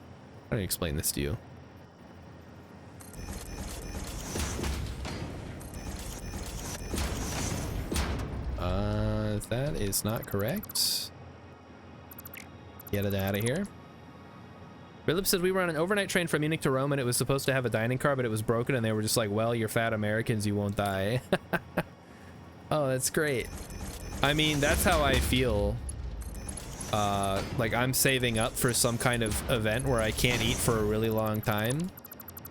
How do I explain this to you? That is not correct. Get it out of here. Philip said we were on an overnight train from Munich to Rome and it was supposed to have a dining car, but it was broken and they were just like, well, you're fat Americans, you won't die. Oh, that's great. I mean, that's how I feel. Like I'm saving up for some kind of event where I can't eat for a really long time.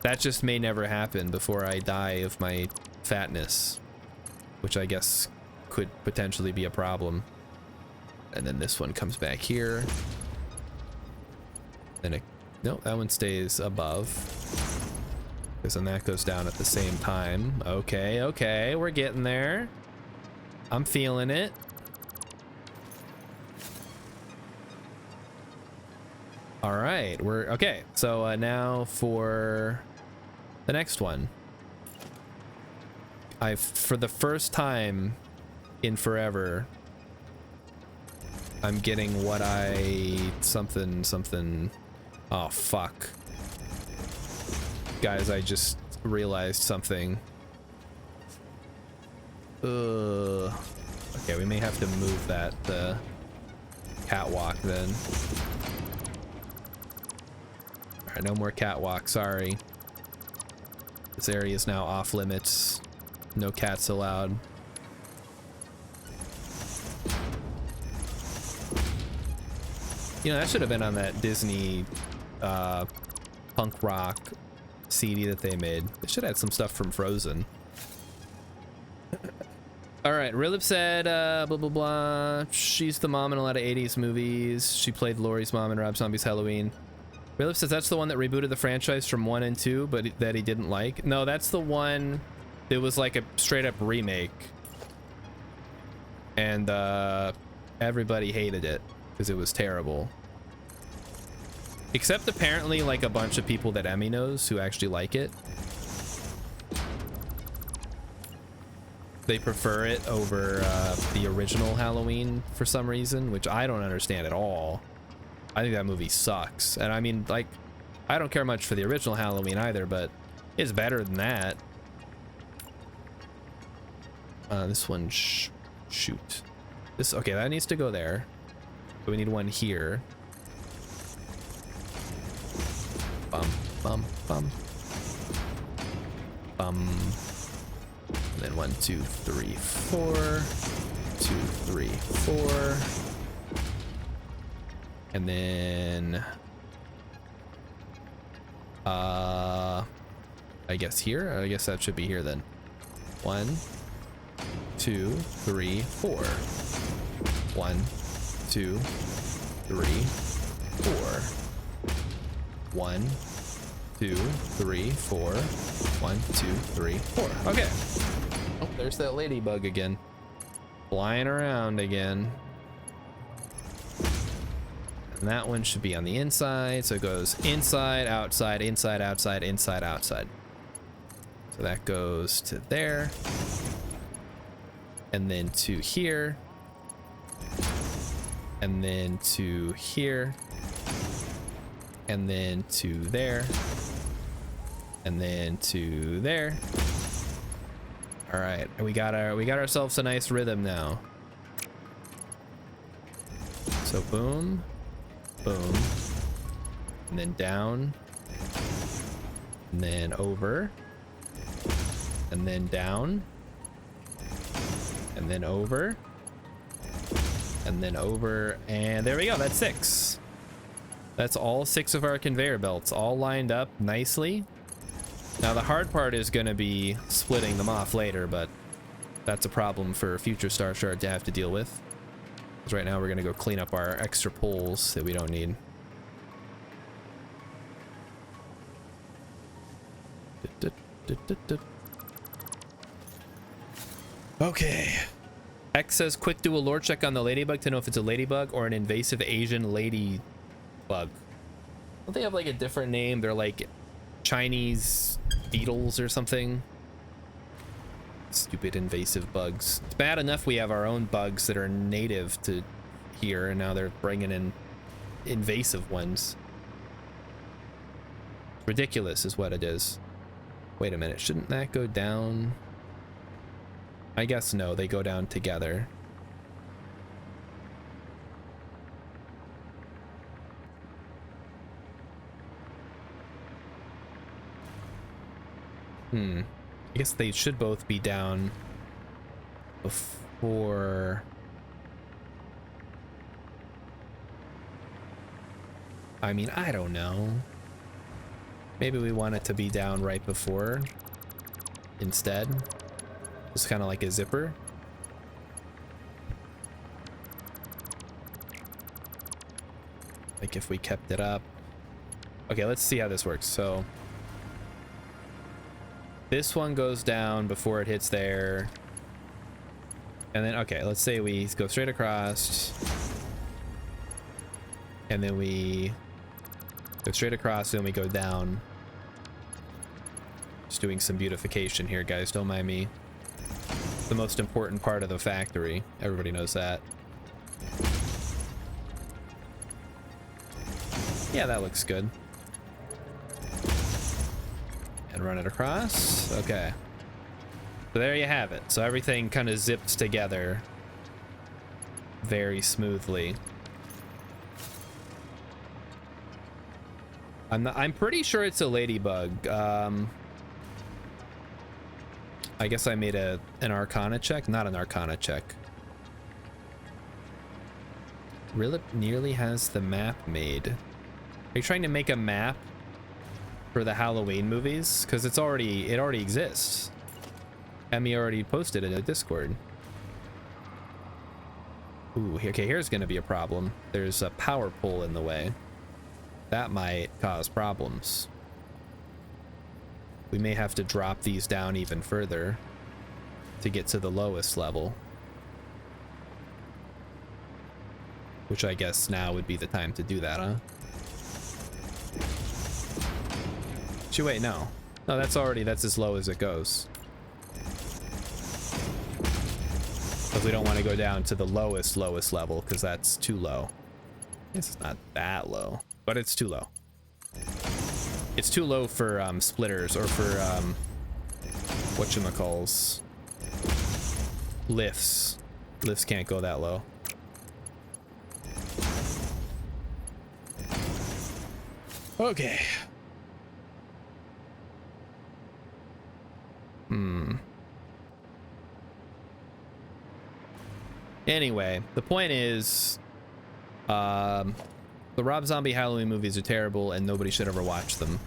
That just may never happen before I die of my fatness, which I guess could potentially be a problem. And then this one comes back here. Then it, no, that one stays above. Because then that goes down at the same time. Okay, okay, we're getting there. I'm feeling it. All right, we're okay. So now for the next one. For the first time in forever, I'm getting what something. Oh, fuck. Guys, I just realized something. Okay, we may have to move that catwalk then. Alright, no more catwalk, sorry. This area is now off limits. No cats allowed. You know, that should have been on that Disney punk rock CD that they made. They should have had some stuff from Frozen. All right, Rilip said, blah, blah, blah. She's the mom in a lot of 80s movies. She played Laurie's mom in Rob Zombie's Halloween. Rilip says that's the one that rebooted the franchise from 1 and 2, but that he didn't like. No, that's the one that was like a straight up remake. And everybody hated it because it was terrible. Except apparently like a bunch of people that Emmy knows who actually like it. They prefer it over the original Halloween for some reason, which I don't understand at all. I think that movie sucks. And I mean, like, I don't care much for the original Halloween either, but it's better than that. This one, shoot. This, okay, that needs to go there. So we need one here. Bum, bum, bum. Bum. And then 1, 2, 3, 4. 2, 3, 4. And then I guess here. I guess that should be here then. 1, 2, 3, 4. 1, 2, 3, 4. 1, 2, 3, 4. 1, 2, 3, 4. Okay. Oh, there's that ladybug again. Flying around again. And that one should be on the inside. So it goes inside, outside, inside, outside, inside, outside. So that goes to there. And then to here. And then to here. And then to there. And then to there. All right, we got ourselves a nice rhythm now. So boom, boom, and then down, and then over, and then down, and then over, and then over, and there we go. That's 6. That's all 6 of our conveyor belts, all lined up nicely. Now the hard part is going to be splitting them off later, but that's a problem for future Star Shard to have to deal with. Because right now we're going to go clean up our extra poles that we don't need. Okay. X says, quick do a lore check on the ladybug to know if it's a ladybug or an invasive Asian ladybug. Don't they have like a different name? They're like Chinese beetles or something. Stupid invasive bugs. It's bad enough we have our own bugs that are native to here, and now they're bringing in invasive ones. Ridiculous is what it is. Wait a minute, shouldn't that go down? I guess no, they go down together. I guess they should both be down before. I mean, I don't know. Maybe we want it to be down right before instead. Just kind of like a zipper. Like if we kept it up. Okay, let's see how this works. So this one goes down before it hits there. And then, okay, let's say we go straight across. And then we go straight across, and then we go down. Just doing some beautification here, guys. Don't mind me. The most important part of the factory. Everybody knows that. Yeah, that looks good. And run it across. Okay. So there you have it. So everything kind of zips together very smoothly. I'm pretty sure it's a ladybug. I guess I made an Arcana check, not an Arcana check. Rilip nearly has the map made. Are you trying to make a map for the Halloween movies? Because it already exists. Emmy already posted it in the Discord. Ooh, okay, here's gonna be a problem. There's a power pole in the way. That might cause problems. We may have to drop these down even further to get to the lowest level. Which I guess now would be the time to do that, huh? Actually, wait, no. No, that's as low as it goes. Because we don't want to go down to the lowest level, because that's too low. I guess it's not that low, but it's too low. It's too low for splitters, or for whatchamacalls, lifts. Lifts can't go that low. Okay. Anyway, the point is, the Rob Zombie Halloween movies are terrible and nobody should ever watch them.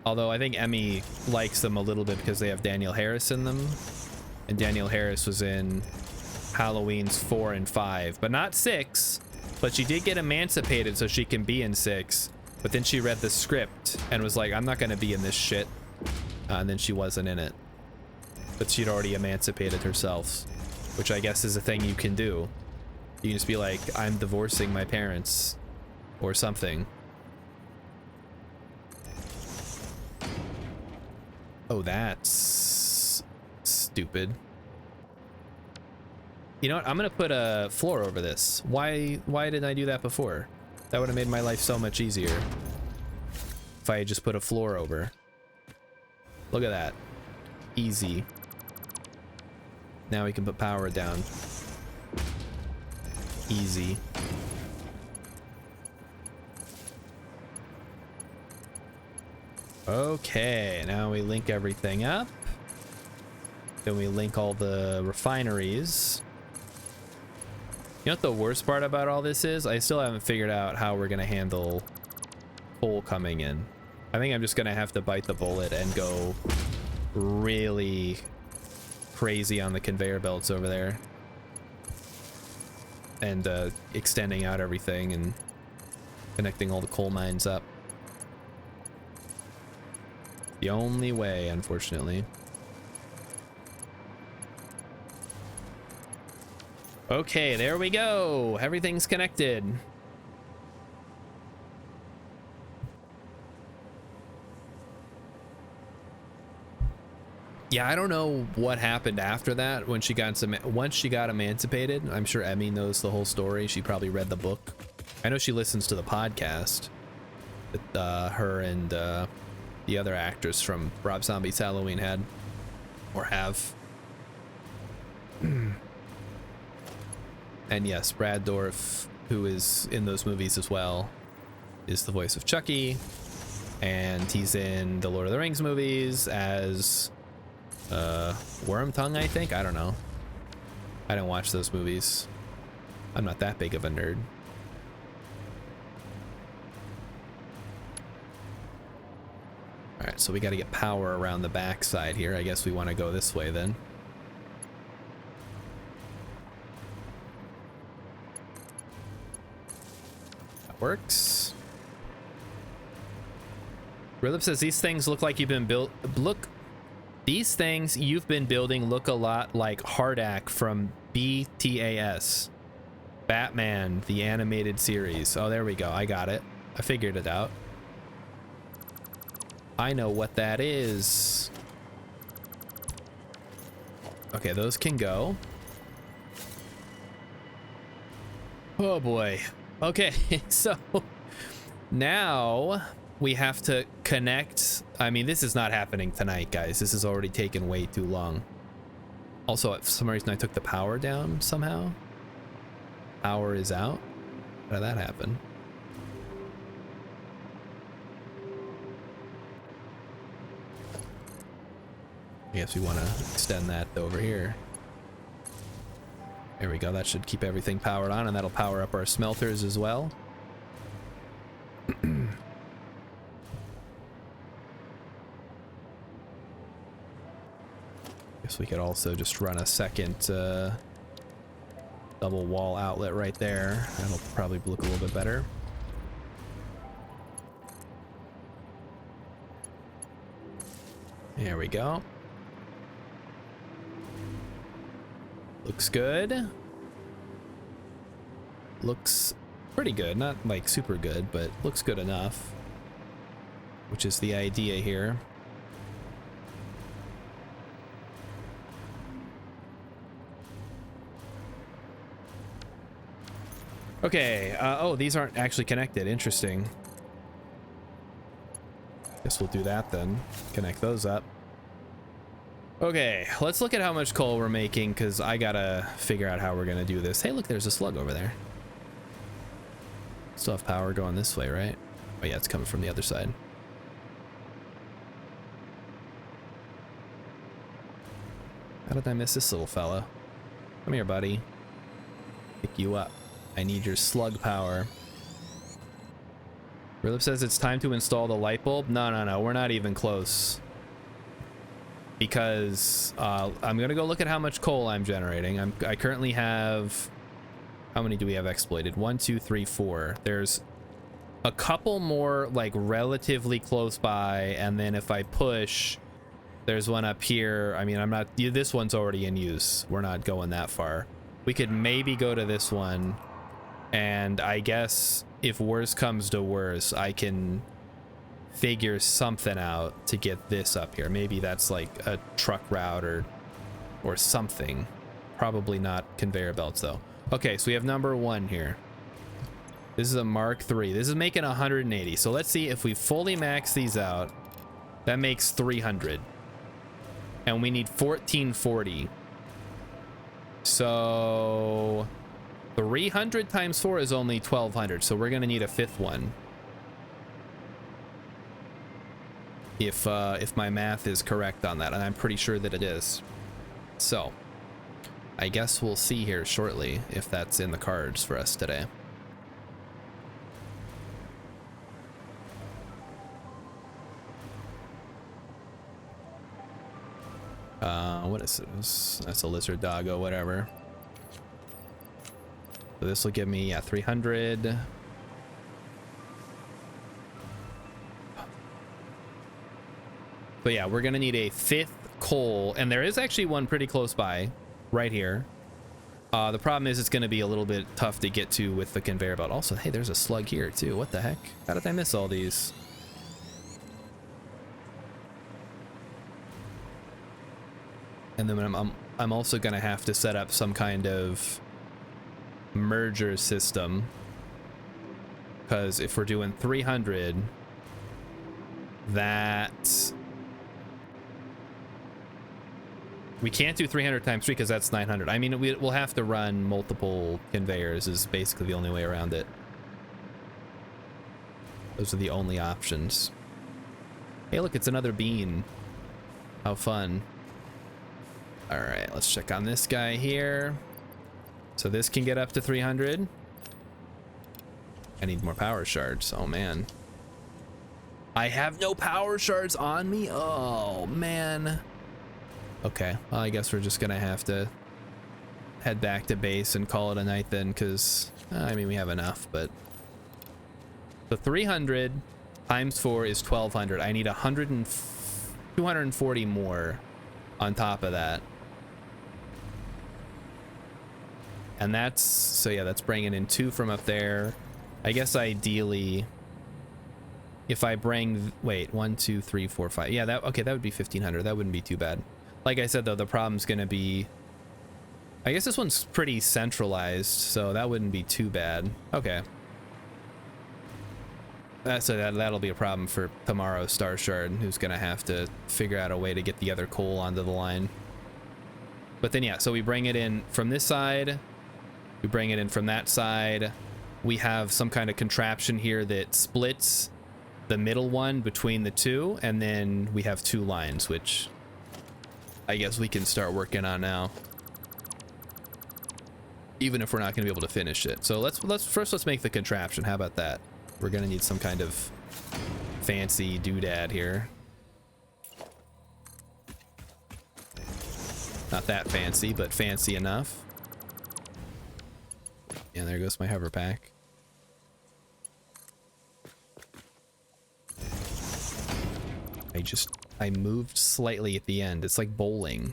Although I think Emmy likes them a little bit because they have Daniel Harris in them. And Daniel Harris was in Halloween's 4 and 5, but not 6. But she did get emancipated so she can be in 6. But then she read the script and was like, I'm not going to be in this shit. And then she wasn't in it. But she'd already emancipated herself, which I guess is a thing you can do. You can just be like, I'm divorcing my parents or something. Oh, that's stupid. You know what? I'm gonna put a floor over this. Why didn't I do that before? That would have made my life so much easier if I had just put a floor over. Look at that. Easy. Now we can put power down. Easy. Okay, now we link everything up. Then we link all the refineries. You know what the worst part about all this is? I still haven't figured out how we're gonna handle coal coming in. I think I'm just gonna have to bite the bullet and go really crazy on the conveyor belts over there. And extending out everything and connecting all the coal mines up. The only way, unfortunately. Okay, there we go. Everything's connected. Yeah, I don't know what happened after that when she got once she got emancipated. I'm sure Emmy knows the whole story. She probably read the book. I know she listens to the podcast that her and the other actress from Rob Zombie's Halloween had or have. And yes, Brad Dourif, who is in those movies as well, is the voice of Chucky, and he's in the Lord of the Rings movies as Wormtongue, I think. I don't know. I don't watch those movies. I'm not that big of a nerd. All right, so we got to get power around the backside here. I guess we want to go this way then. That works. Rilip says these things look like you've been built. These things you've been building look a lot like Hardak from BTAS. Batman, the animated series. Oh, there we go. I got it. I figured it out. I know what that is. Okay, those can go. Oh boy. Okay, so now we have to connect. I mean, this is not happening tonight, guys. This has already taken way too long. Also, for some reason I took the power down somehow. Power is out. How did that happen? I guess we want to extend that over here. There we go. That should keep everything powered on, and that'll power up our smelters as well. Guess we could also just run a second double wall outlet right there. That'll probably look a little bit better. There we go. Looks good. Looks pretty good. Not like super good, but looks good enough. Which is the idea here. Okay. Oh, these aren't actually connected. Interesting. Guess we'll do that then. Connect those up. Okay, let's look at how much coal we're making, because I gotta figure out how we're gonna do this. Hey, look, there's a slug over there. Still have power going this way, right? Oh yeah, it's coming from the other side. How did I miss this little fella? Come here, buddy. Pick you up. I need your slug power. Rilip says it's time to install the light bulb. No, we're not even close. Because I'm gonna go look at how much coal I'm generating. I currently have, how many do we have exploited? 1, 2, 3, 4. There's a couple more like relatively close by, and then if I push, there's one up here. I mean, I'm not, this one's already in use. We're not going that far. We could maybe go to this one, and I guess if worse comes to worse, I can figure something out to get this up here. Maybe that's like a truck route or something. Probably not conveyor belts though. Okay, so we have number 1 here. This is a Mark III. This is making 180. So let's see if we fully max these out. That makes 300. And we need 1440. So 300 times 4 is only 1200. So we're going to need a 5th one. If my math is correct on that, and I'm pretty sure that it is. So I guess we'll see here shortly if that's in the cards for us today. What is this? That's a lizard doggo, whatever. So this will give me, yeah, 300. But yeah, we're gonna need a 5th coal, and there is actually one pretty close by, right here. The problem is it's gonna be a little bit tough to get to with the conveyor belt. Also, hey, there's a slug here too. What the heck? How did I miss all these? And then I'm also gonna have to set up some kind of merger system, because if we're doing 300, that we can't do 300 times 3 because that's 900. I mean, we'll have to run multiple conveyors is basically the only way around it. Those are the only options. Hey, look, it's another bean. How fun. All right, let's check on this guy here. So this can get up to 300. I need more power shards. Oh, man. I have no power shards on me. Oh, man. Okay, well, I guess we're just gonna have to head back to base and call it a night then, because, I mean, we have enough, but... The 300 times 4 is 1200. I need 240 more on top of that. And that's, so yeah, that's bringing in 2 from up there. I guess ideally, if I bring, wait, 1, 2, 3, 4, 5. Yeah, that, okay, that would be 1500. That wouldn't be too bad. Like I said, though, the problem's gonna be, I guess this one's pretty centralized, so that wouldn't be too bad. Okay. So that'll be a problem for tomorrow's Star Shard, who's gonna have to figure out a way to get the other coal onto the line. But then, yeah, so we bring it in from this side, we bring it in from that side. We have some kind of contraption here that splits the middle one between the two, and then we have 2 lines, which I guess we can start working on now, even if we're not going to be able to finish it. So let's make the contraption. How about that? We're going to need some kind of fancy doodad here. Not that fancy, but fancy enough. And there goes my hover pack. I moved slightly at the end. It's like bowling.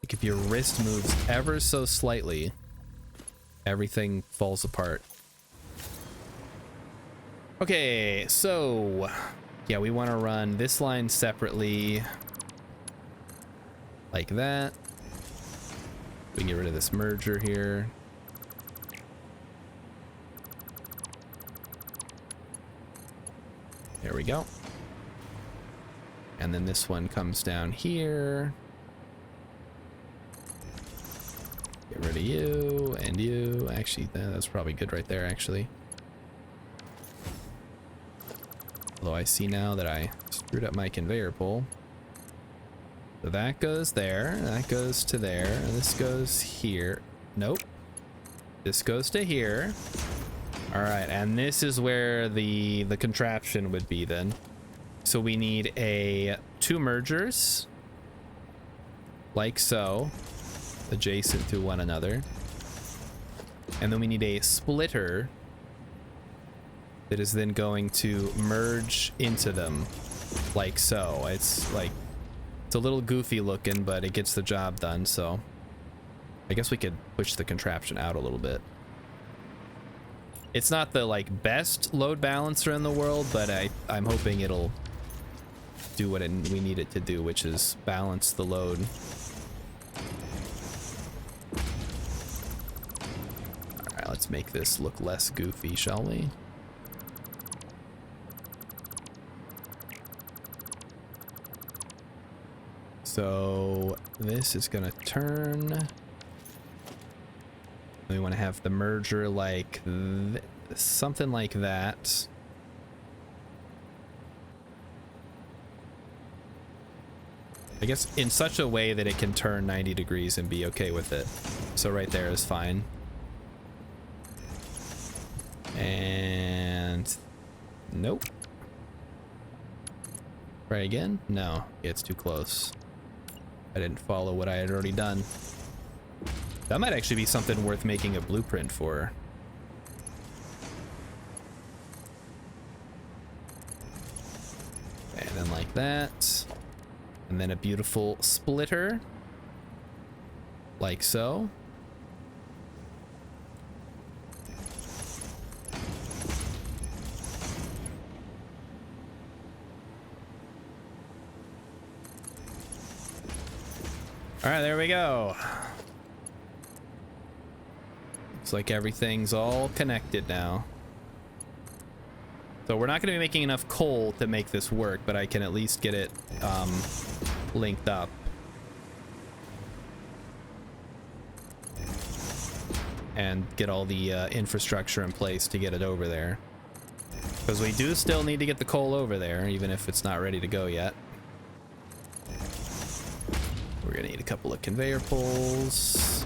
Like if your wrist moves ever so slightly, everything falls apart. Okay, so yeah, we want to run this line separately, like that. We can get rid of this merger here. There we go. And then this one comes down here. Get rid of you and you. Actually, that's probably good right there, actually. Although I see now that I screwed up my conveyor pole. So that goes there, that goes to there, and this goes here. Nope. This goes to here. All right, and this is where the contraption would be then. So we need two mergers, like so, adjacent to one another. And then we need a splitter that is then going to merge into them, like so. It's a little goofy looking, but it gets the job done, so I guess we could push the contraption out a little bit. It's not the like best load balancer in the world, but I'm hoping it'll do what we need it to do, which is balance the load. All right, let's make this look less goofy, shall we? So this is gonna turn. We want to have the merger like something like that. I guess in such a way that it can turn 90 degrees and be okay with it. So right there is fine. And nope. Try again? No, it's too close. I didn't follow what I had already done. That might actually be something worth making a blueprint for. And then like that. And then a beautiful splitter. Like so. All right, there we go. Looks like everything's all connected now. So we're not going to be making enough coal to make this work, but I can at least get it linked up. And get all the infrastructure in place to get it over there. Because we do still need to get the coal over there, even if it's not ready to go yet. We're going to need a couple of conveyor poles.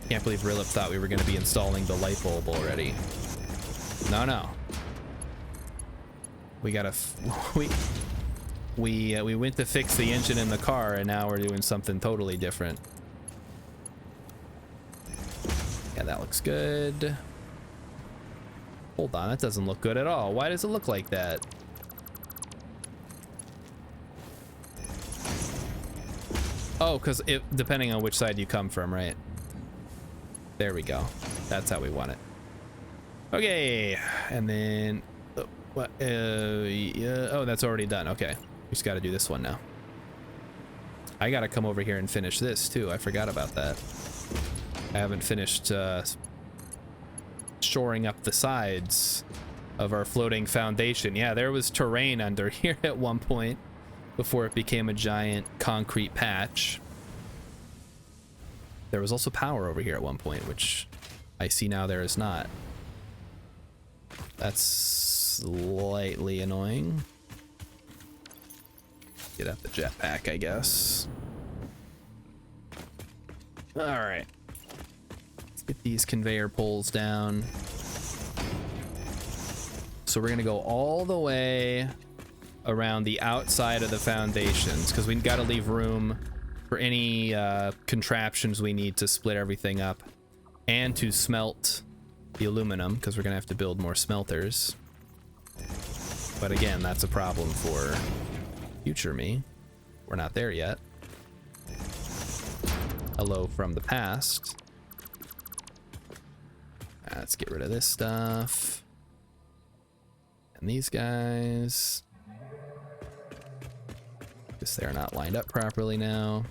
Can't believe Rilip thought we were going to be installing the light bulb already. No. We gotta we went to fix the engine in the car, and now we're doing something totally different. Yeah, that looks good. Hold on, that doesn't look good at all. Why does it look like that? Oh, because depending on which side you come from, right? There we go. That's how we want it. Okay, and then what? Yeah. Oh, that's already done. Okay, we just got to do this one now. I got to come over here and finish this too. I forgot about that. I haven't finished shoring up the sides of our floating foundation. Yeah, there was terrain under here at one point before it became a giant concrete patch. There was also power over here at one point, which I see now there is not. That's slightly annoying. Get out the jetpack, I guess. All right. Let's get these conveyor poles down. So we're gonna go all the way around the outside of the foundations, because we've got to leave room for any contraptions we need to split everything up and to smelt the aluminum, because we're gonna have to build more smelters. But again, that's a problem for future me. We're not there yet. Hello from the past. Let's get rid of this stuff. And these guys. Guess they're not lined up properly now.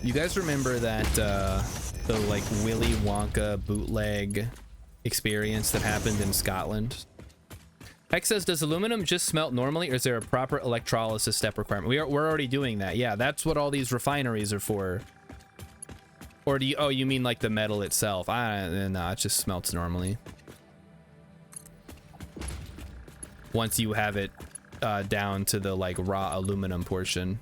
You guys remember that the like Willy Wonka bootleg experience that happened in Scotland? Hex says, does aluminum just smelt normally, or is there a proper electrolysis step requirement? We're already doing that. Yeah, that's what all these refineries are for. Or do you, oh, you mean like the metal itself? No, it just smelts normally. Once you have it down to the like raw aluminum portion.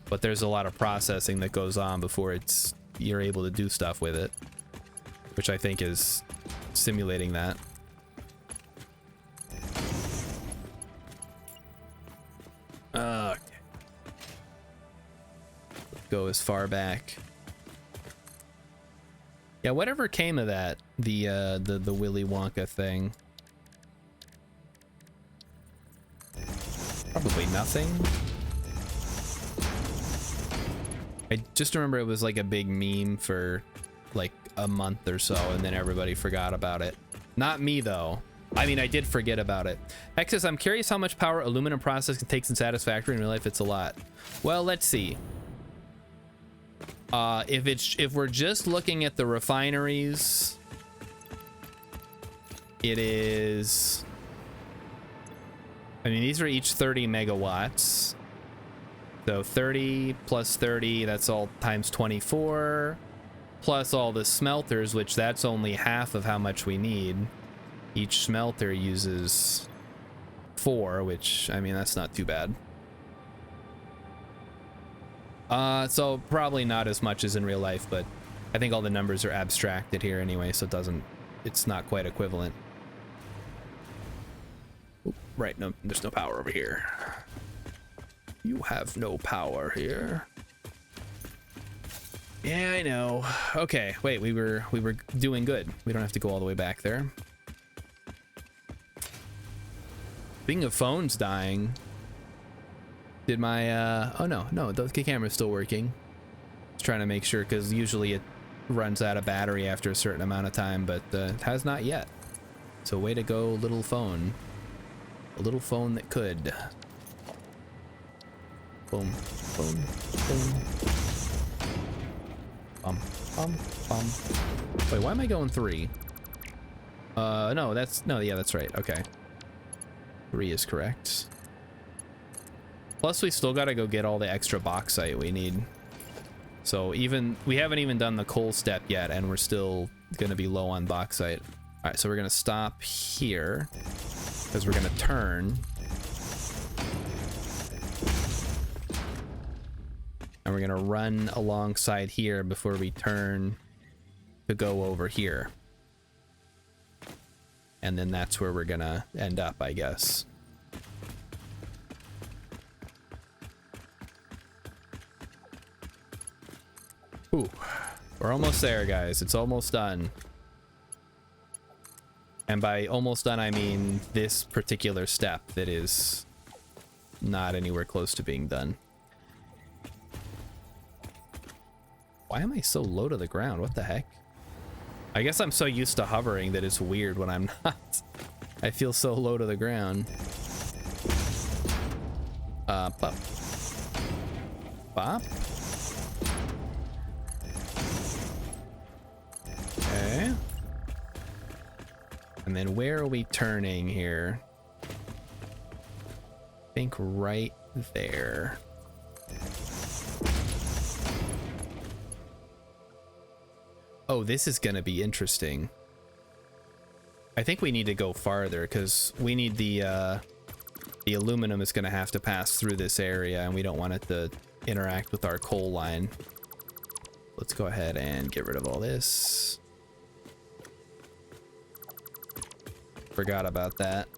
But there's a lot of processing that goes on before it's you're able to do stuff with it, which I think is simulating that. Okay. Go as far back. Yeah, whatever came of that, the Willy Wonka thing. Probably nothing. I just remember it was like a big meme for like a month or so, and then everybody forgot about it. Not me though. I mean, I did forget about it. X says, I'm curious how much power aluminum processing takes in Satisfactory. In real life, it's a lot. Well, let's see. If we're just looking at the refineries, it is. I mean, these are each 30 megawatts. So 30 plus 30, that's all times 24. Plus all the smelters, which that's only half of how much we need. Each smelter uses 4, which, I mean, that's not too bad. So probably not as much as in real life, but I think all the numbers are abstracted here anyway, so it's not quite equivalent. Oop, right, no, there's no power over here. You have no power here. Yeah, I know. Okay, wait, we were doing good. We don't have to go all the way back there. Speaking of phones dying, did my oh no, the camera's still working. Just trying to make sure, because usually it runs out of battery after a certain amount of time, but it has not yet. So way to go, little phone. A little phone that could. Boom, boom, boom. Bum, bum, bum. Wait, why am I going 3? No, yeah, that's right. Okay. 3 is correct. Plus, we still gotta go get all the extra bauxite we need. So we haven't even done the coal step yet, and we're still gonna be low on bauxite. All right, so we're gonna stop here because we're gonna turn. And we're gonna run alongside here before we turn to go over here. And then that's where we're gonna end up, I guess. Ooh, we're almost there, guys. It's almost done. And by almost done, I mean this particular step that is not anywhere close to being done. Why am I so low to the ground? What the heck? I guess I'm so used to hovering that it's weird when I'm not. I feel so low to the ground. Pop. Bop. Okay. And then where are we turning here? I think right there. Oh, this is gonna be interesting. I think we need to go farther because we need the aluminum is gonna have to pass through this area, and we don't want it to interact with our coal line. Let's go ahead and get rid of all this. Forgot about that.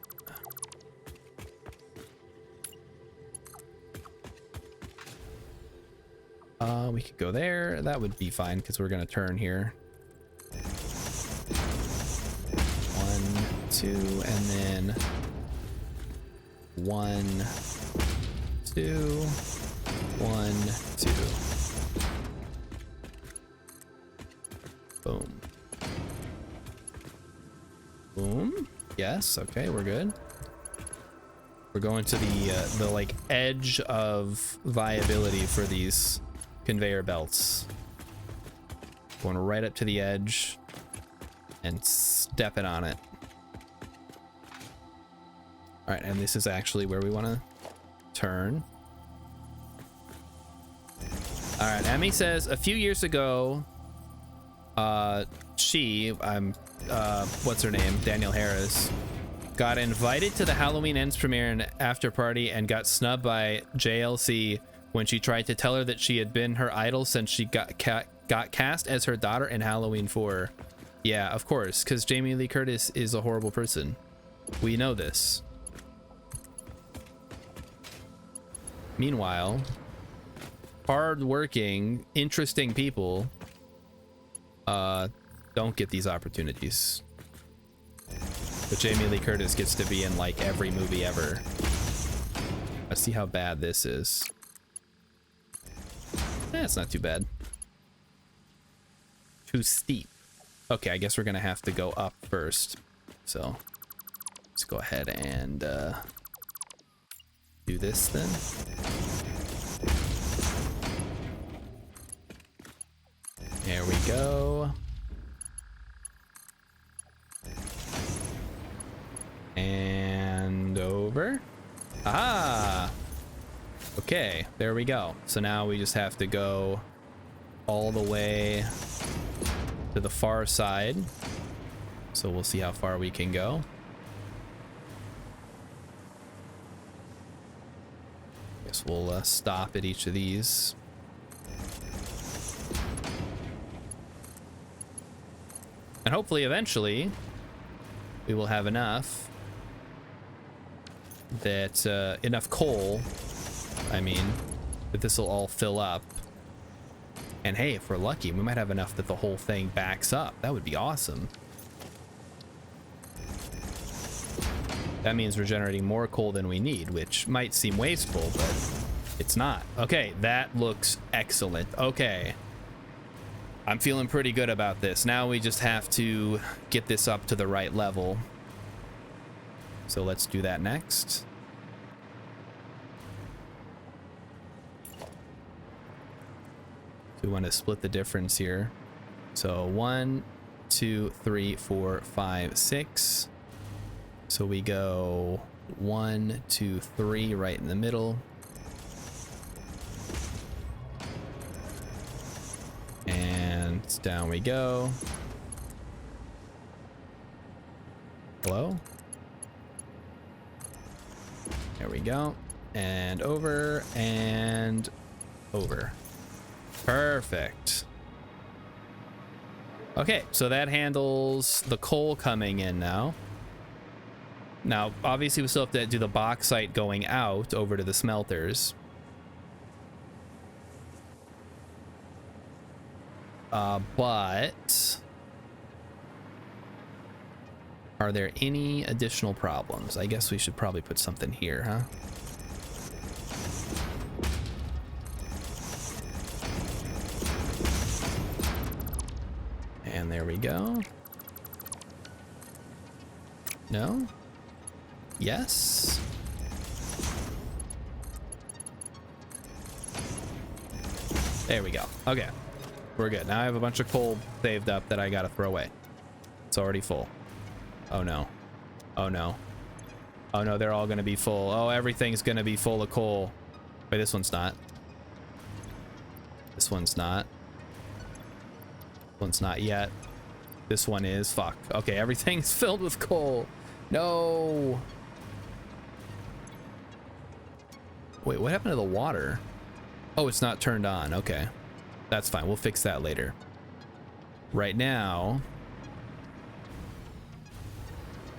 We could go there. That would be fine because we're gonna turn here. 1, 2, and then 1, 2, 1, 2. Boom. Boom. Yes. Okay, we're good. We're going to the like edge of viability for these conveyor belts. Going right up to the edge and stepping on it. All right, and this is actually where we want to turn. All right, Emmy says a few years ago, what's her name? Danielle Harris got invited to the Halloween Ends premiere and after party and got snubbed by JLC when she tried to tell her that she had been her idol since she got got cast as her daughter in Halloween 4. Yeah, of course, because Jamie Lee Curtis is a horrible person. We know this. Meanwhile, hard-working, interesting people don't get these opportunities. But Jamie Lee Curtis gets to be in like every movie ever. Let's see how bad this is. It's not too bad. Too steep. Okay, I guess we're gonna have to go up first. So let's go ahead and do this then. There we go. And over. Aha! Okay, there we go. So now we just have to go all the way to the far side. So we'll see how far we can go. Guess we'll stop at each of these. And hopefully eventually we will have enough that enough coal, I mean, that this will all fill up. And hey, if we're lucky, we might have enough that the whole thing backs up. That would be awesome. That means we're generating more coal than we need, which might seem wasteful, but it's not. Okay, that looks excellent. Okay. I'm feeling pretty good about this. Now we just have to get this up to the right level. So let's do that next. We want to split the difference here. So 1, 2, 3, 4, 5, 6. So we go 1, 2, 3 right in the middle. And down we go. Hello? There we go. And over and over. Perfect. Okay, so that handles the coal coming in now. Now, obviously we still have to do the bauxite going out over to the smelters. But are there any additional problems? I guess we should probably put something here, huh? And there we go. No? Yes? There we go. Okay. We're good. Now I have a bunch of coal saved up that I gotta throw away. It's already full. Oh no. Oh no. Oh no, they're all gonna be full. Oh, everything's gonna be full of coal. Wait, this one's not. This one's not. This one's not yet. This one is. Fuck. Okay, everything's filled with coal. No. Wait, what happened to the water? Oh, it's not turned on. Okay. That's fine. We'll fix that later. Right now,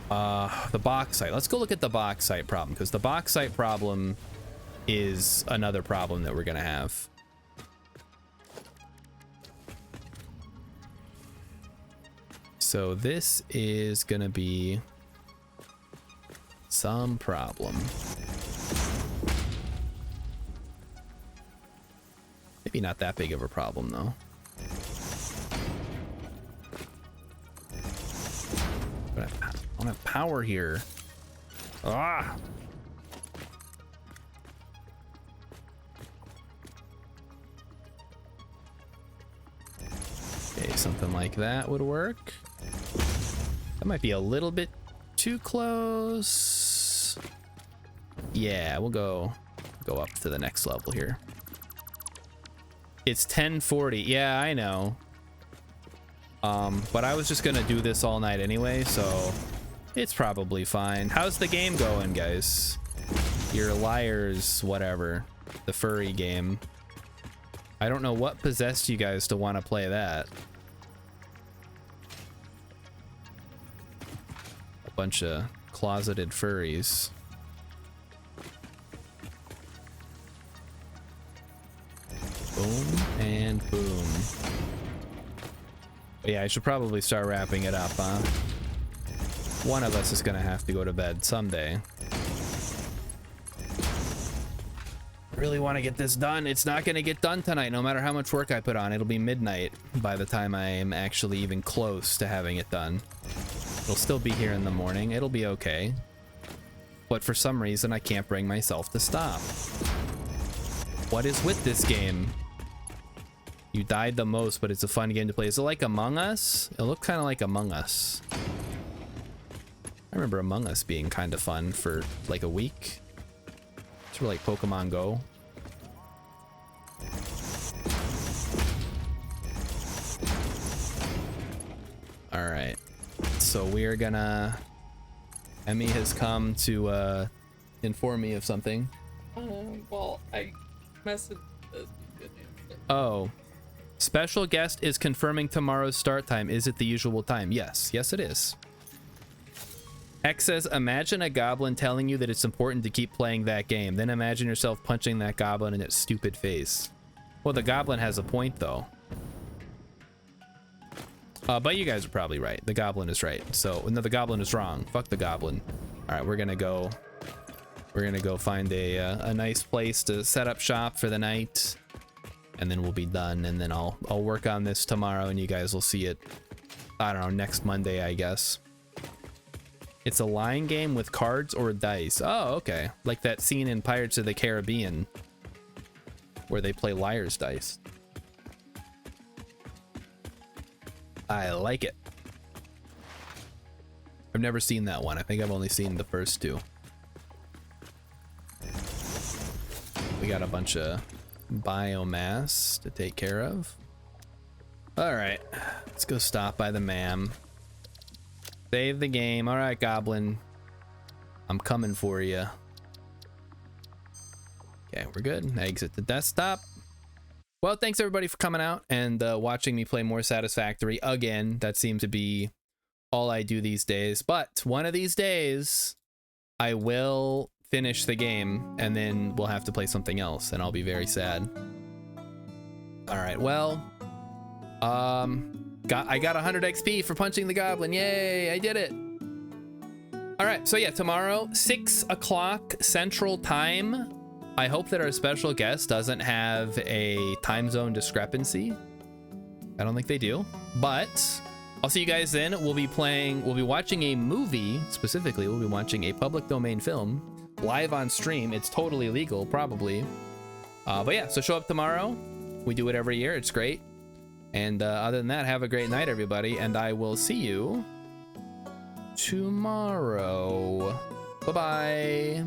the bauxite. Let's go look at the bauxite problem, because the bauxite problem is another problem that we're gonna have. So this is gonna be some problem. Maybe not that big of a problem, though. But I don't have power here. Ah! Okay, something like that would work. That might be a little bit too close. Yeah, we'll go up to the next level here. It's 10:40. Yeah, I know. But I was just gonna do this all night anyway, so it's probably fine. How's the game going, guys? Your liars, whatever. The furry game. I don't know what possessed you guys to want to play that. A bunch of closeted furries. Boom and boom. But yeah, I should probably start wrapping it up, huh? One of us is gonna have to go to bed someday. I really want to get this done. It's not gonna get done tonight, no matter how much work I put on. It'll be midnight by the time I am actually even close to having it done. It'll still be here in the morning. It'll be okay. But for some reason, I can't bring myself to stop. What is with this game? You died the most, but it's a fun game to play. Is it like Among Us? It looked kind of like Among Us. I remember Among Us being kind of fun for like a week. It's sort of like Pokemon Go. All right. So we're gonna... Emmy has come to inform me of something. Well, I messaged this. Oh. Special guest is confirming tomorrow's start time. Is it the usual time? Yes. Yes, it is. X says, imagine a goblin telling you that it's important to keep playing that game. Then imagine yourself punching that goblin in its stupid face. Well, the goblin has a point, though. But you guys are probably right. The goblin is right. So, no, the goblin is wrong. Fuck the goblin. All right, we're gonna go find a nice place to set up shop for the night. And then we'll be done, and then I'll work on this tomorrow, and you guys will see it, I don't know, next Monday, I guess. It's a lying game with cards or dice. Oh, okay. Like that scene in Pirates of the Caribbean where they play liar's dice. I like it. I've never seen that one. I think I've only seen the first two. We got a bunch of biomass to take care of. All right, let's go stop by the ma'am. Save the game. All right, goblin, I'm coming for you. Okay, we're good. Exit the desktop. Well, thanks everybody for coming out and watching me play more Satisfactory again. That seems to be all I do these days, but one of these days I will finish the game, and then we'll have to play something else, and I'll be very sad. All right, well, I got 100 XP for punching the goblin. Yay, I did it. All right, so yeah, tomorrow, 6 o'clock Central Time. I hope that our special guest doesn't have a time zone discrepancy. I don't think they do, but I'll see you guys then. We'll be watching a movie, specifically, we'll be watching a public domain film live on stream. It's totally legal, probably. But yeah, so show up tomorrow. We do it every year. It's great. And other than that, have a great night, everybody. And I will see you tomorrow. Bye-bye.